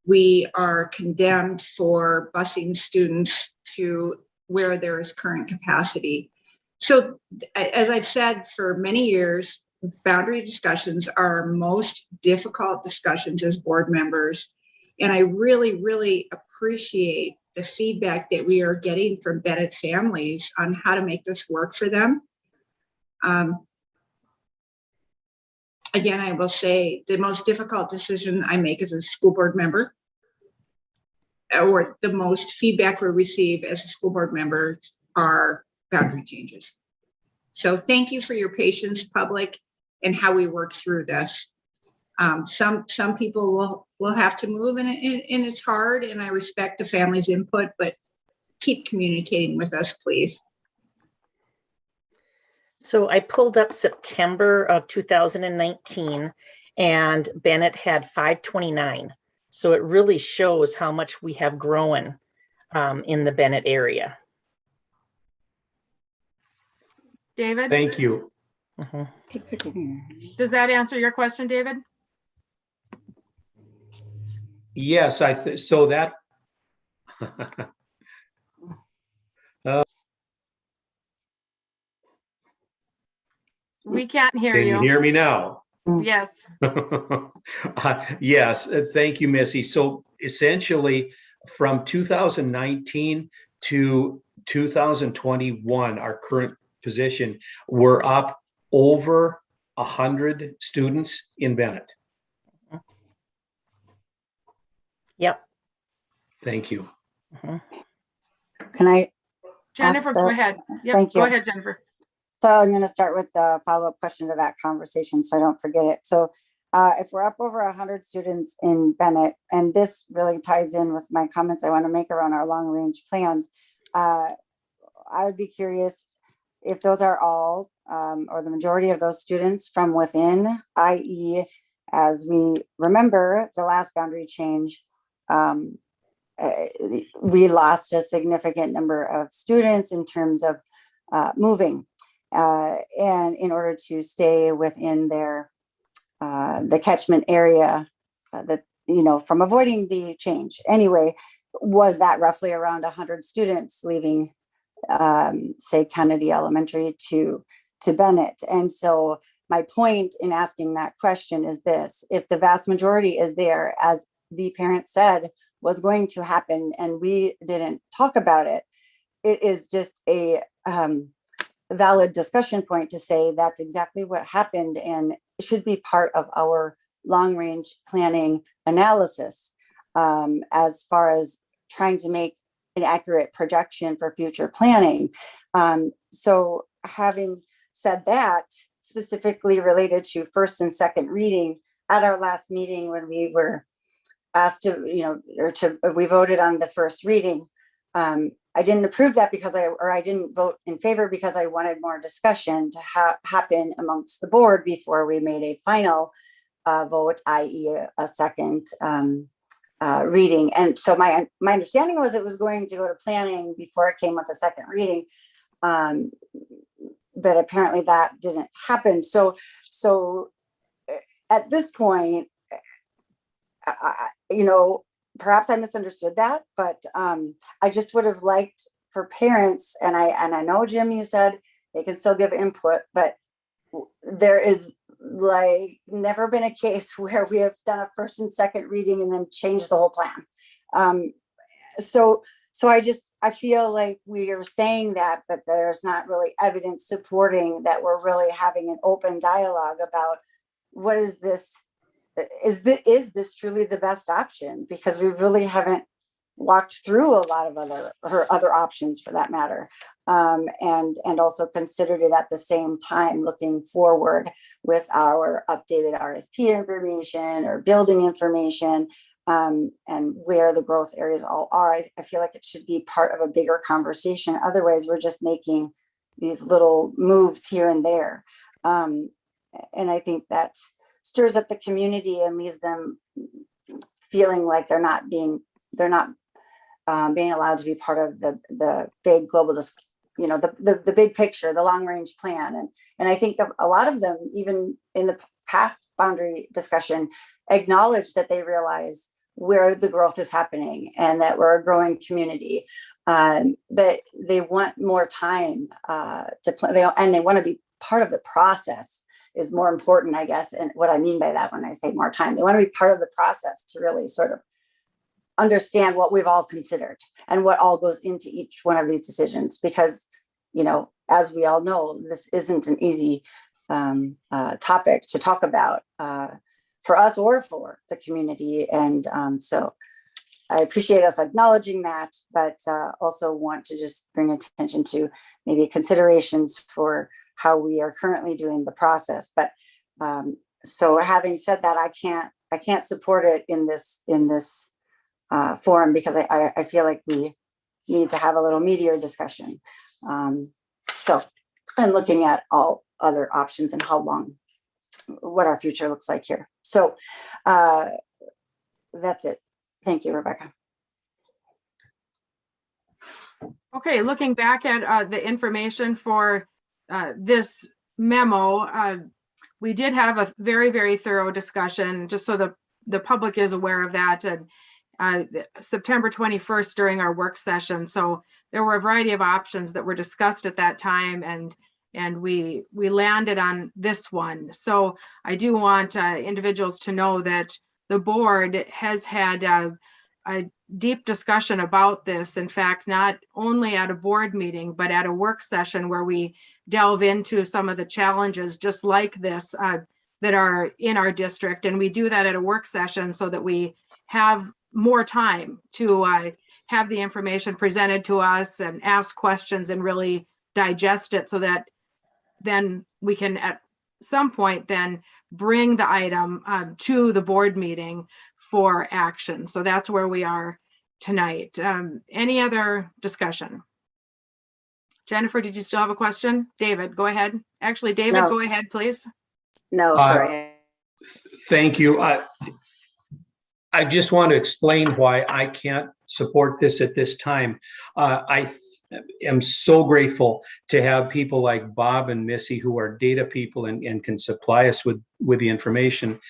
we are condemned for busing students to where there is current capacity. So as I've said for many years, boundary discussions are our most difficult discussions as board members. And I really, really appreciate the feedback that we are getting from Bennett families on how to make this work for them. Again, I will say the most difficult decision I make as a school board member, or the most feedback we receive as a school board member, are boundary changes. So thank you for your patience, public, and how we work through this. Some people will have to move and it's hard, and I respect the family's input, but keep communicating with us, please. So I pulled up September of 2019 and Bennett had 529. So it really shows how much we have grown in the Bennett area. David? Thank you. Does that answer your question, David? Yes, so that. We can't hear Can you. you hear me now? Yes. Yes, thank you, Missy. So essentially from 2019 to 2021, our current position, we're up over 100 students in Bennett. Yep. Thank you. Can I? Jennifer, go ahead. Yep, Thank you. Go ahead, Jennifer. So I'm going to start with the follow-up question to that conversation so I don't forget it. So if we're up over 100 students in Bennett, and this really ties in with my comments I want to make around our long-range plans, I would be curious if those are all or the majority of those students from within, i.e., as we remember the last boundary change, we lost a significant number of students in terms of moving. And in order to stay within their the catchment area that, you know, from avoiding the change. Anyway, was that roughly around 100 students leaving say Kennedy Elementary to Bennett. And so my point in asking that question is this: if the vast majority is there, as the parent said was going to happen, and we didn't talk about it, it is just a valid discussion point to say that's exactly what happened and it should be part of our long range planning analysis, as far as trying to make an accurate projection for future planning. So having said that, specifically related to first and second reading, at our last meeting when we were asked to, we voted on the first reading, I didn't approve that because I didn't vote in favor because I wanted more discussion to happen amongst the board before we made a final vote, i.e. a second reading. And so my understanding was it was going to go to planning before it came with a second reading. But apparently that didn't happen. So at this point, perhaps I misunderstood that, but I just would have liked for parents, and I know, Jim, you said they can still give input, but there is like never been a case where we have done a first and second reading and then changed the whole plan. So I feel like we are saying that, but there's not really evidence supporting that we're really having an open dialogue about what is this. Is this truly the best option? Because we really haven't walked through a lot of other options for that matter, and also considered it at the same time, looking forward with our updated RSP information or building information, and where the growth areas all are. I feel like it should be part of a bigger conversation. Otherwise, we're just making these little moves here and there, and I think that stirs up the community and leaves them feeling like they're not being allowed to be part of the big global, the big picture, the long range plan. And I think a lot of them, even in the past boundary discussion, acknowledge that they realize where the growth is happening and that we're a growing community. But they want more time to plan, and they want to be part of the process is more important, I guess. And what I mean by that, when I say more time, they want to be part of the process to really sort of understand what we've all considered and what all goes into each one of these decisions. Because, as we all know, this isn't an easy topic to talk about for us or for the community. And so I appreciate us acknowledging that, but also want to just bring attention to maybe considerations for how we are currently doing the process. But so having said that, I can't support it in this forum, because I feel like we need to have a little meatier discussion. So I'm looking at all other options and what our future looks like here. So that's it. Thank you, Rebecca. Okay, looking back at the information for this memo, we did have a very, very thorough discussion, just so the public is aware of that, September 21st during our work session. So there were a variety of options that were discussed at that time, and we landed on this one. So I do want individuals to know that the board has had a deep discussion about this. In fact, not only at a board meeting, but at a work session where we delve into some of the challenges just like this that are in our district. And we do that at a work session so that we have more time to have the information presented to us and ask questions and really digest it, so that then we can at some point then bring the item to the board meeting for action. So that's where we are tonight. Any other discussion? Jennifer, did you still have a question? David, go ahead. Actually, David, No. Go ahead, please. No, sorry. Thank you. I just want to explain why I can't support this at this time. I am so grateful to have people like Bob and Missy, who are data people and can supply us with the information.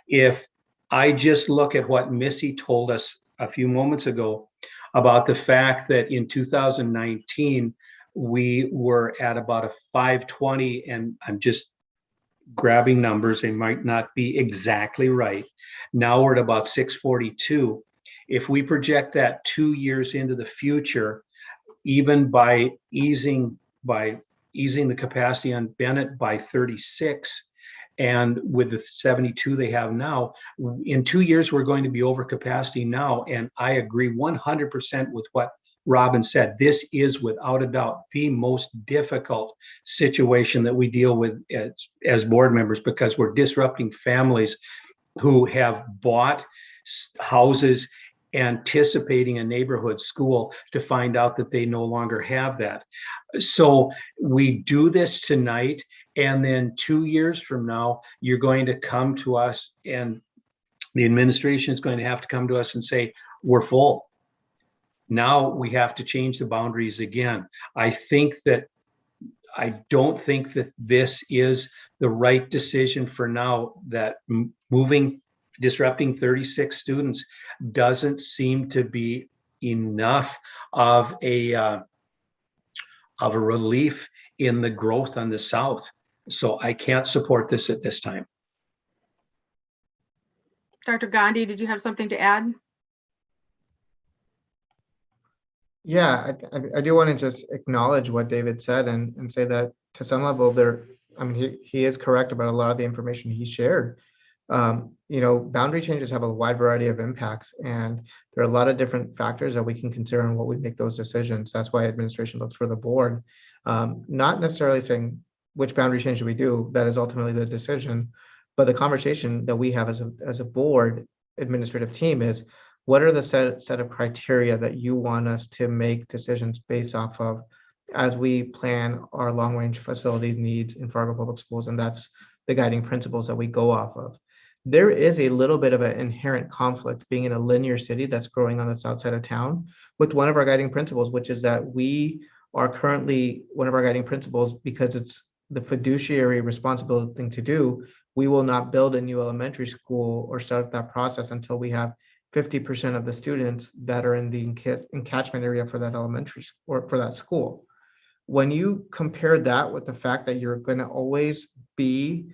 If I just look at what Missy told us a few moments ago about the fact that in 2019, we were at about a 520, and I'm just grabbing numbers, they might not be exactly right. Now we're at about 642. If we project that 2 years into the future, even by easing the capacity on Bennett by 36, and with the 72 they have now, in 2 years, we're going to be over capacity now. And I agree 100% with what Robin said. This is without a doubt the most difficult situation that we deal with as board members, because we're disrupting families who have bought houses anticipating a neighborhood school to find out that they no longer have that. So we do this tonight, and then 2 years from now, you're going to come to us, and the administration is going to have to come to us and say, we're full. Now we have to change the boundaries again. I don't think that this is the right decision for now, that disrupting 36 students doesn't seem to be enough of a relief in the growth on the South. So I can't support this at this time. Dr. Gandhi, did you have something to add? Yeah, I do want to just acknowledge what David said and say that to some level he is correct about a lot of the information he shared. Boundary changes have a wide variety of impacts, and there are a lot of different factors that we can consider in what we make those decisions. That's why administration looks for the board, not necessarily saying which boundary change do we do. That is ultimately the decision, but the conversation that we have as a board administrative team is, what are the set of criteria that you want us to make decisions based off of as we plan our long-range facility needs in Fargo Public Schools? And that's the guiding principles that we go off of. There is a little bit of an inherent conflict being in a linear city that's growing on the south side of town with one of our guiding principles, which is that we are currently one of our guiding principles, because it's the fiduciary responsibility thing to do. We will not build a new elementary school or start that process until we have 50% of the students that are in the encatchment area for that elementary or for that school. When you compare that with the fact that you're going to always be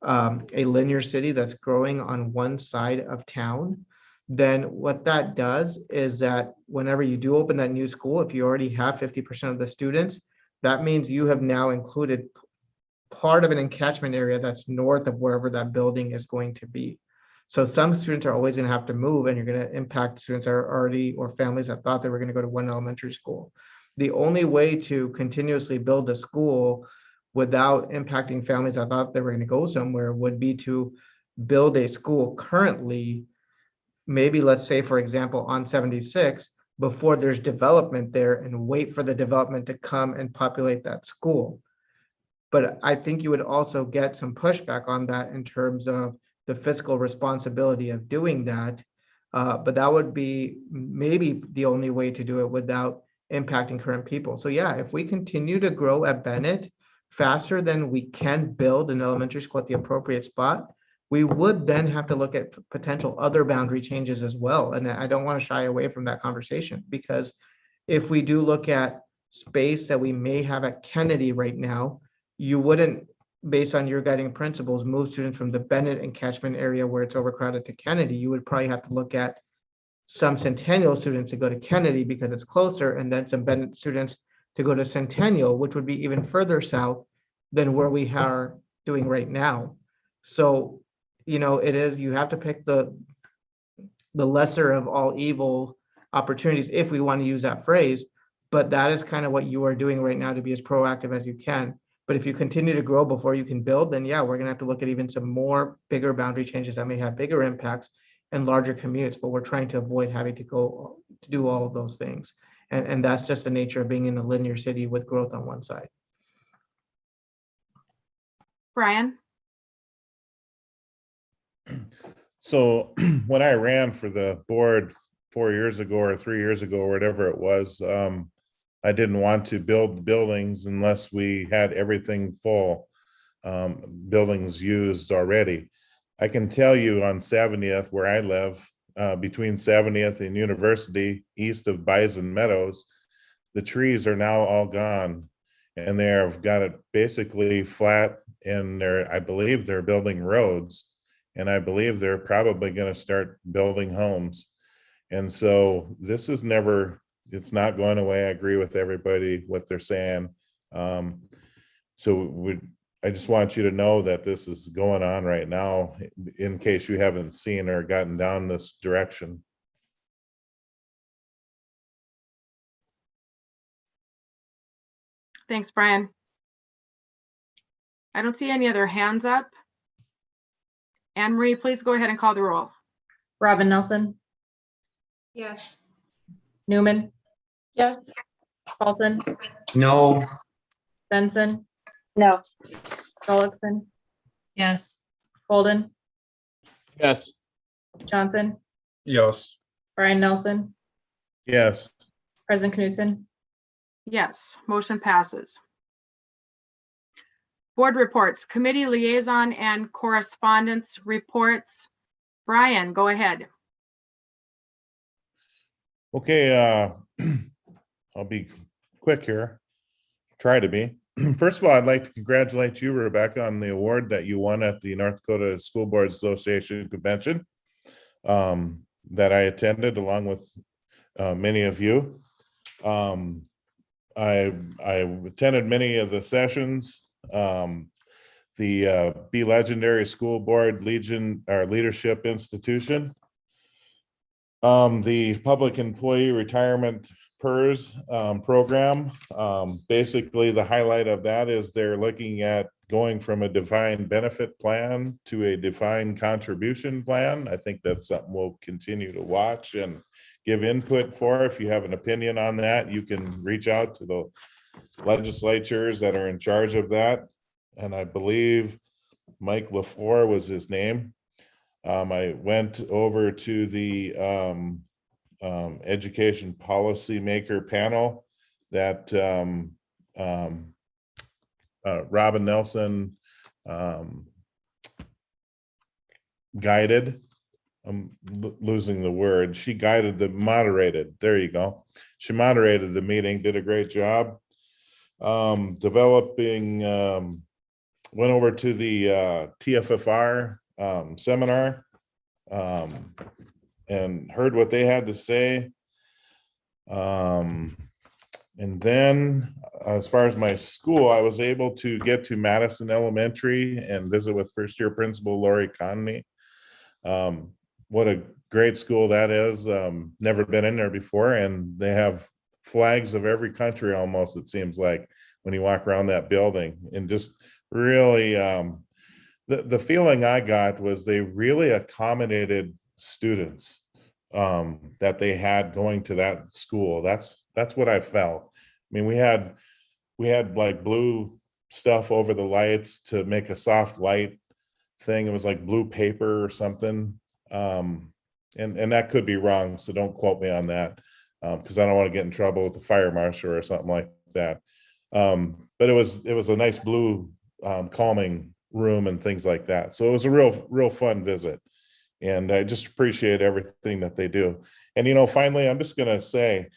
a linear city that's growing on one side of town, then what that does is that whenever you do open that new school, if you already have 50% of the students, that means you have now included part of an encatchment area that's north of wherever that building is going to be. So some students are always going to have to move, and you're going to impact students that are already, or families that thought they were going to go to one elementary school. The only way to continuously build a school without impacting families that thought they were going to go somewhere would be to build a school currently, maybe let's say, for example, on 76, before there's development there, and wait for the development to come and populate that school. But I think you would also get some pushback on that in terms of the fiscal responsibility of doing that. But that would be maybe the only way to do it without impacting current people. So yeah, if we continue to grow at Bennett faster than we can build an elementary school at the appropriate spot, we would then have to look at potential other boundary changes as well. And I don't want to shy away from that conversation, because if we do look at space that we may have at Kennedy right now, you wouldn't, based on your guiding principles, move students from the Bennett encatchment area where it's overcrowded to Kennedy. You would probably have to look at some Centennial students to go to Kennedy because it's closer, and then some Bennett students to go to Centennial, which would be even further south than where we are doing right now. So, it is, you have to pick the lesser of all evil opportunities, if we want to use that phrase, but that is kind of what you are doing right now to be as proactive as you can. But if you continue to grow before you can build, then yeah, we're going to have to look at even some more bigger boundary changes that may have bigger impacts and larger commutes, but we're trying to avoid having to go to do all of those things. And that's just the nature of being in a linear city with growth on one side. Brian? So when I ran for the board 4 years ago or 3 years ago or whatever it was, I didn't want to build buildings unless we had everything full, buildings used already. I can tell you on 70th, where I live, between 70th and University, east of Bison Meadows, the trees are now all gone, and they have got it basically flat, and I believe they're building roads, and I believe they're probably going to start building homes. And so this is it's not going away. I agree with everybody, what they're saying. I just want you to know that this is going on right now, in case you haven't seen or gotten down this direction. Thanks, Brian. I don't see any other hands up. Anne Marie, please go ahead and call the roll. Robin Nelson, Yes. Newman, Yes. Paulson, No. Benson, No. Gullickson, Yes. Golden, Yes. Johnson, Yes. Brian Nelson, Yes. President Knudsen. Yes, motion passes. Board reports, committee liaison and correspondence reports. Brian, go ahead. Okay, I'll be quick here. Try to be. First of all, I'd like to congratulate you, Rebecca, on the award that you won at the North Dakota School Boards Association convention that I attended along with many of you. I attended many of the sessions. The Be Legendary School Board Leadership Institution, the Public Employee Retirement PERS program. Basically, the highlight of that is they're looking at going from a defined benefit plan to a defined contribution plan. I think that's something we'll continue to watch and give input for. If you have an opinion on that, you can reach out to the legislatures that are in charge of that. And I believe Mike LaFleur was his name. I went over to the education policymaker panel that Robin Nelson guided. I'm losing the word. She moderated. There you go. She moderated the meeting, did a great job. Developing, went over to the TFFR seminar and heard what they had to say. And then as far as my school, I was able to get to Madison Elementary and visit with first year principal Lori Conley. What a great school that is. Never been in there before, and they have flags of every country almost, it seems like, when you walk around that building. And just really, the feeling I got was they really accommodated students that they had going to that school. That's what I felt. I mean, we had like blue stuff over the lights to make a soft light thing. It was like blue paper or something. And that could be wrong, so don't quote me on that, because I don't want to get in trouble with the fire marshal or something like that. But it was a nice blue calming room and things like that. So it was a real fun visit, and I just appreciate everything that they do. And finally, I'm just gonna say,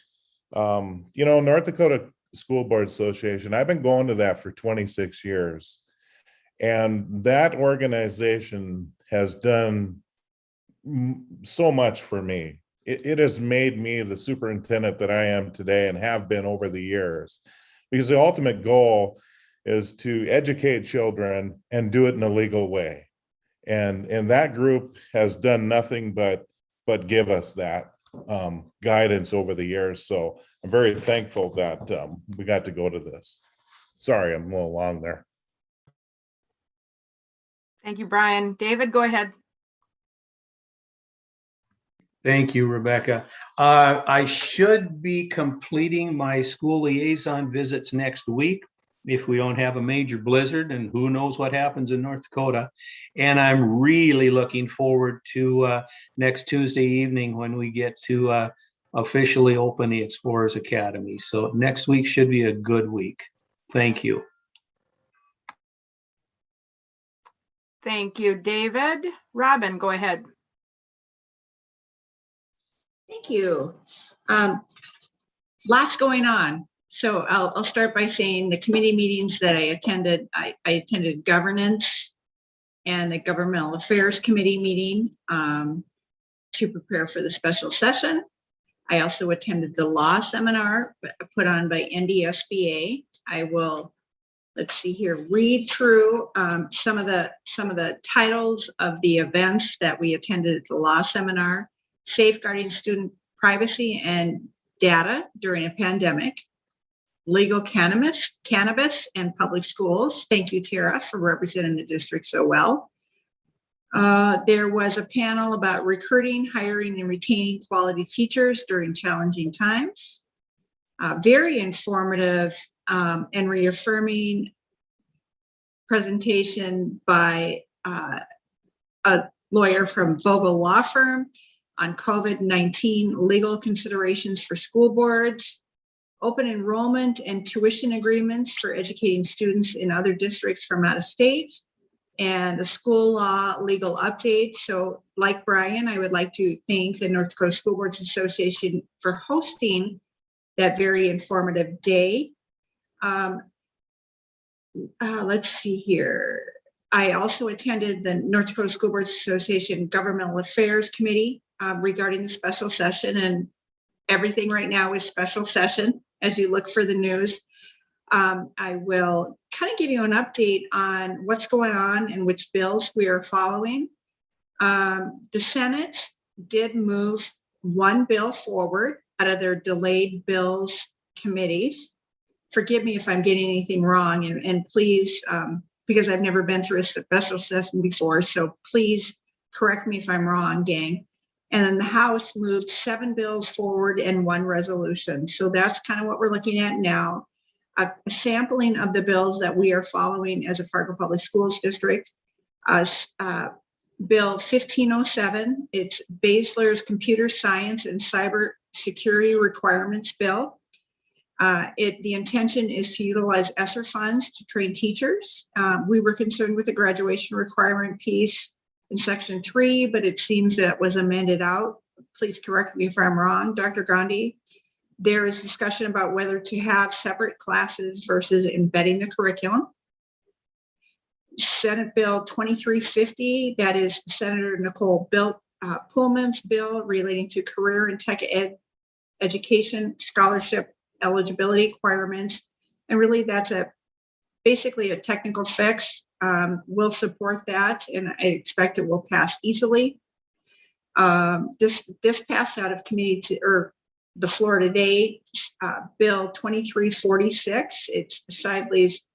North Dakota School Board Association, I've been going to that for 26 years, and that organization has done so much for me. It has made me the superintendent that I am today and have been over the years, because the ultimate goal is to educate children and do it in a legal way. And that group has done nothing but give us that guidance over the years. So I'm very thankful that we got to go to this. Sorry, I'm a little long there. Thank you, Brian. David, go ahead. Thank you, Rebecca. I should be completing my school liaison visits next week if we don't have a major blizzard, and who knows what happens in North Dakota. And I'm really looking forward to next Tuesday evening when we get to officially open the Explorers Academy. So next week should be a good week. Thank you. Thank you, David. Robin, go ahead. Thank you. lots going on. So I'll start by saying the committee meetings that I attended. I attended governance and the governmental affairs committee meeting to prepare for the special session. I also attended the law seminar put on by NDSBA. I will, let's see here, read through some of the titles of the events that we attended at the law seminar: Safeguarding Student Privacy and Data During a Pandemic, Legal Cannabis and Public Schools. Thank you, Tara, for representing the district so well. There was a panel about recruiting, hiring, and retaining quality teachers during challenging times. Very informative and reaffirming presentation by a lawyer from Vogel Law Firm on COVID-19 legal considerations for school boards, open enrollment and tuition agreements for educating students in other districts from out of state, and a school law legal update. So like Brian, I would like to thank the North Dakota School Boards Association for hosting that very informative day. Let's see here. I also attended the North Dakota School Boards Association Governmental Affairs Committee regarding the special session, and everything right now is special session as you look for the news. I will kind of give you an update on what's going on and which bills we are following. The Senate did move one bill forward out of their delayed bills committees. Forgive me if I'm getting anything wrong, and please, because I've never been through a special session before, so please correct me if I'm wrong, gang. And then the House moved 7 bills forward and 1 resolution. So that's kind of what we're looking at now. A sampling of the bills that we are following as a Fargo Public Schools district. Bill 1507, it's Basler's Computer Science and Cyber Security Requirements Bill. The intention is to utilize ESSER funds to train teachers. We were concerned with the graduation requirement piece in section 3, but it seems that was amended out. Please correct me if I'm wrong, Dr. Gandhi. There is discussion about whether to have separate classes versus embedding the curriculum. Senate Bill 2350, that is Senator Nicole Pullman's bill relating to career and tech education scholarship eligibility requirements. And really that's basically a technical fix. We'll support that, and I expect it will pass easily. This passed out of committee or the floor today, Bill 2346. It's Shively's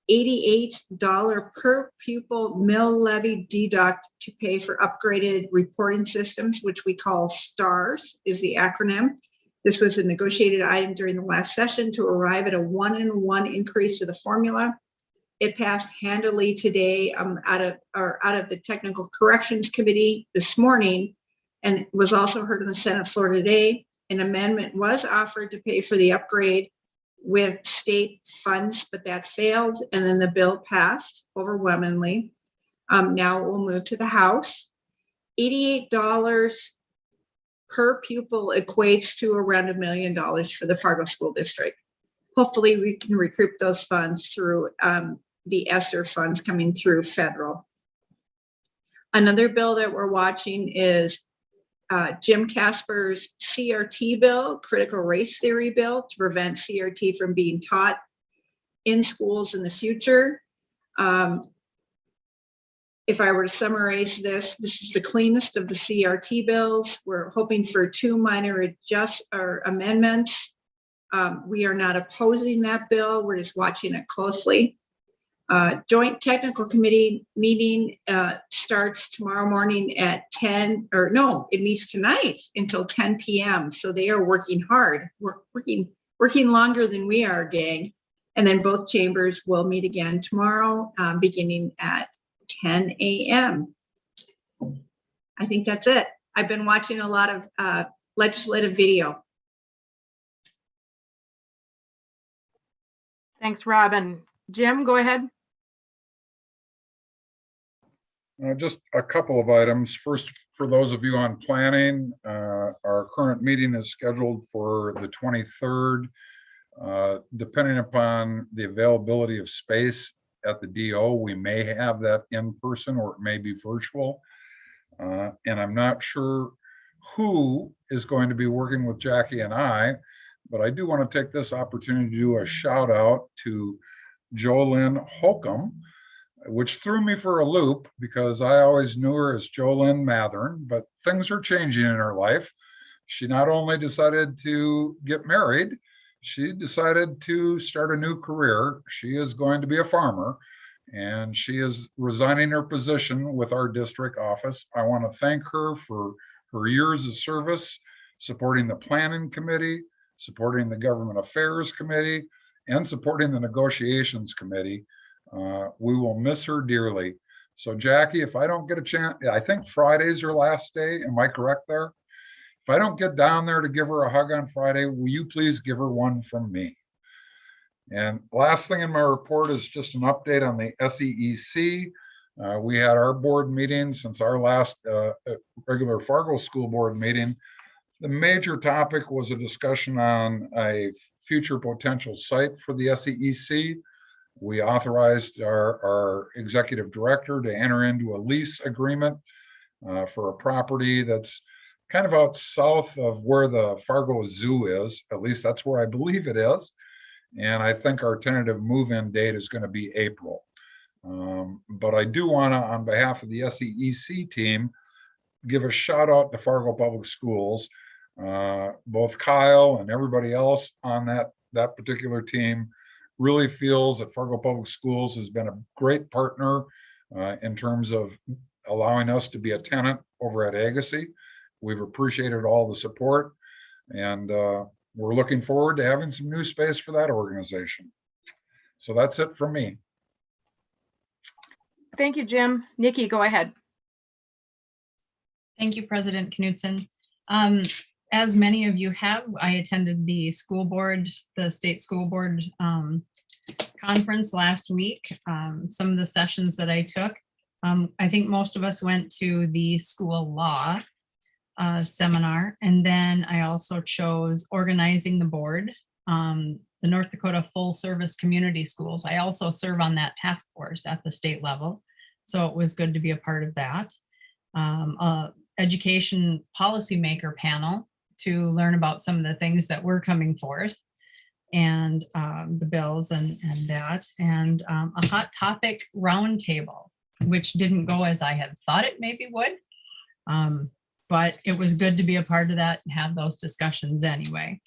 $88 per pupil mill levy deduct to pay for upgraded reporting systems, which we call STARS is the acronym. This was a negotiated item during the last session to arrive at a 1-in-1 increase to the formula. It passed handily today out of the Technical Corrections Committee this morning, and was also heard in the Senate floor today. An amendment was offered to pay for the upgrade with state funds, but that failed, and then the bill passed overwhelmingly. Now we'll move to the House. $88 per pupil equates to around $1 million for the Fargo School District. Hopefully we can recoup those funds through the ESSER funds coming through federal. Another bill that we're watching is Jim Casper's CRT bill, critical race theory bill, to prevent CRT from being taught in schools in the future. If I were to summarize this is the cleanest of the CRT bills. We're hoping for 2 minor amendments. We are not opposing that bill. We're just watching it closely. Joint Technical Committee meeting starts tomorrow morning at 10, or no, it meets tonight until 10 p.m. So they are working hard. We're working longer than we are, gang. And then both chambers will meet again tomorrow, beginning at 10 a.m. I think that's it. I've been watching a lot of legislative video. Thanks, Robin. Jim, go ahead. Just a couple of items. First, for those of you on planning, our current meeting is scheduled for the 23rd. Depending upon the availability of space at the DO, we may have that in person or it may be virtual. And I'm not sure who is going to be working with Jackie and I, but I do want to take this opportunity to do a shout out to Jolynn Holcomb, which threw me for a loop because I always knew her as Jolynn Mathern, but things are changing in her life. She not only decided to get married, she decided to start a new career. She is going to be a farmer, and she is resigning her position with our district office. I want to thank her for her years of service, supporting the planning committee, supporting the government affairs committee, and supporting the negotiations committee. We will miss her dearly. So Jackie, if I don't get a chance, I think Friday's her last day. Am I correct there? If I don't get down there to give her a hug on Friday, will you please give her one from me? And last thing in my report is just an update on the SEEC. We had our board meeting since our last regular Fargo School Board meeting. The major topic was a discussion on a future potential site for the SEEC. We authorized our executive director to enter into a lease agreement for a property that's kind of out south of where the Fargo Zoo is. At least that's where I believe it is. And I think our tentative move-in date is going to be April. But I do want to, on behalf of the SEEC team, give a shout out to Fargo Public Schools. Both Kyle and everybody else on that particular team really feels that Fargo Public Schools has been a great partner in terms of allowing us to be a tenant over at Agassiz. We've appreciated all the support, and we're looking forward to having some new space for that organization. So that's it from me. Thank you, Jim. Nikki, go ahead. Thank you, President Knudsen. As many of you have, I attended the state school board conference last week. Some of the sessions that I took, I think most of us went to the school law seminar. And then I also chose organizing the board, the North Dakota Full Service Community Schools. I also serve on that task force at the state level. So it was good to be a part of that. Education policymaker panel to learn about some of the things that were coming forth and the bills and that, and a hot topic roundtable, which didn't go as I had thought it maybe would. But it was good to be a part of that and have those discussions anyway.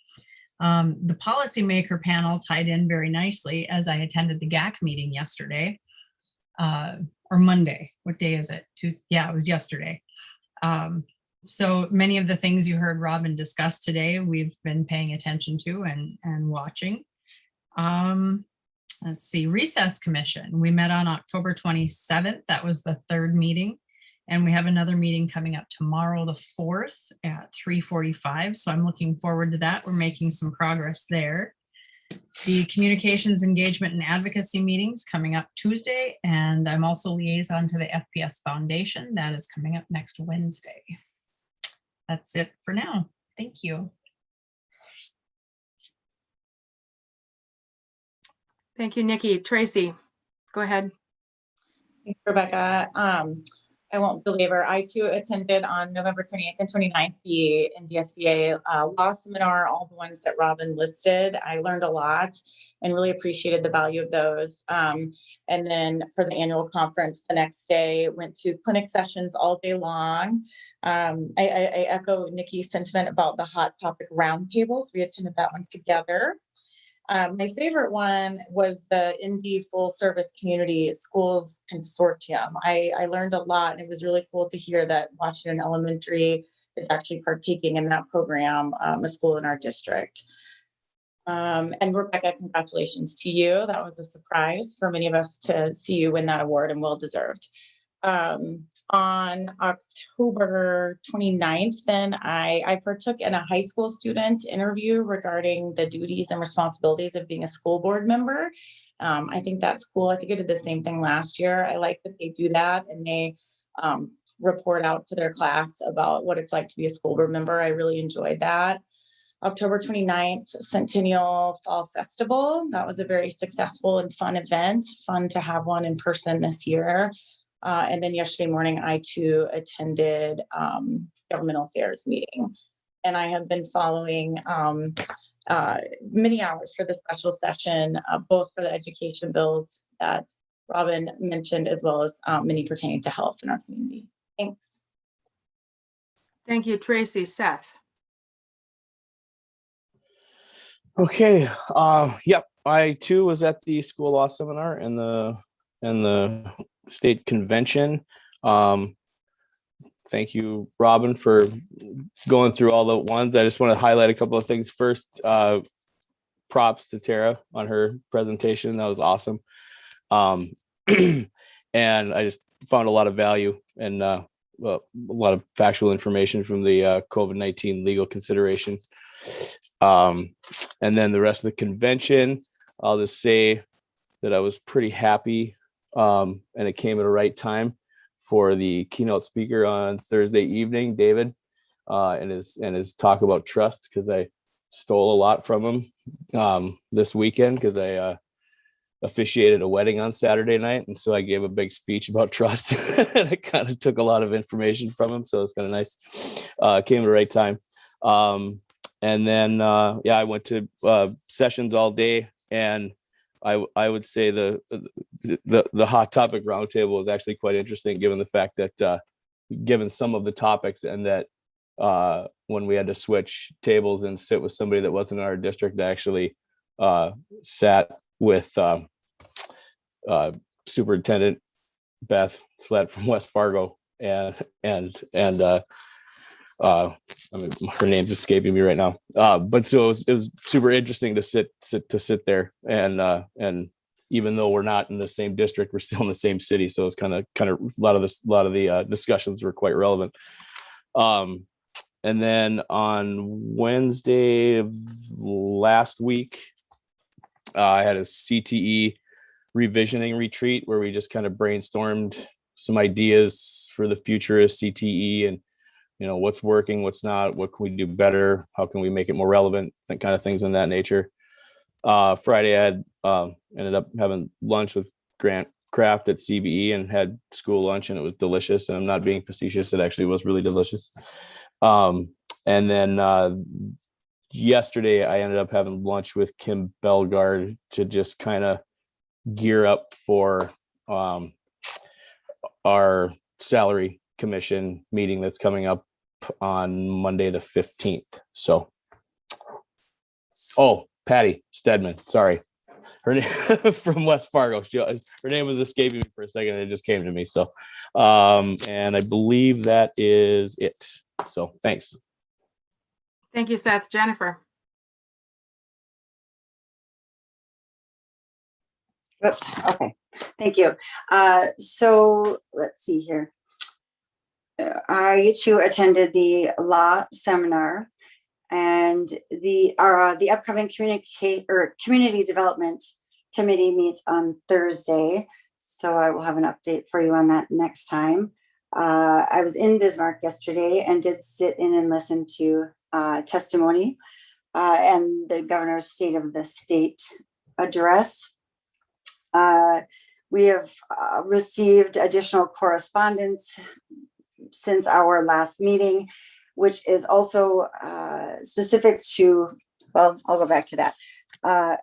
The policymaker panel tied in very nicely as I attended the GAC meeting yesterday, or Monday. What day is it? Yeah, it was yesterday. So many of the things you heard Robin discuss today, we've been paying attention to and watching. Let's see, Recess Commission. We met on October 27th. That was the third meeting. And we have another meeting coming up tomorrow, the 4th at 3:45. So I'm looking forward to that. We're making some progress there. The communications, engagement, and advocacy meetings coming up Tuesday. And I'm also liaison to the FPS Foundation. That is coming up next Wednesday. That's it for now. Thank you. Thank you, Nikki. Tracy, go ahead. Thanks, Rebecca. I won't belabor. I too attended on November 28th and 29th the NDSBA law seminar, all the ones that Robin listed. I learned a lot and really appreciated the value of those. And then for the annual conference the next day, went to clinic sessions all day long. I echo Nikki's sentiment about the hot topic roundtables. We attended that one together. My favorite one was the Indy Full Service Community Schools Consortium. I learned a lot, and it was really cool to hear that Washington Elementary is actually partaking in that program, a school in our district. And Rebecca, congratulations to you. That was a surprise for many of us to see you win that award, and well deserved. On October 29th, then I partook in a high school student interview regarding the duties and responsibilities of being a school board member. I think that's cool. I think I did the same thing last year. I like that they do that, and they report out to their class about what it's like to be a school board member. I really enjoyed that. October 29th, Centennial Fall Festival. That was a very successful and fun event. Fun to have one in person this year. And then yesterday morning, I too attended governmental affairs meeting. And I have been following many hours for the special session, both for the education bills that Robin mentioned, as well as many pertaining to health in our community. Thanks. Thank you, Tracy. Seth. Okay. Yep. I too was at the school law seminar and the state convention. Thank you, Robin, for going through all the ones. I just want to highlight a couple of things. First, props to Tara on her presentation. That was awesome. And I just found a lot of value and a lot of factual information from the COVID-19 legal consideration. And then the rest of the convention, I'll just say that I was pretty happy, and it came at the right time for the keynote speaker on Thursday evening, David, and his talk about trust, because I stole a lot from him this weekend, because I officiated a wedding on Saturday night, and so I gave a big speech about trust. And I kind of took a lot of information from him, so it's kind of nice. Came at the right time. And then I went to sessions all day, and I would say the hot topic roundtable was actually quite interesting, given the fact that given some of the topics, and that when we had to switch tables and sit with somebody that wasn't in our district, I actually sat with Superintendent Beth Slett from West Fargo, and I mean, her name's escaping me right now. But so it was super interesting to sit there, and even though we're not in the same district, we're still in the same city. So it's kind of a lot of the discussions were quite relevant. And then on Wednesday of last week, I had a CTE revisioning retreat where we just kind of brainstormed some ideas for the future of CTE, and what's working, what's not, what can we do better, how can we make it more relevant, that kind of things in that nature. Friday I had ended up having lunch with Grant Kraft at CBE and had school lunch, and it was delicious, and I'm not being facetious, it actually was really delicious. And then yesterday I ended up having lunch with Kim Belgard to just kind of gear up for our salary commission meeting that's coming up on Monday the 15th. So, Patty Stedman, sorry, her name from West Fargo. Her name was escaping me for a second, and it just came to me. So, and I believe that is it. So, thanks. Thank you, Seth. Jennifer. Oops. Okay. Thank you. So let's see here. I too attended the law seminar, and the upcoming community development committee meets on Thursday. So I will have an update for you on that next time. I was in Bismarck yesterday and did sit in and listen to testimony and the governor's State of the State address. We have received additional correspondence since our last meeting, which is also specific to, well, I'll go back to that. I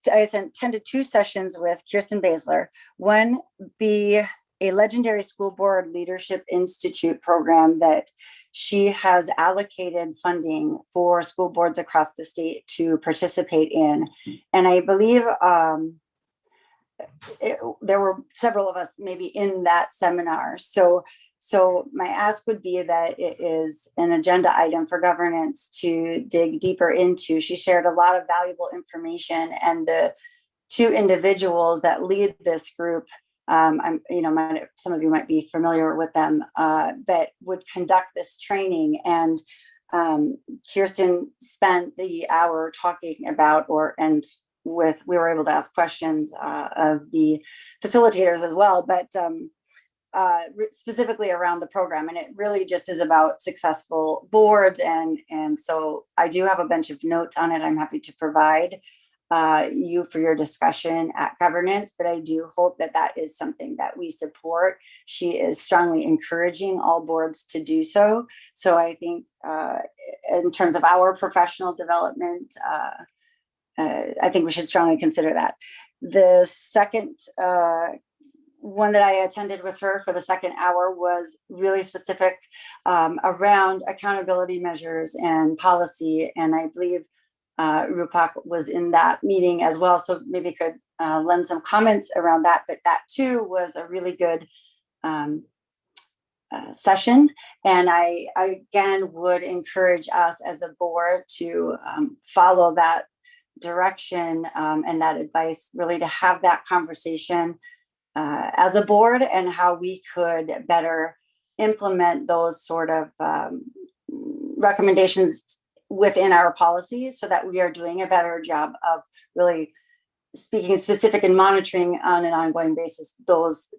attended 2 sessions with Kirsten Basler. One be a legendary school board leadership institute program that she has allocated funding for school boards across the state to participate in. And I believe there were several of us maybe in that seminar. So my ask would be that it is an agenda item for governance to dig deeper into. She shared a lot of valuable information, and the 2 individuals that lead this group, some of you might be familiar with them, that would conduct this training. And Kirsten spent the hour talking about, we were able to ask questions of the facilitators as well, but specifically around the program, and it really just is about successful boards. And so I do have a bunch of notes on it. I'm happy to provide you for your discussion at governance, but I do hope that that is something that we support. She is strongly encouraging all boards to do so. So I think in terms of our professional development, I think we should strongly consider that. The second one that I attended with her for the second hour was really specific around accountability measures and policy. And I believe Rupak was in that meeting as well. So maybe could lend some comments around that, but that too was a really good session. And I again would encourage us as a board to follow that direction and that advice, really to have that conversation as a board and how we could better implement those sort of recommendations within our policies so that we are doing a better job of really speaking specific and monitoring on an ongoing basis those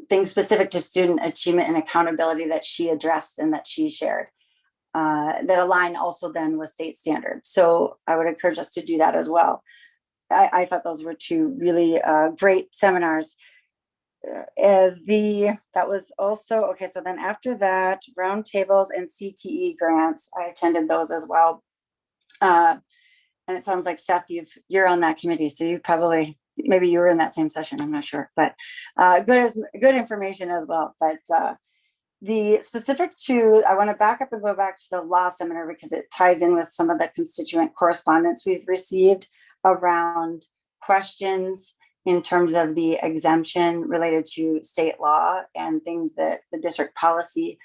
things specific to student achievement and accountability that she addressed and that she shared that align also then with state standards. So I would encourage us to do that as well. I thought those were two really great seminars. That was also, okay, so then after that, roundtables and CTE grants, I attended those as well. And it sounds like Seth, you're on that committee, so you probably, maybe you were in that same session, I'm not sure, but good information as well. But the specific to, I want to back up and go back to the law seminar because it ties in with some of the constituent correspondence we've received around questions in terms of the exemption related to state law and things that the district policy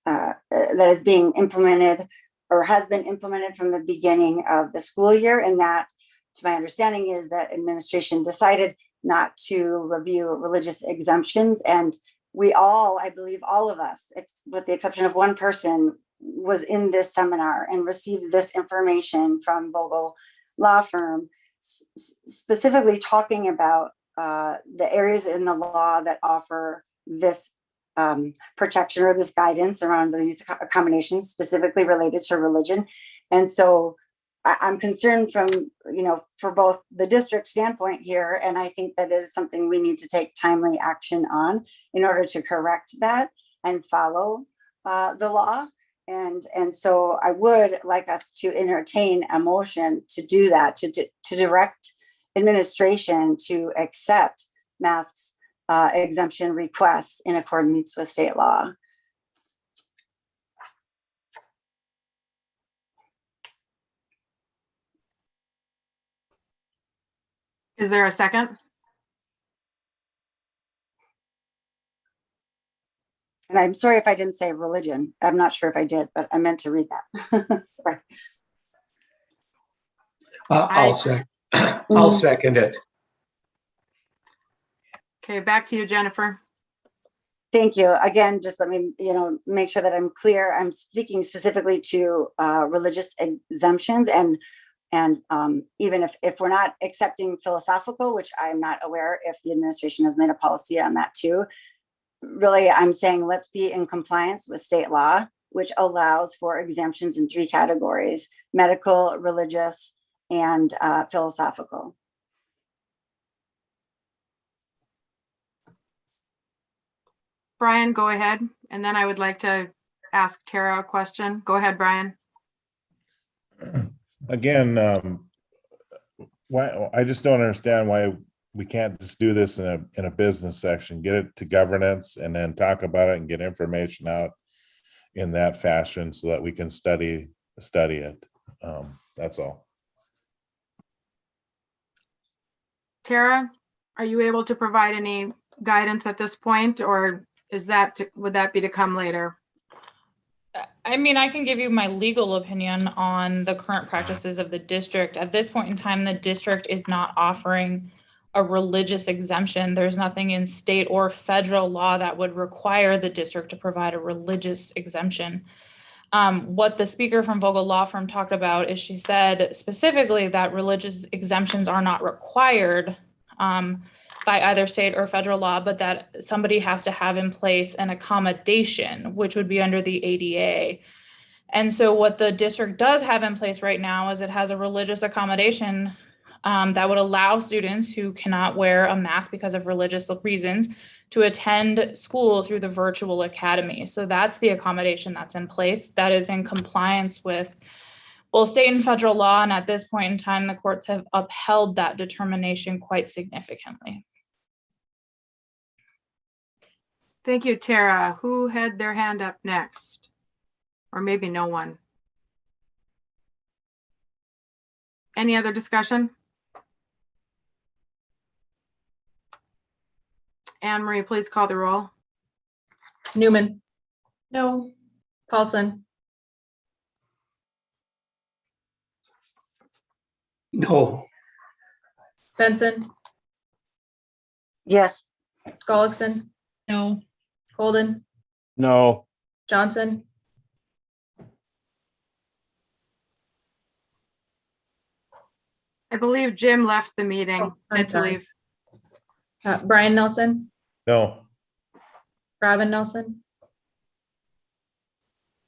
that is being implemented or has been implemented from the beginning of the school year. And that, to my understanding, is that administration decided not to review religious exemptions. And we all, I believe all of us, with the exception of one person, was in this seminar and received this information from Vogel Law Firm, specifically talking about the areas in the law that offer this protection or this guidance around these accommodations specifically related to religion. And so I'm concerned from, for both the district standpoint here, and I think that is something we need to take timely action on in order to correct that and follow the law. And so I would like us to entertain a motion to do that, to direct administration to accept masks exemption requests in accordance with state law. Is there a second? And I'm sorry if I didn't say religion. I'm not sure if I did, but I meant to read that. Sorry. I'll second it. Okay, back to you, Jennifer. Thank you. Again, just let me, make sure that I'm clear. I'm speaking specifically to religious exemptions and even if we're not accepting philosophical, which I'm not aware if the administration has made a policy on that too, really I'm saying let's be in compliance with state law, which allows for exemptions in 3 categories: medical, religious, and philosophical. Brian, go ahead. And then I would like to ask Tara a question. Go ahead, Brian. Again, why I just don't understand why we can't just do this in a business section, get it to governance, and then talk about it and get information out in that fashion so that we can study it. That's all. Tara, are you able to provide any guidance at this point, or would that be to come later? I mean, I can give you my legal opinion on the current practices of the district. At this point in time, the district is not offering a religious exemption. There's nothing in state or federal law that would require the district to provide a religious exemption. What the speaker from Vogel Law Firm talked about is she said specifically that religious exemptions are not required. by either state or federal law, but that somebody has to have in place an accommodation, which would be under the ADA. And so what the district does have in place right now is it has a religious accommodation that would allow students who cannot wear a mask because of religious reasons to attend school through the virtual academy. So that's the accommodation that's in place that is in compliance with both state and federal law. And at this point in time, the courts have upheld that determination quite significantly. Thank you, Tara. Who had their hand up next? Or maybe no one. Any other discussion? Anne Marie, please call the roll. Newman. No. Paulson. No. Benson. Yes. Gullickson. No. Holden. No. Johnson. I believe Jim left the meeting. I'm Had to sorry. leave. Brian Nelson. No. Robin Nelson.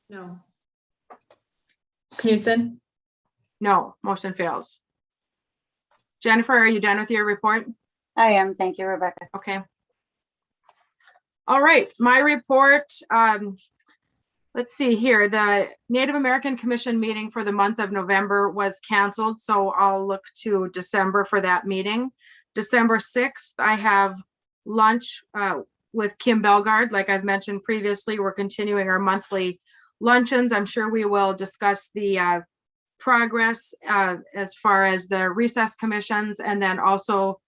No. Knudsen. No, motion fails. Jennifer, are you done with your report? I am. Thank you, Rebecca. Okay. All right, my report. Let's see here. The Native American Commission meeting for the month of November was canceled, so I'll look to December for that meeting. December 6th, I have lunch with Kim Belgard. Like I've mentioned previously, we're continuing our monthly luncheons. I'm sure we will discuss the progress as far as the recess commissions, and then also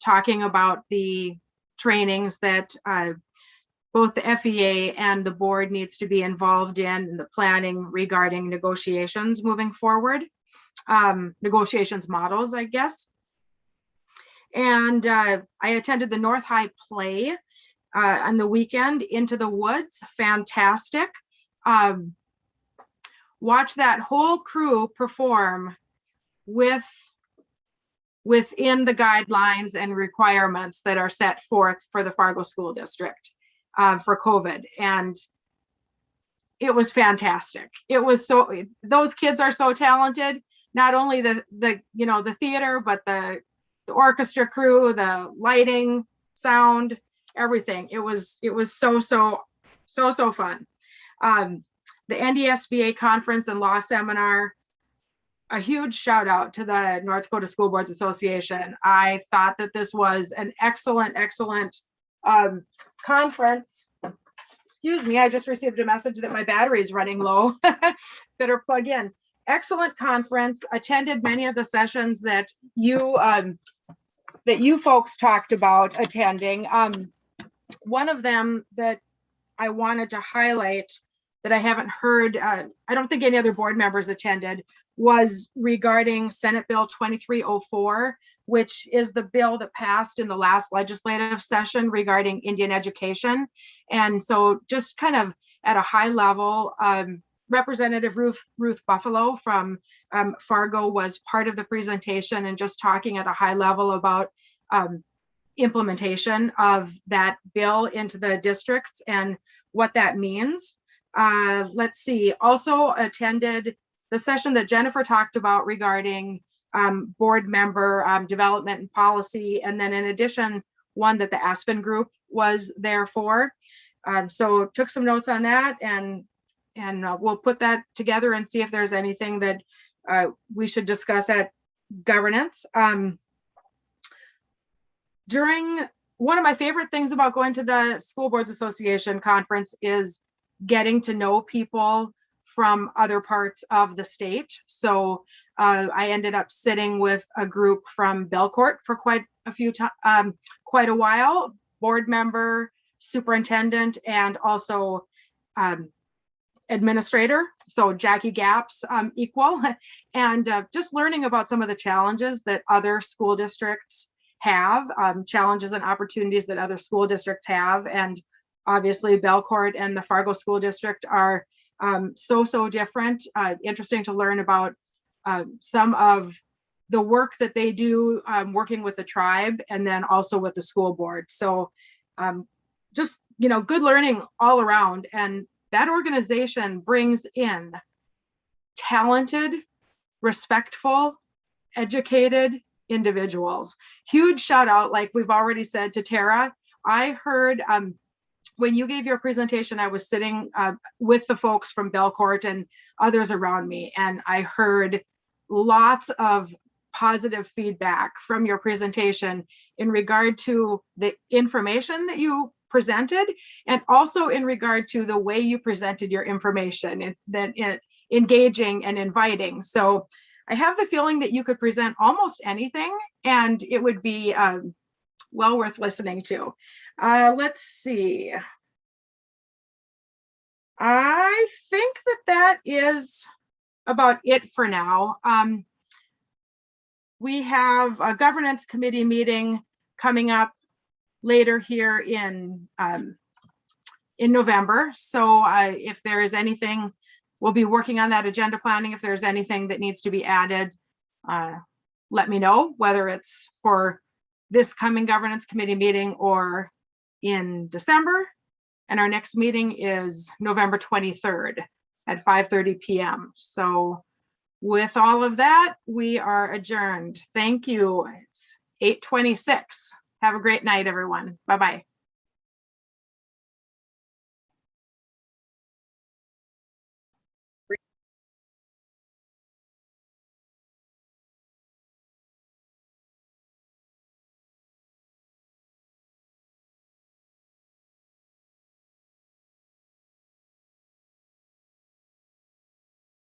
talking about the trainings that both the FEA and the board needs to be involved in the planning regarding negotiations moving forward, negotiations models, I guess. And I attended the North High play on the weekend, Into the Woods, fantastic. Watch that whole crew perform within the guidelines and requirements that are set forth for the Fargo School District for COVID. And it was fantastic. It was so, those kids are so talented, not only the theater, but the orchestra crew, the lighting, sound, everything. It was so fun. The NDSBA conference and law seminar, a huge shout out to the North Dakota School Boards Association. I thought that this was an excellent conference. Excuse me, I just received a message that my battery is running low. Better plug in. Excellent conference. Attended many of the sessions that you folks talked about attending. One of them that I wanted to highlight that I haven't heard, I don't think any other board members attended, was regarding Senate Bill 2304, which is the bill that passed in the last legislative session regarding Indian education. And so just kind of at a high level, Representative Ruth Buffalo from Fargo was part of the presentation and just talking at a high level about implementation of that bill into the districts and what that means. Let's see, also attended the session that Jennifer talked about regarding board member development and policy. And then in addition, one that the Aspen group was there for. So took some notes on that, and we'll put that together and see if there's anything that we should discuss at governance. One of my favorite things about going to the School Boards Association conference is getting to know people from other parts of the state. So I ended up sitting with a group from Belcourt for quite a while, board member, superintendent, and also administrator. So Jackie Gaps equal, and just learning about some of the challenges that other school districts have, challenges and opportunities that other school districts have. And obviously Belcourt and the Fargo School District are so different. Interesting to learn about some of the work that they do, working with the tribe and then also with the school board. So just, good learning all around. And that organization brings in talented, respectful, educated individuals. Huge shout out, like we've already said, to Tara. I heard when you gave your presentation, I was sitting with the folks from Belcourt and others around me, and I heard lots of positive feedback from your presentation in regard to the information that you presented, and also in regard to the way you presented your information, and then engaging and inviting. So I have the feeling that you could present almost anything and it would be well worth listening to. Let's see. I think that is about it for now. We have a governance committee meeting coming up later here in November. So if there is anything, we'll be working on that agenda planning. If there's anything that needs to be added, let me know, whether it's for this coming governance committee meeting or in December. And our next meeting is November 23rd at 5:30 p.m. So with all of that, we are adjourned. Thank you. It's 8:26. Have a great night, everyone. Bye-bye.